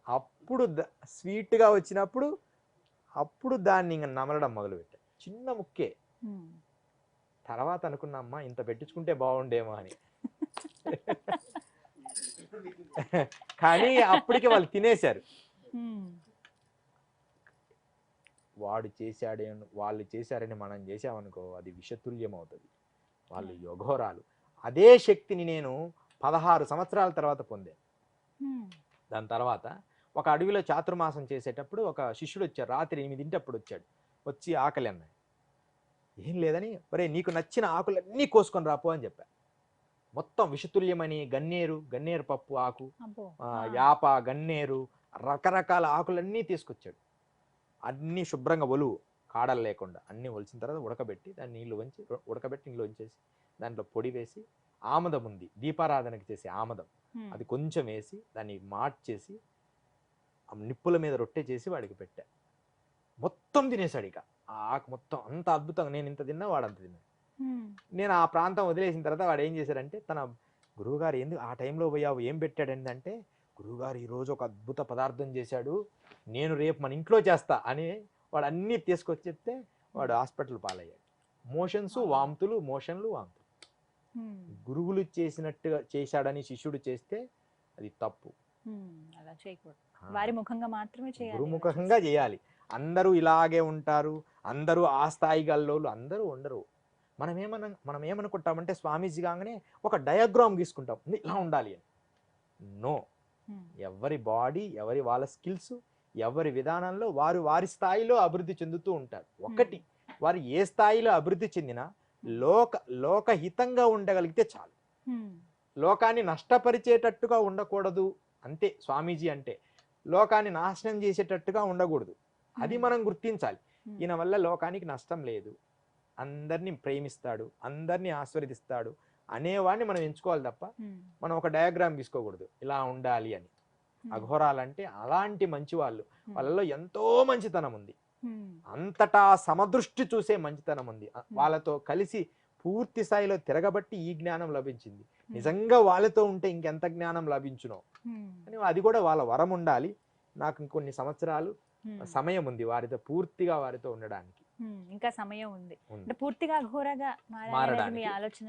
అప్పుడు స్వీట్గా వచ్చినప్పుడు అప్పుడు దాన్ని ఇంకా నమలడం మొదలుపెట్టా. చిన్న ముక్కే. తర్వాత అనుకున్నామ్మా ఇంత పెట్టించుకుంటే బాగుండేమో అని. కానీ అప్పటికే వాళ్ళు తినేశారు. వాడు చేశాడే, వాళ్ళు చేశారని మనం చేసామనుకో అది విషతుల్యం అవుతుంది. వాళ్ళు యోగోరాలు. అదే శక్తిని నేను 16 సంవత్సరాల తర్వాత పొందాను. దాని తర్వాత ఒక అడవిలో చాతుర్మాసం చేసేటప్పుడు ఒక శిష్యుడు వచ్చాడు. రాత్రి 8 వచ్చాడు. వచ్చి ఆకలి అన్నాడు. ఏం లేదని, ఒరే నీకు నచ్చిన ఆకులన్నీ కోసుకొని రాపో అని చెప్పా. మొత్తం విషతుల్యమని గన్నేరు పప్పు ఆకు, యాప, గన్నేరు, రకరకాల ఆకులన్నీ తీసుకొచ్చాడు. అన్నీ శుభ్రంగా ఒలువు, కాడలు లేకుండా అన్నీ ఒలిచిన తర్వాత ఉడకబెట్టి దాన్ని నీళ్ళు వంచేసి దాంట్లో పొడి వేసి, ఆమదం ఉంది దీపారాధనకి చేసే ఆమదం, అది కొంచెం వేసి దాన్ని మార్చేసి నిప్పుల మీద రొట్టె చేసి వాడికి పెట్టా. మొత్తం తినేశాడు. ఇక ఆ ఆకు మొత్తం అంత అద్భుతంగా, నేను ఇంత తిన్నా వాడు అంత తిన్నాడు. నేను ఆ ప్రాంతం వదిలేసిన తర్వాత వాడు ఏం చేశాడంటే, తన గురువుగారు ఎందుకు ఆ టైంలో పోయావు, ఏం పెట్టాడండి అంటే, గురువుగారు ఈరోజు ఒక అద్భుత పదార్థం చేశాడు, నేను రేపు మన ఇంట్లో చేస్తా అని వాడు అన్నీ తీసుకొచ్చి చెప్తే వాడు హాస్పిటల్ పాలయ్యాడు. మోషన్లు వాంతులు. గురువులు చేసినట్టుగా చేశాడని శిష్యుడు చేస్తే అది తప్పు. అలా చేయకూడదు. వారి ముఖంగా మాత్రమే చేయాలి, గురుముఖంగా చేయాలి. అందరూ ఇలాగే ఉంటారు, అందరూ ఆ స్థాయి గల్లోళ్ళు అందరూ ఉండరు. మనం ఏమనుకుంటామంటే స్వామీజీ కాగానే ఒక డయాగ్రామ్ గీసుకుంటాం, ఇలా ఉండాలి అని. నో, ఎవరి బాడీ, వాళ్ళ స్కిల్స్, ఎవరి విధానంలో వారి స్థాయిలో అభివృద్ధి చెందుతూ ఉంటారు. ఒకటి, వారు ఏ స్థాయిలో అభివృద్ధి చెందినా లోకహితంగా ఉండగలిగితే చాలు. లోకాన్ని నష్టపరిచేటట్టుగా ఉండకూడదు అంతే. స్వామీజీ అంటే లోకాన్ని నాశనం చేసేటట్టుగా ఉండకూడదు, అది మనం గుర్తించాలి. ఈయన వల్ల లోకానికి నష్టం లేదు, అందరినీ ప్రేమిస్తాడు, అందరినీ ఆస్వాదిస్తాడు అనేవాడిని మనం ఎంచుకోవాలి తప్ప మనం ఒక డయాగ్రామ్ తీసుకోకూడదు ఇలా ఉండాలి అని. అఘోరాలంటే అలాంటి మంచి వాళ్ళు, వాళ్ళలో ఎంతో మంచితనం ఉంది, అంతటా సమదృష్టి చూసే మంచితనం ఉంది. వాళ్ళతో కలిసి పూర్తి స్థాయిలో తిరగబట్టి ఈ జ్ఞానం లభించింది. నిజంగా వాళ్ళతో ఉంటే ఇంకెంత జ్ఞానం లభించునో అని. అది కూడా వాళ్ళ వరం ఉండాలి. నాకు ఇంకొన్ని సంవత్సరాలు సమయం ఉంది పూర్తిగా వారితో ఉండడానికి. ఇంకా సమయం ఉంది. పూర్తిగా అఘోరగా మారడానికి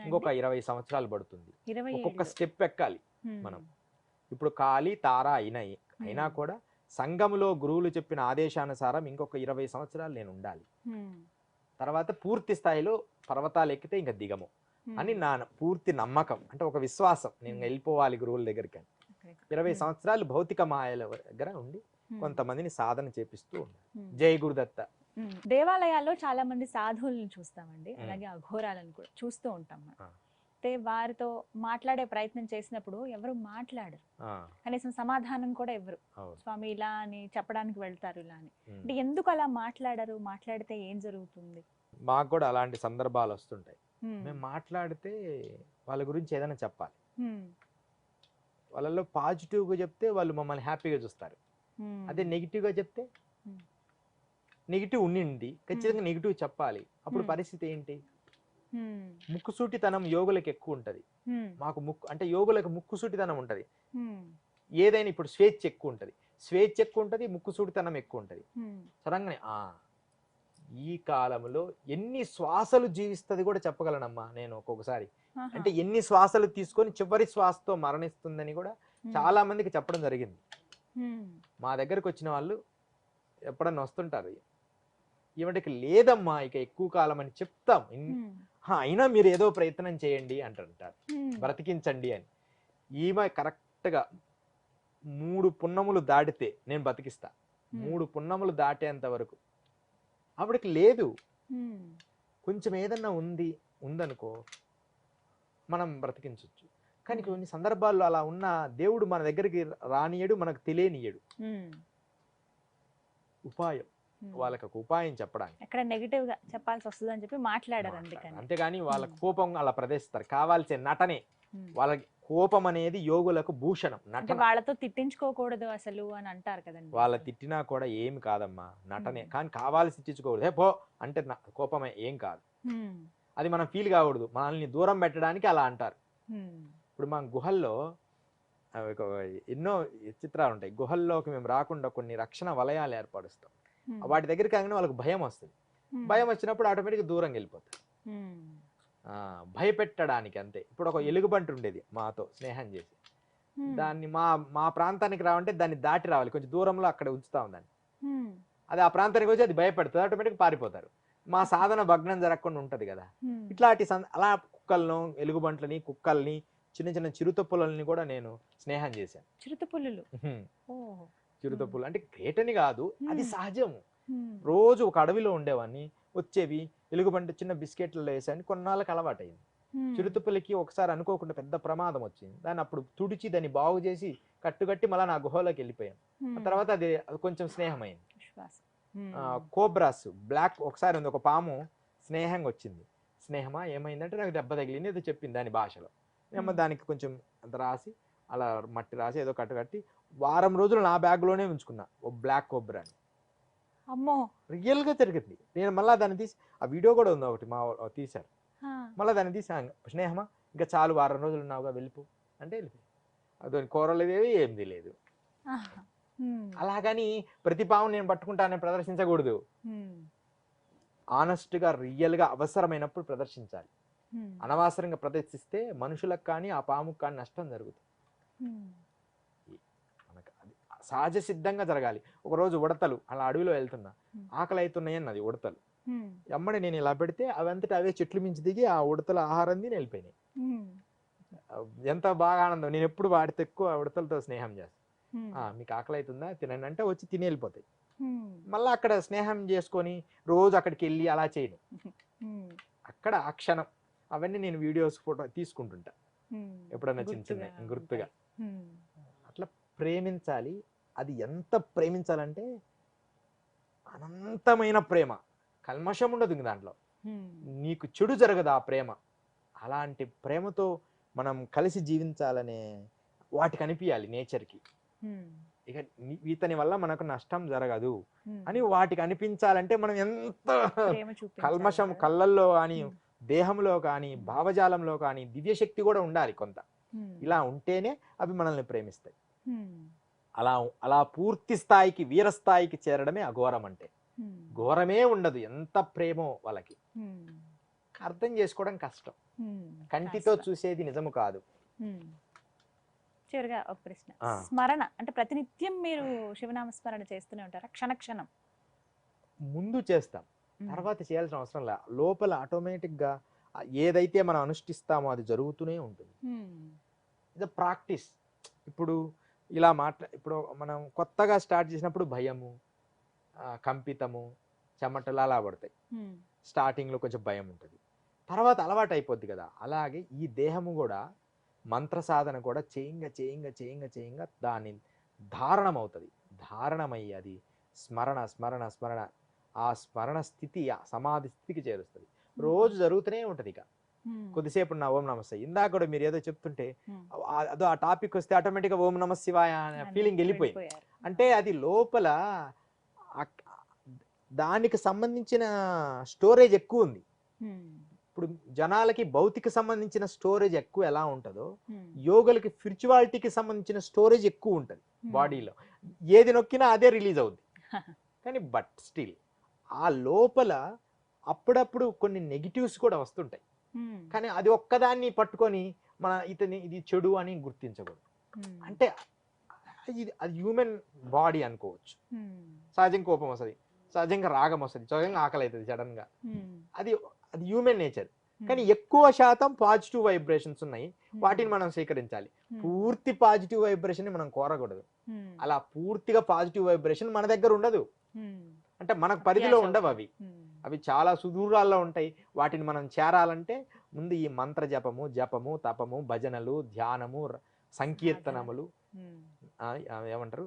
ఇంకొక 20 సంవత్సరాలు పడుతుంది. ఒక్కొక్క స్టెప్ ఎక్కాలి మనం. ఇప్పుడు కాళీ తార అయినా కూడా సంఘములో గురువులు చెప్పిన ఆదేశానుసారం ఇంకొక 20 సంవత్సరాలు నేను ఉండాలి. తర్వాత పూర్తి స్థాయిలో పర్వతాలు ఎక్కితే ఇంకా దిగము అని నా పూర్తి నమ్మకం, అంటే ఒక విశ్వాసం. నేను వెళ్ళిపోవాలి గురువుల దగ్గరికి అని. 20 సంవత్సరాలు భౌతిక మాయల దగ్గర ఉండి కొంతమందిని సాధన చేపిస్తూ ఉన్నారు. జై గురుదత్త. దేవాలయాల్లో చాలా మంది సాధువులను చూస్తామండి, అలాగే అఘోరాలను కూడా చూస్తూ ఉంటాం. అంటే వారితో మాట్లాడే ప్రయత్నం చేసినప్పుడు ఎవరు మాట్లాడరు, కనీసం సమాధానం కూడా ఇవ్వరు. స్వామి ఇలా అని చెప్పడానికి వెళ్తారు, ఇలా అని. అంటే ఎందుకు అలా మాట్లాడరు? మాట్లాడితే ఏం జరుగుతుంది? మాకు కూడా అలాంటి సందర్భాలు వస్తుంటాయి. మేము మాట్లాడితే వాళ్ళ గురించి ఏదైనా చెప్పాలి. వాళ్ళలో పాజిటివ్గా చెప్తే వాళ్ళు మమ్మల్ని హ్యాపీగా చూస్తారు. అదే నెగిటివ్గా చెప్తే నెగిటివ్ ఉండింది, ఖచ్చితంగా నెగిటివ్ చెప్పాలి. అప్పుడు పరిస్థితి ఏంటి? ముక్కుసూటితనం యోగులకు ఎక్కువ ఉంటది, మాకు అంటే యోగులకు ముక్కుసూటితనం ఉంటది. ఏదైనా ఇప్పుడు స్వేచ్ఛ ఎక్కువ ఉంటది, ముక్కుసూటితనం ఎక్కువ ఉంటది. సరంగానే ఈ కాలంలో ఎన్ని శ్వాసలు జీవిస్తుంది కూడా చెప్పగలనమ్మా నేను ఒక్కొక్కసారి. అంటే ఎన్ని శ్వాసలు తీసుకొని చివరి శ్వాసతో మరణిస్తుందని కూడా చాలా మందికి చెప్పడం జరిగింది. మా దగ్గరకు వచ్చిన వాళ్ళు ఎప్పుడన్నా వస్తుంటారు, ఈవిడికి లేదమ్మా ఇక ఎక్కువ కాలం అని చెప్తాం, అయినా మీరు ఏదో ప్రయత్నం చేయండి అంటుంటారు, బ్రతికించండి అని. ఈమె కరెక్ట్గా 3 పున్నములు దాటితే నేను బతికిస్తా, 3 పున్నములు దాటేంత వరకు ఆవిడకి లేదు. కొంచెం ఏదన్నా ఉందనుకో మనం బ్రతికించవచ్చు. కానీ కొన్ని సందర్భాల్లో అలా ఉన్న దేవుడు మన దగ్గరికి రానియడు, మనకు తెలియనియడు. ఉపాయం, వాళ్ళకి ఒక ఉపాయం చెప్పడానికి ఎక్కడ నెగిటివ్ గా చెప్పాల్సి వస్తుంది అని చెప్పి మాట్లాడారు. అంతేగాని వాళ్ళ కోపం అలా ప్రదర్శిస్తారు. కావాల్సిన నటనే, వాళ్ళ కోపం అనేది యోగులకు భూషణం. నటన వాళ్ళతో తిట్టించుకోకూడదు అసలు అని అంటారు కదండి. వాళ్ళ తిట్టినా కూడా ఏమి కాదమ్మా, నటనే. కానీ కావాల్సి తిట్టించుకోకూడదు. పో అంటే కోపమే, ఏం కాదు. అది మనం ఫీల్ కాకూడదు, మనల్ని దూరం పెట్టడానికి అలా అంటారు. ఇప్పుడు మా గుహల్లో ఎన్నో చిత్రాలు ఉంటాయి. గుహల్లోకి మేము రాకుండా కొన్ని రక్షణ వలయాలు ఏర్పరుస్తాం. వాటి దగ్గరికి కాగానే వాళ్ళకి భయం వస్తుంది. భయం వచ్చినప్పుడు ఆటోమేటిక్గా దూరం వెళ్ళిపోతారు, భయపెట్టడానికి అంతే. ఇప్పుడు ఒక ఎలుగుబంటి ఉండేది మాతో స్నేహం చేసి, దాన్ని మా ప్రాంతానికి రావంటే దాన్ని దాటి రావాలి, కొంచెం దూరంలో అక్కడ ఉంచుతాం దాన్ని. అది ఆ ప్రాంతానికి వచ్చి అది భయపెడుతుంది, ఆటోమేటిక్ పారిపోతారు. మా సాధన భగ్నం జరగకుండా ఉంటది కదా. ఇట్లాంటి అలా కుక్కలను, ఎలుగుబంట్లని, కుక్కల్ని, చిన్న చిన్న చిరుతపులని కూడా నేను స్నేహం చేశాను. చిరుతపులు అంటే గ్రేట్ అని కాదు, అది సహజము. రోజు ఒక అడవిలో ఉండేవాడిని, వచ్చేవి ఎలుగుబంటి చిన్న బిస్కెట్లలో వేసాను, కొన్నాళ్ళకి అలవాటైంది. చిరుతపులకి ఒకసారి అనుకోకుండా పెద్ద ప్రమాదం వచ్చింది, దాన్ని అప్పుడు తుడిచి దాన్ని బాగు చేసి కట్టుకట్టి మళ్ళీ నా గుహలోకి వెళ్ళిపోయాను. ఆ తర్వాత అది కొంచెం స్నేహమైంది. కోబ్రాస్ బ్లాక్ ఒకసారి ఉంది, ఒక పాము స్నేహంగా వచ్చింది. స్నేహమా ఏమైందంటే నాకు దెబ్బ తగిలింది ఏదో చెప్పింది దాని భాషలో. నేను దానికి కొంచెం అంత రాసి అలా మట్టి రాసి ఏదో కట్టుకట్టి వారం రోజులు నా బ్యాగ్లోనే ఉంచుకున్నా, ఓ బ్లాక్ కోబ్రాని. అమ్మో, రియల్గా జరిగింది. నేను మళ్ళీ దాన్ని తీసి, ఆ వీడియో కూడా ఉంది ఒకటి మా తీశారు, మళ్ళీ దాన్ని తీసి స్నేహమా ఇంకా చాలు వారం రోజులు ఉన్నావుగా వెళ్ళిపో అంటే వెళ్ళిపోయి. అదో కూరలు ఏమీ లేదు. అలాగని ప్రతి పాము నేను పట్టుకుంటానని ప్రదర్శించకూడదు. ఆనెస్ట్గా రియల్గా అవసరమైనప్పుడు ప్రదర్శించాలి. అనవసరంగా ప్రదర్శిస్తే మనుషులకు కానీ ఆ పాముకు కానీ నష్టం జరుగుతుంది. మనకు అది సహజ సిద్ధంగా జరగాలి. ఒకరోజు ఉడతలు అలా అడవిలో వెళ్తున్నా, ఆకలి అవుతున్నాయి అన్నది ఉడతలు. ఎమ్మడి నేను ఇలా పెడితే అవంతటా అవే చెట్లు మించి దిగి ఆ ఉడతల ఆహారం తిని వెళ్ళిపోయినాయి. ఎంత బాగా ఆనందం. నేను ఎప్పుడు వాడితే ఎక్కువ ఉడతలతో స్నేహం చేస్తాను. మీకు ఆకలి అవుతుందా తినండి అంటే వచ్చి తిని వెళ్ళిపోతాయి. మళ్ళీ అక్కడ స్నేహం చేసుకొని రోజు అక్కడికి వెళ్ళి అలా చేయను. అక్కడ ఆ క్షణం అవన్నీ నేను వీడియోస్ ఫోటో తీసుకుంటుంటా ఎప్పుడన్నా చిన్న చిన్న గుర్తుగా. అట్లా ప్రేమించాలి. అది ఎంత ప్రేమించాలంటే అనంతమైన ప్రేమ, కల్మషం ఉండదు దాంట్లో, నీకు చెడు జరగదు ఆ ప్రేమ. అలాంటి ప్రేమతో మనం కలిసి జీవించాలనే వాటికి అనిపించాలి నేచర్కి. ఇక ఇతని వల్ల మనకు నష్టం జరగదు అని వాటికి అనిపించాలంటే మనం ఎంత కల్మషం కళ్ళల్లో కానీ దేహంలో కానీ భావజాలంలో కానీ దివ్యశక్తి కూడా ఉండాలి కొంత. ఇలా ఉంటేనే అవి మనల్ని ప్రేమిస్తాయి. అలా పూర్తి స్థాయికి వీరస్థాయికి చేరడమే అఘోరం అంటే. ఘోరమే ఉండదు, ఎంత ప్రేమో వాళ్ళకి. అర్థం చేసుకోవడం కష్టం, కంటితో చూసేది నిజము కాదు. చివరిగా ఒక ప్రశ్న, స్మరణ అంటే ప్రతినిత్యం మీరు శివనామ స్మరణ చేస్తూనే ఉంటారా? క్షణక్షణం ముందు చేస్తాం, తర్వాత చేయాల్సిన అవసరం లే. లోపల ఆటోమేటిక్గా ఏదైతే మనం అనుష్ఠిస్తామో అది జరుగుతూనే ఉంటుంది. ఇది ప్రాక్టీస్. ఇప్పుడు ఇలా ఇప్పుడు మనం కొత్తగా స్టార్ట్ చేసినప్పుడు భయము, కంపితము, చెమటలు అలా పడతాయి. స్టార్టింగ్లో కొంచెం భయం ఉంటుంది, తర్వాత అలవాటు అయిపోద్ది కదా. అలాగే ఈ దేహము కూడా మంత్ర సాధన కూడా చేయంగా చేయంగా చేయంగా చేయంగా దాని ధారణం అవుతుంది. ధారణమయ్యి అది స్మరణ స్మరణ స్మరణ, ఆ స్మరణ స్థితి ఆ సమాధి స్థితికి చేరుస్తుంది. రోజు జరుగుతూనే ఉంటుంది. ఇక కొద్దిసేపు నా ఓం నమస్తే, ఇందాక కూడా మీరు ఏదో చెప్తుంటే అదో ఆ టాపిక్ వస్తే ఆటోమేటిక్గా ఓం నమ శివాయ అనే ఫీలింగ్ వెళ్ళిపోయింది. అంటే అది లోపల దానికి సంబంధించిన స్టోరేజ్ ఎక్కువ ఉంది. ఇప్పుడు జనాలకి భౌతిక సంబంధించిన స్టోరేజ్ ఎక్కువ ఎలా ఉంటుందో, యోగులకి స్పిరిచువాలిటీకి సంబంధించిన స్టోరేజ్ ఎక్కువ ఉంటుంది బాడీలో. ఏది నొక్కినా అదే రిలీజ్ అవుద్ది. కానీ బట్ స్టిల్ ఆ లోపల అప్పుడప్పుడు కొన్ని నెగిటివ్స్ కూడా వస్తుంటాయి. కానీ అది ఒక్కదాన్ని పట్టుకొని ఇది చెడు అని గుర్తించకూడదు. అంటే అది హ్యూమన్ బాడీ అనుకోవచ్చు. సహజంగా కోపం వస్తుంది, సహజంగా రాగం వస్తుంది, సహజంగా ఆకలి అవుతుంది సడన్ గా. అది హ్యూమన్ నేచర్. కానీ ఎక్కువ శాతం పాజిటివ్ వైబ్రేషన్స్ ఉన్నాయి, వాటిని మనం స్వీకరించాలి. పూర్తి పాజిటివ్ వైబ్రేషన్ మనం కోరకూడదు. అలా పూర్తిగా పాజిటివ్ వైబ్రేషన్ మన దగ్గర ఉండదు, అంటే మనకు పరిధిలో ఉండవు. అవి చాలా సుదూరాల్లో ఉంటాయి. వాటిని మనం చేరాలంటే ముందు ఈ మంత్ర జపము తపము భజనలు ధ్యానము సంకీర్తనములు, ఏమంటారు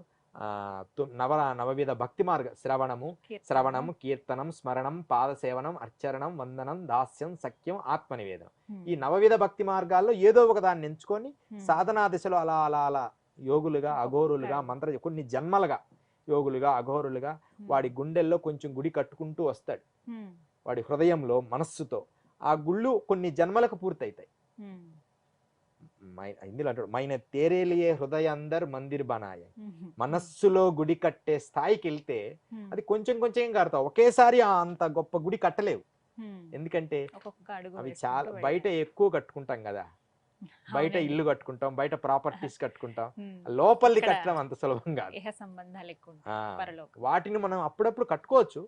నవవిధ భక్తి మార్గ శ్రవణము కీర్తనం స్మరణం పాదసేవనం అర్చరణం వందనం దాస్యం సఖ్యం ఆత్మనివేదనం. ఈ నవవిధ భక్తి మార్గాల్లో ఏదో ఒక దాన్ని ఎంచుకొని సాధనా దిశలో అలా అలా అలా యోగులుగా అఘోరులుగా కొన్ని జన్మలుగా యోగులుగా అఘోరులుగా వాడి గుండెల్లో కొంచెం గుడి కట్టుకుంటూ వస్తాడు. వాడి హృదయంలో మనస్సుతో ఆ గుళ్ళు కొన్ని జన్మలకు పూర్తయితాయి. ఇందులో అంటాడు మైన తేరేలియే హృదయ అందరు మందిర్ బనాయ. మనస్సులో గుడి కట్టే స్థాయికి వెళ్తే అది కొంచెం కొంచెం కడతావు, ఒకేసారి అంత గొప్ప గుడి కట్టలేవు. ఎందుకంటే అవి చాలా బయట ఎక్కువ కట్టుకుంటాం కదా, బయట ఇల్లు కట్టుకుంటాం, బయట ప్రాపర్టీస్ కట్టుకుంటాం, లోపలిది కట్టడం అంత సులభం కాదు. వాటిని మనం అప్పుడప్పుడు కట్టుకోవచ్చు.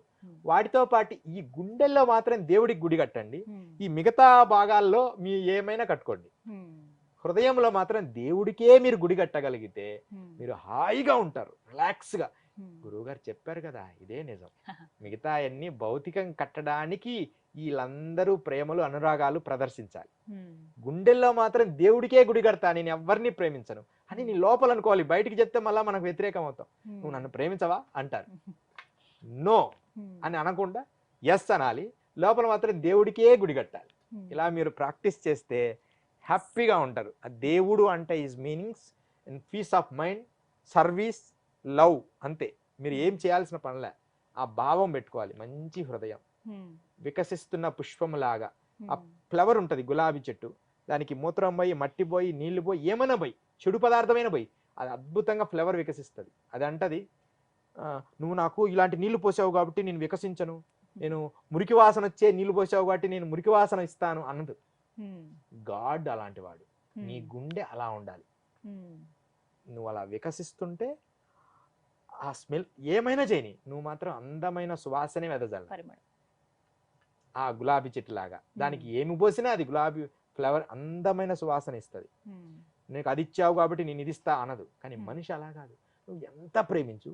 వాటితో పాటు ఈ గుండెల్లో మాత్రం దేవుడికి గుడి కట్టండి, ఈ మిగతా భాగాల్లో మీ ఏమైనా కట్టుకోండి. హృదయంలో మాత్రం దేవుడికే మీరు గుడి కట్టగలిగితే మీరు హాయిగా ఉంటారు, రిలాక్స్ గా. గురువు గారు చెప్పారు కదా, ఇదే నిజం. మిగతా అన్ని భౌతికం కట్టడానికి వీళ్ళందరూ ప్రేమలు అనురాగాలు ప్రదర్శించాలి. గుండెల్లో మాత్రం దేవుడికే గుడి కడతా, నేను ఎవరిని ప్రేమించను అని నీ లోపల అనుకోవాలి. బయటికి చెప్తే మళ్ళా మనకు వ్యతిరేకం అవుతాం. నువ్వు నన్ను ప్రేమించవా అంటారు. నో అని అనకుండా ఎస్ అనాలి, లోపల మాత్రం దేవుడికే గుడి కట్టాలి. ఇలా మీరు ప్రాక్టీస్ చేస్తే హ్యాపీగా ఉంటారు. ఆ దేవుడు అంటే is meanings and peace of mind, service, love, అంతే. మీరు ఏం చేయాల్సిన పనిలే, ఆ భావం పెట్టుకోవాలి. మంచి హృదయం, వికసిస్తున్న పుష్పములాగా. ఆ ఫ్లవర్ ఉంటుంది గులాబీ చెట్టు, దానికి మూత్రం పోయి మట్టి పోయి నీళ్లు పోయి ఏమైనా పోయి చెడు పదార్థమైన పోయి అది అద్భుతంగా ఫ్లవర్ వికసిస్తుంది. అది అంటది, నువ్వు నాకు ఇలాంటి నీళ్లు పోసావు కాబట్టి నేను వికసించను, నేను మురికి వాసన వచ్చే నీళ్లు పోసావు కాబట్టి నేను మురికి వాసన ఇస్తాను అన్నది. గాడ్ అలాంటి వాడు. నీ గుండె అలా ఉండాలి. నువ్వు అలా వికసిస్తుంటే ఆ స్మెల్ ఏమైనా చేయని, నువ్వు మాత్రం అందమైన సువాసనే వెదజాలి. ఆ గులాబీ చెట్టు లాగా దానికి ఏమి పోసినా అది గులాబీ ఫ్లవర్ అందమైన సువాసన ఇస్తుంది. నీకు అది ఇచ్చావు కాబట్టి నేను ఇది ఇస్తా అనదు. కానీ మనిషి అలా కాదు. నువ్వు ఎంత ప్రేమించు,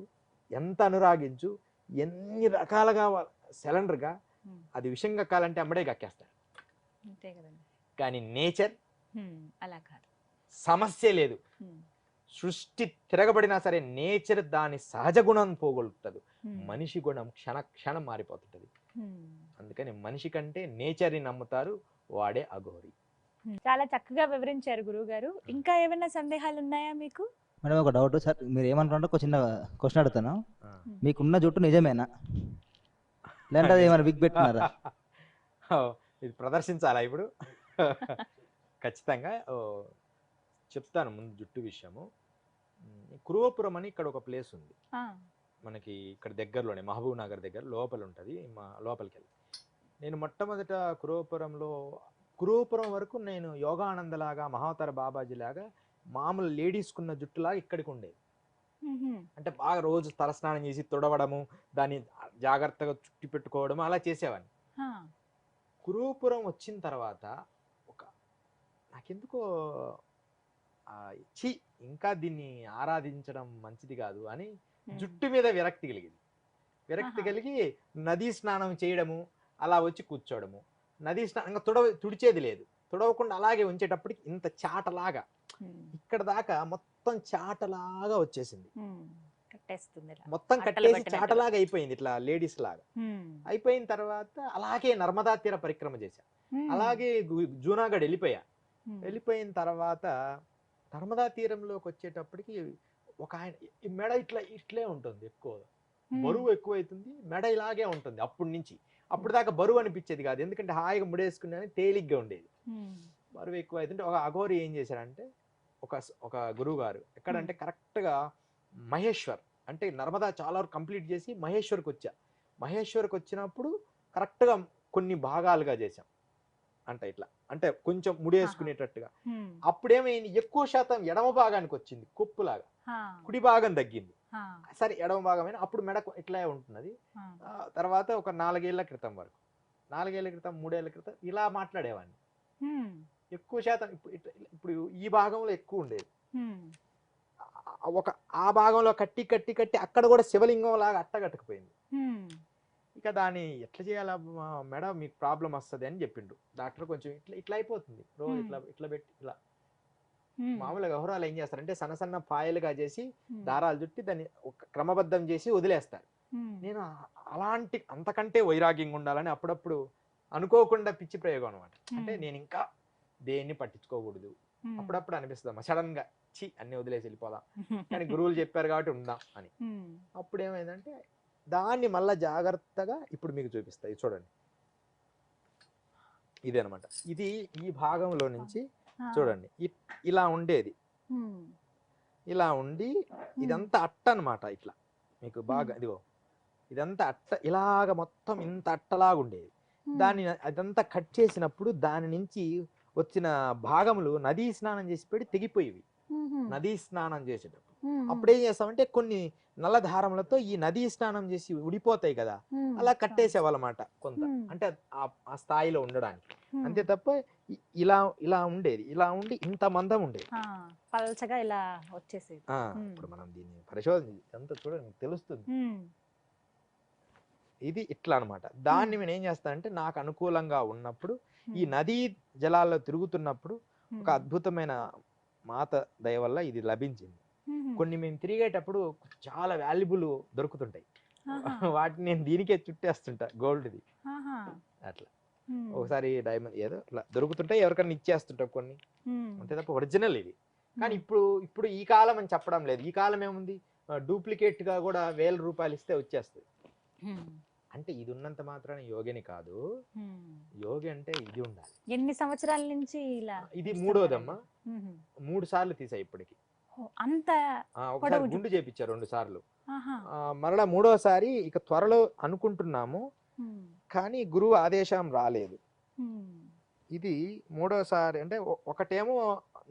ఎంత అనురాగించు, ఎన్ని రకాలుగా సిలిండర్గా అది విషయం కక్కాలంటే అమ్మడే కక్కేస్తాడు. కానీ నేచర్ అలా కాదు, సమస్య లేదు. సృష్టి తిరగబడినా సరే నేచర్ దాని సహజ గుణం పోగొడుతుంది. మనిషి గుణం క్షణ క్షణం మారిపోతుంటది. అందుకని మనిషి కంటే నేచర్ని నమ్ముతారు, వాడే అఘోరి. చాలా చక్కగా వివరించారు గురువు గారు. ఇంకా ఏమైనా సందేహాలు ఉన్నాయా మీకు? మేడం ఒక డౌట్ సార్, మీరు ఏమంటారంటే ఒక చిన్న క్వశ్చన్ అడుగుతాను. మీకున్న జుట్టు నిజమేనా, లేదంటే అది ఏమైనా విగ్ పెట్టినారా? ఇది ప్రదర్శించాలా ఇప్పుడు? ఖచ్చితంగా చెప్తాను. ముందు జుట్టు విషయము, కురువపురం అని ఇక్కడ ఒక ప్లేస్ ఉంది మనకి, ఇక్కడ దగ్గరలోనే మహబూబ్ నగర్ దగ్గర లోపల ఉంటుంది. లోపలికి వెళ్ళి నేను మొట్టమొదట కురువపురం వరకు నేను యోగానందలాగా మహావతార బాబాజీలాగా మామూలు లేడీస్కున్న జుట్టులాగా ఇక్కడికి ఉండేది. అంటే బాగా రోజు తలస్నానం చేసి తుడవడము, దాన్ని జాగ్రత్తగా చుట్టి పెట్టుకోవడము అలా చేసేవాడిని. కురువపురం వచ్చిన తర్వాత నాకెందుకో ఇంకా దీన్ని ఆరాధించడం మంచిది కాదు అని జుట్టు మీద విరక్తి కలిగి నదీ స్నానం చేయడము, అలా వచ్చి కూర్చోవడము. నదీ స్నానం తుడిచేది లేదు, తుడవకుండా అలాగే ఉంచేటప్పటికి ఇంత చాటలాగా ఇక్కడ దాకా మొత్తం చాటలాగా వచ్చేసింది. మొత్తం కట్టేసి చాటలాగా అయిపోయింది, ఇట్లా లేడీస్ లాగా అయిపోయిన తర్వాత అలాగే నర్మదా తీర పరిక్రమ చేశా. అలాగే జూనాగఢ్ వెళ్ళిపోయిన తర్వాత నర్మదా తీరంలోకి వచ్చేటప్పటికి ఒక ఆయన మెడ ఇట్లే ఉంటుంది, ఎక్కువ బరువు ఎక్కువైతుంది, మెడ ఇలాగే ఉంటుంది. అప్పుడు దాకా బరువు అనిపించేది కాదు, ఎందుకంటే హాయిగా ముడేసుకునే తేలిగ్గా ఉండేది. బరువు ఎక్కువ అవుతుంటే ఒక అఘోరి ఏం చేశారంటే, ఒక గురువు గారు ఎక్కడంటే కరెక్ట్గా మహేశ్వర్, అంటే నర్మదా చాలా వరకు కంప్లీట్ చేసి మహేశ్వర్కి వచ్చినప్పుడు కరెక్ట్గా కొన్ని భాగాలుగా చేశాం. అంటే ఇట్లా అంటే కొంచెం ముడేసుకునేటట్టుగా. అప్పుడేమైంది, ఎక్కువ శాతం ఎడమ భాగానికి వచ్చింది కొప్పులాగా, కుడి భాగం తగ్గింది. సరే ఎడమ భాగమైన అప్పుడు మెడ ఇట్లా ఉంటున్నది. తర్వాత ఒక 4 ఏళ్ల క్రితం వరకు, 4 ఏళ్ల క్రితం 3 ఏళ్ల క్రితం ఇలా మాట్లాడేవాడిని. ఎక్కువ శాతం ఇప్పుడు ఈ భాగంలో ఎక్కువ ఉండేది. ఒక ఆ భాగంలో కట్టి కట్టి కట్టి అక్కడ కూడా శివలింగం లాగా అట్టగట్టకపోయింది. ఇక దాన్ని ఎట్లా చేయాలా మేడం, మీకు ప్రాబ్లం వస్తుంది అని చెప్పిండు డాక్టర్. కొంచెం ఇట్లా ఇట్లా అయిపోతుంది రోజు, ఇట్లా ఇట్లా పెట్టి ఇలా మామూలుగా గహోరాలు ఏం చేస్తారంటే సన్న సన్న పాయలుగా చేసి దారాలు చుట్టి దాన్ని ఒక క్రమబద్ధం చేసి వదిలేస్తారు. నేను అలాంటి అంతకంటే వైరాగ్యంగా ఉండాలని అప్పుడప్పుడు అనుకోకుండా పిచ్చి ప్రయోగం అనమాట. అంటే నేను ఇంకా దేన్ని పట్టించుకోకూడదు. అప్పుడప్పుడు అనిపిస్తుందమ్మా సడన్ గా చి అన్ని వదిలేసి వెళ్ళిపోదాం, కానీ గురువులు చెప్పారు కాబట్టి ఉందాం అని. అప్పుడు ఏమైందంటే దాన్ని మళ్ళా జాగ్రత్తగా ఇప్పుడు మీకు చూపిస్తా. ఇది చూడండి, ఇదే అనమాట. ఇది ఈ భాగంలో నుంచి చూడండి ఇలా ఉండేది, ఇలా ఉండి ఇదంతా అట్ట అనమాట. ఇట్లా మీకు బాగా ఇదిగో ఇదంతా అట్ట, ఇలాగ మొత్తం ఇంత అట్టలాగా ఉండేది. దాన్ని అదంతా కట్ చేసినప్పుడు దాని నుంచి వచ్చిన భాగములు నదీ స్నానం చేసి పెట్టి తెగిపోయేవి. నదీ స్నానం చేసేటప్పుడు అప్పుడేం చేస్తామంటే కొన్ని నల్ల దారములతో ఈ నదీ స్నానం చేసి ఉడిపోతాయి కదా, అలా కట్టేసేవాళ్ళమాట కొంత, అంటే ఆ స్థాయిలో ఉండడానికి. అంతే తప్ప ఇలా ఇలా ఉండేది, ఇలా ఉండి ఇంత మందం ఉండేది, పల్చగా ఇలా వచ్చేసేది. ఇప్పుడు మనం దీన్ని పరిశోధన అంతా చూడండి తెలుస్తుంది. ఇది ఇట్లా అనమాట. దాన్ని నేను ఏం చేస్తానంటే నాకు అనుకూలంగా ఉన్నప్పుడు ఈ నదీ జలాల్లో తిరుగుతున్నప్పుడు ఒక అద్భుతమైన మాత దయ వల్ల ఇది లభించింది. కొన్ని మేము తిరిగేటప్పుడు చాలా వాల్యుబుల్ దొరుకుతుంటాయి, వాటిని నేను దీనికే చుట్టేస్తుంటా, గోల్డ్ది అట్లా. ఒకసారి డైమండ్ ఏదో అట్లా దొరుకుతుంటాయి, ఎవరికైనా ఇచ్చేస్తుంటాం కొన్ని, అంతే తప్ప ఒరిజినల్ ఇది. కానీ ఇప్పుడు ఈ కాలం అని చెప్పడం లేదు. ఈ కాలం ఏముంది, డూప్లికేట్ గా కూడా 1000 రూపాయలు ఇస్తే వచ్చేస్తుంది. అంటే ఇది ఉన్నంత మాత్రాన యోగిని కాదు, యోగి అంటే ఇది ఉండాలి. ఎన్ని సంవత్సరాల నుంచి ఇలా? ఇది 3వదమ్మా, 3 సార్లు తీసా ఇప్పటికి. అంత ఒకసారి గుండు చేపించారు 2 సార్లు, మరలా 3వసారి ఇక త్వరలో అనుకుంటున్నాము, కానీ గురువు ఆదేశం రాలేదు. ఇది 3వసారి అంటే ఒకటేమో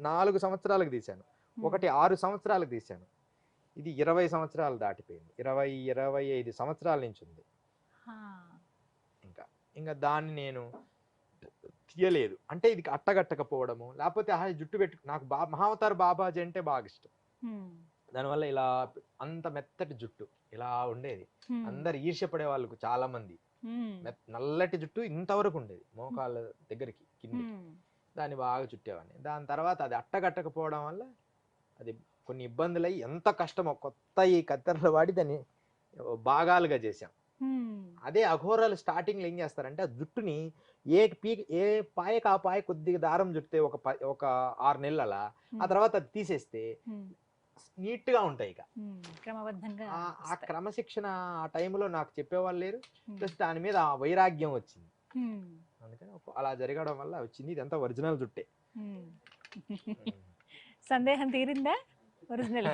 4 సంవత్సరాలకు తీశాను, ఒకటి 6 సంవత్సరాలకు తీశాను. ఇది 20 సంవత్సరాలు దాటిపోయింది, 20-25 సంవత్సరాల నుంచి ఉంది. ఇంకా దాన్ని నేను తీయలేదు. అంటే ఇది అట్టగట్టకపోవడము, లేకపోతే జుట్టు పెట్టు, నాకు మహావతార్ బాబాజీ అంటే బాగా ఇష్టం. దానివల్ల ఇలా అంత మెత్తటి జుట్టు ఇలా ఉండేది. అందరు ఈర్ష్యపడే వాళ్ళకు చాలా మంది నల్లటి జుట్టు ఇంతవరకు ఉండేది, మోకాళ్ళ దగ్గరికి కింద. దాన్ని బాగా చుట్టేవాడిని. దాని తర్వాత అది అట్టగట్టకపోవడం వల్ల అది కొన్ని ఇబ్బందులు అయ్యి ఎంత కష్టమో కొత్త ఈ కత్తెరలు వాడి దాన్ని భాగాలుగా చేశాం. అదే అఘోరాలు స్టార్టింగ్ లో ఏం చేస్తారంటే ఆ జుట్టుని ఏ పాయకు ఆ పాయ కొద్దిగా దారం చుట్టే ఒక 6 నెలలు అలా, ఆ తర్వాత అది తీసేస్తే నీట్ గా ఉంటాయి. ఇక క్రమబద్ధంగా ఆ క్రమశిక్షణ ఆ టైంలో నాకు చెప్పేవాళ్ళు లేరు, ప్లస్ దాని మీద ఆ వైరాగ్యం వచ్చింది. అందుకని అలా జరగడం వల్ల వచ్చింది. ఇదంతా ఒరిజినల్ జుట్టే. సందేహం తీరిందా? ఒరిజినల్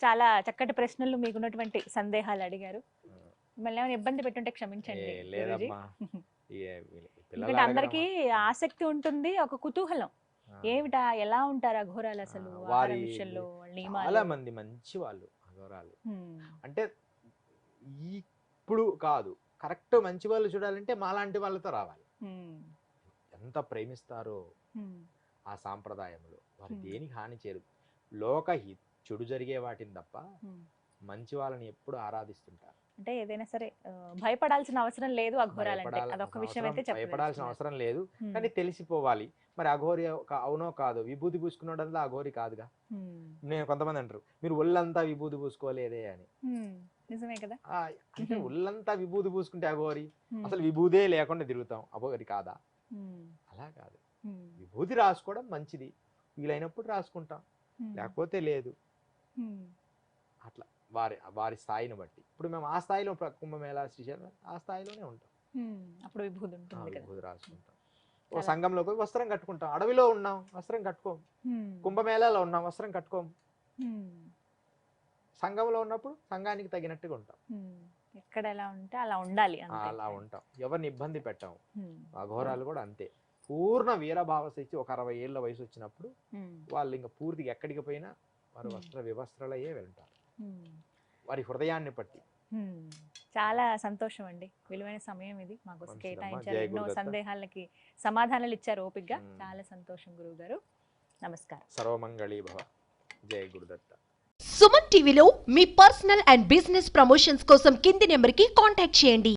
చాలా చక్కటి ప్రశ్నలు, మీకున్నటువంటి సందేహాలు అడిగారు. మిమ్మల్ని ఏమైనా ఇబ్బంది పెట్టుంటే క్షమించండి. ఎందుకంటే అందరికీ ఆసక్తి ఉంటుంది, ఒక కుతూహలం, ఏమిటా ఎలా ఉంటారు అఘోరాలు అసలు, చాలా మంది మంచి వాళ్ళు అఘోరాలు. అంటే ఇప్పుడు కాదు, కరెక్ట్ మంచి వాళ్ళు చూడాలంటే మాలాంటి వాళ్ళతో రావాలి. ఎంత ప్రేమిస్తారో ఆ సాంప్రదాయంలో, వారు దేనికి హాని చేయరు. లోక చెడు జరిగే వాటిని తప్ప మంచి వాళ్ళని ఎప్పుడు ఆరాధిస్తుంటారు. అంటే ఏదైనా సరే భయపడాల్సిన అవసరం లేదు అఘోరాలంటే, అదొక విషయం అయితే భయపడాల్సిన అవసరం లేదు, కానీ తెలిసిపోవాలి. మరి అఘోరి అవునో కాదో, విభూతి పూసుకున్నాడంతా అఘోరి కాదుగా. నేను కొంతమంది అంటారు మీరు ఒళ్ళంతా విభూతి పూసుకోలేదే అని. నిజమే కదా, అంటే ఒళ్ళంతా విభూతి పూసుకుంటే అఘోరి, అసలు విభూదే లేకుండా తిరుగుతాం, అఘోరి కాదా? అలా కాదు, విభూతి రాసుకోవడం మంచిది, వీలైనప్పుడు రాసుకుంటాం, లేకపోతే లేదు. అట్లా వారి స్థాయిని బట్టి. ఇప్పుడు మేము ఆ స్థాయిలో కుంభమేళా శ్రీశైలం ఆ స్థాయిలోనే ఉంటాం, అప్పుడు విభూతి రాసుకుంటాం. ఓ సంఘంలో పోయి వస్త్రం కట్టుకుంటాం, అడవిలో ఉన్నాం వస్త్రం కట్టుకోం, కుంభమేళాలో ఉన్నాం వస్త్రం కట్టుకోం, సంఘంలో ఉన్నప్పుడు సంఘానికి తగినట్టుగా ఉంటాం. ఎక్కడ ఎలా ఉంటే అలా ఉండాలి అంతే. అలా ఉంటాం, ఎవరిని ఇబ్బంది పెట్టాం. ఉమ్, అఘోరాలు కూడా అంతే, పూర్ణ వీరభావ స్థితి. ఒక 60 ఏళ్ళ వయసు వచ్చినప్పుడు ఉమ్, వాళ్ళు ఇంకా పూర్తిగా ఎక్కడికి పోయినా వారు వస్త్ర వివస్త్రలయ్యే వెళ్తారు, వారి హృదయాన్ని పట్టి. చాలా సంతోషం అండి, విలువైన సమయం ఇది మాకు మంచిదమ్మా. కేటాయించారు, జై ఎన్నో గురుదత్త. సందేహాలకి సమాధానాలు ఇచ్చారు ఓపికగా. మ్మ్. చాలా సంతోషం గురువు గారు, నమస్కారం. సర్వమంగళీ భవ. జై గురుదత్త. సుమన్ టీవీలో మీ పర్సనల్ అండ్ బిజినెస్ ప్రమోషన్స్ కోసం కింది నెంబర్కి కాంటాక్ట్ చేయండి.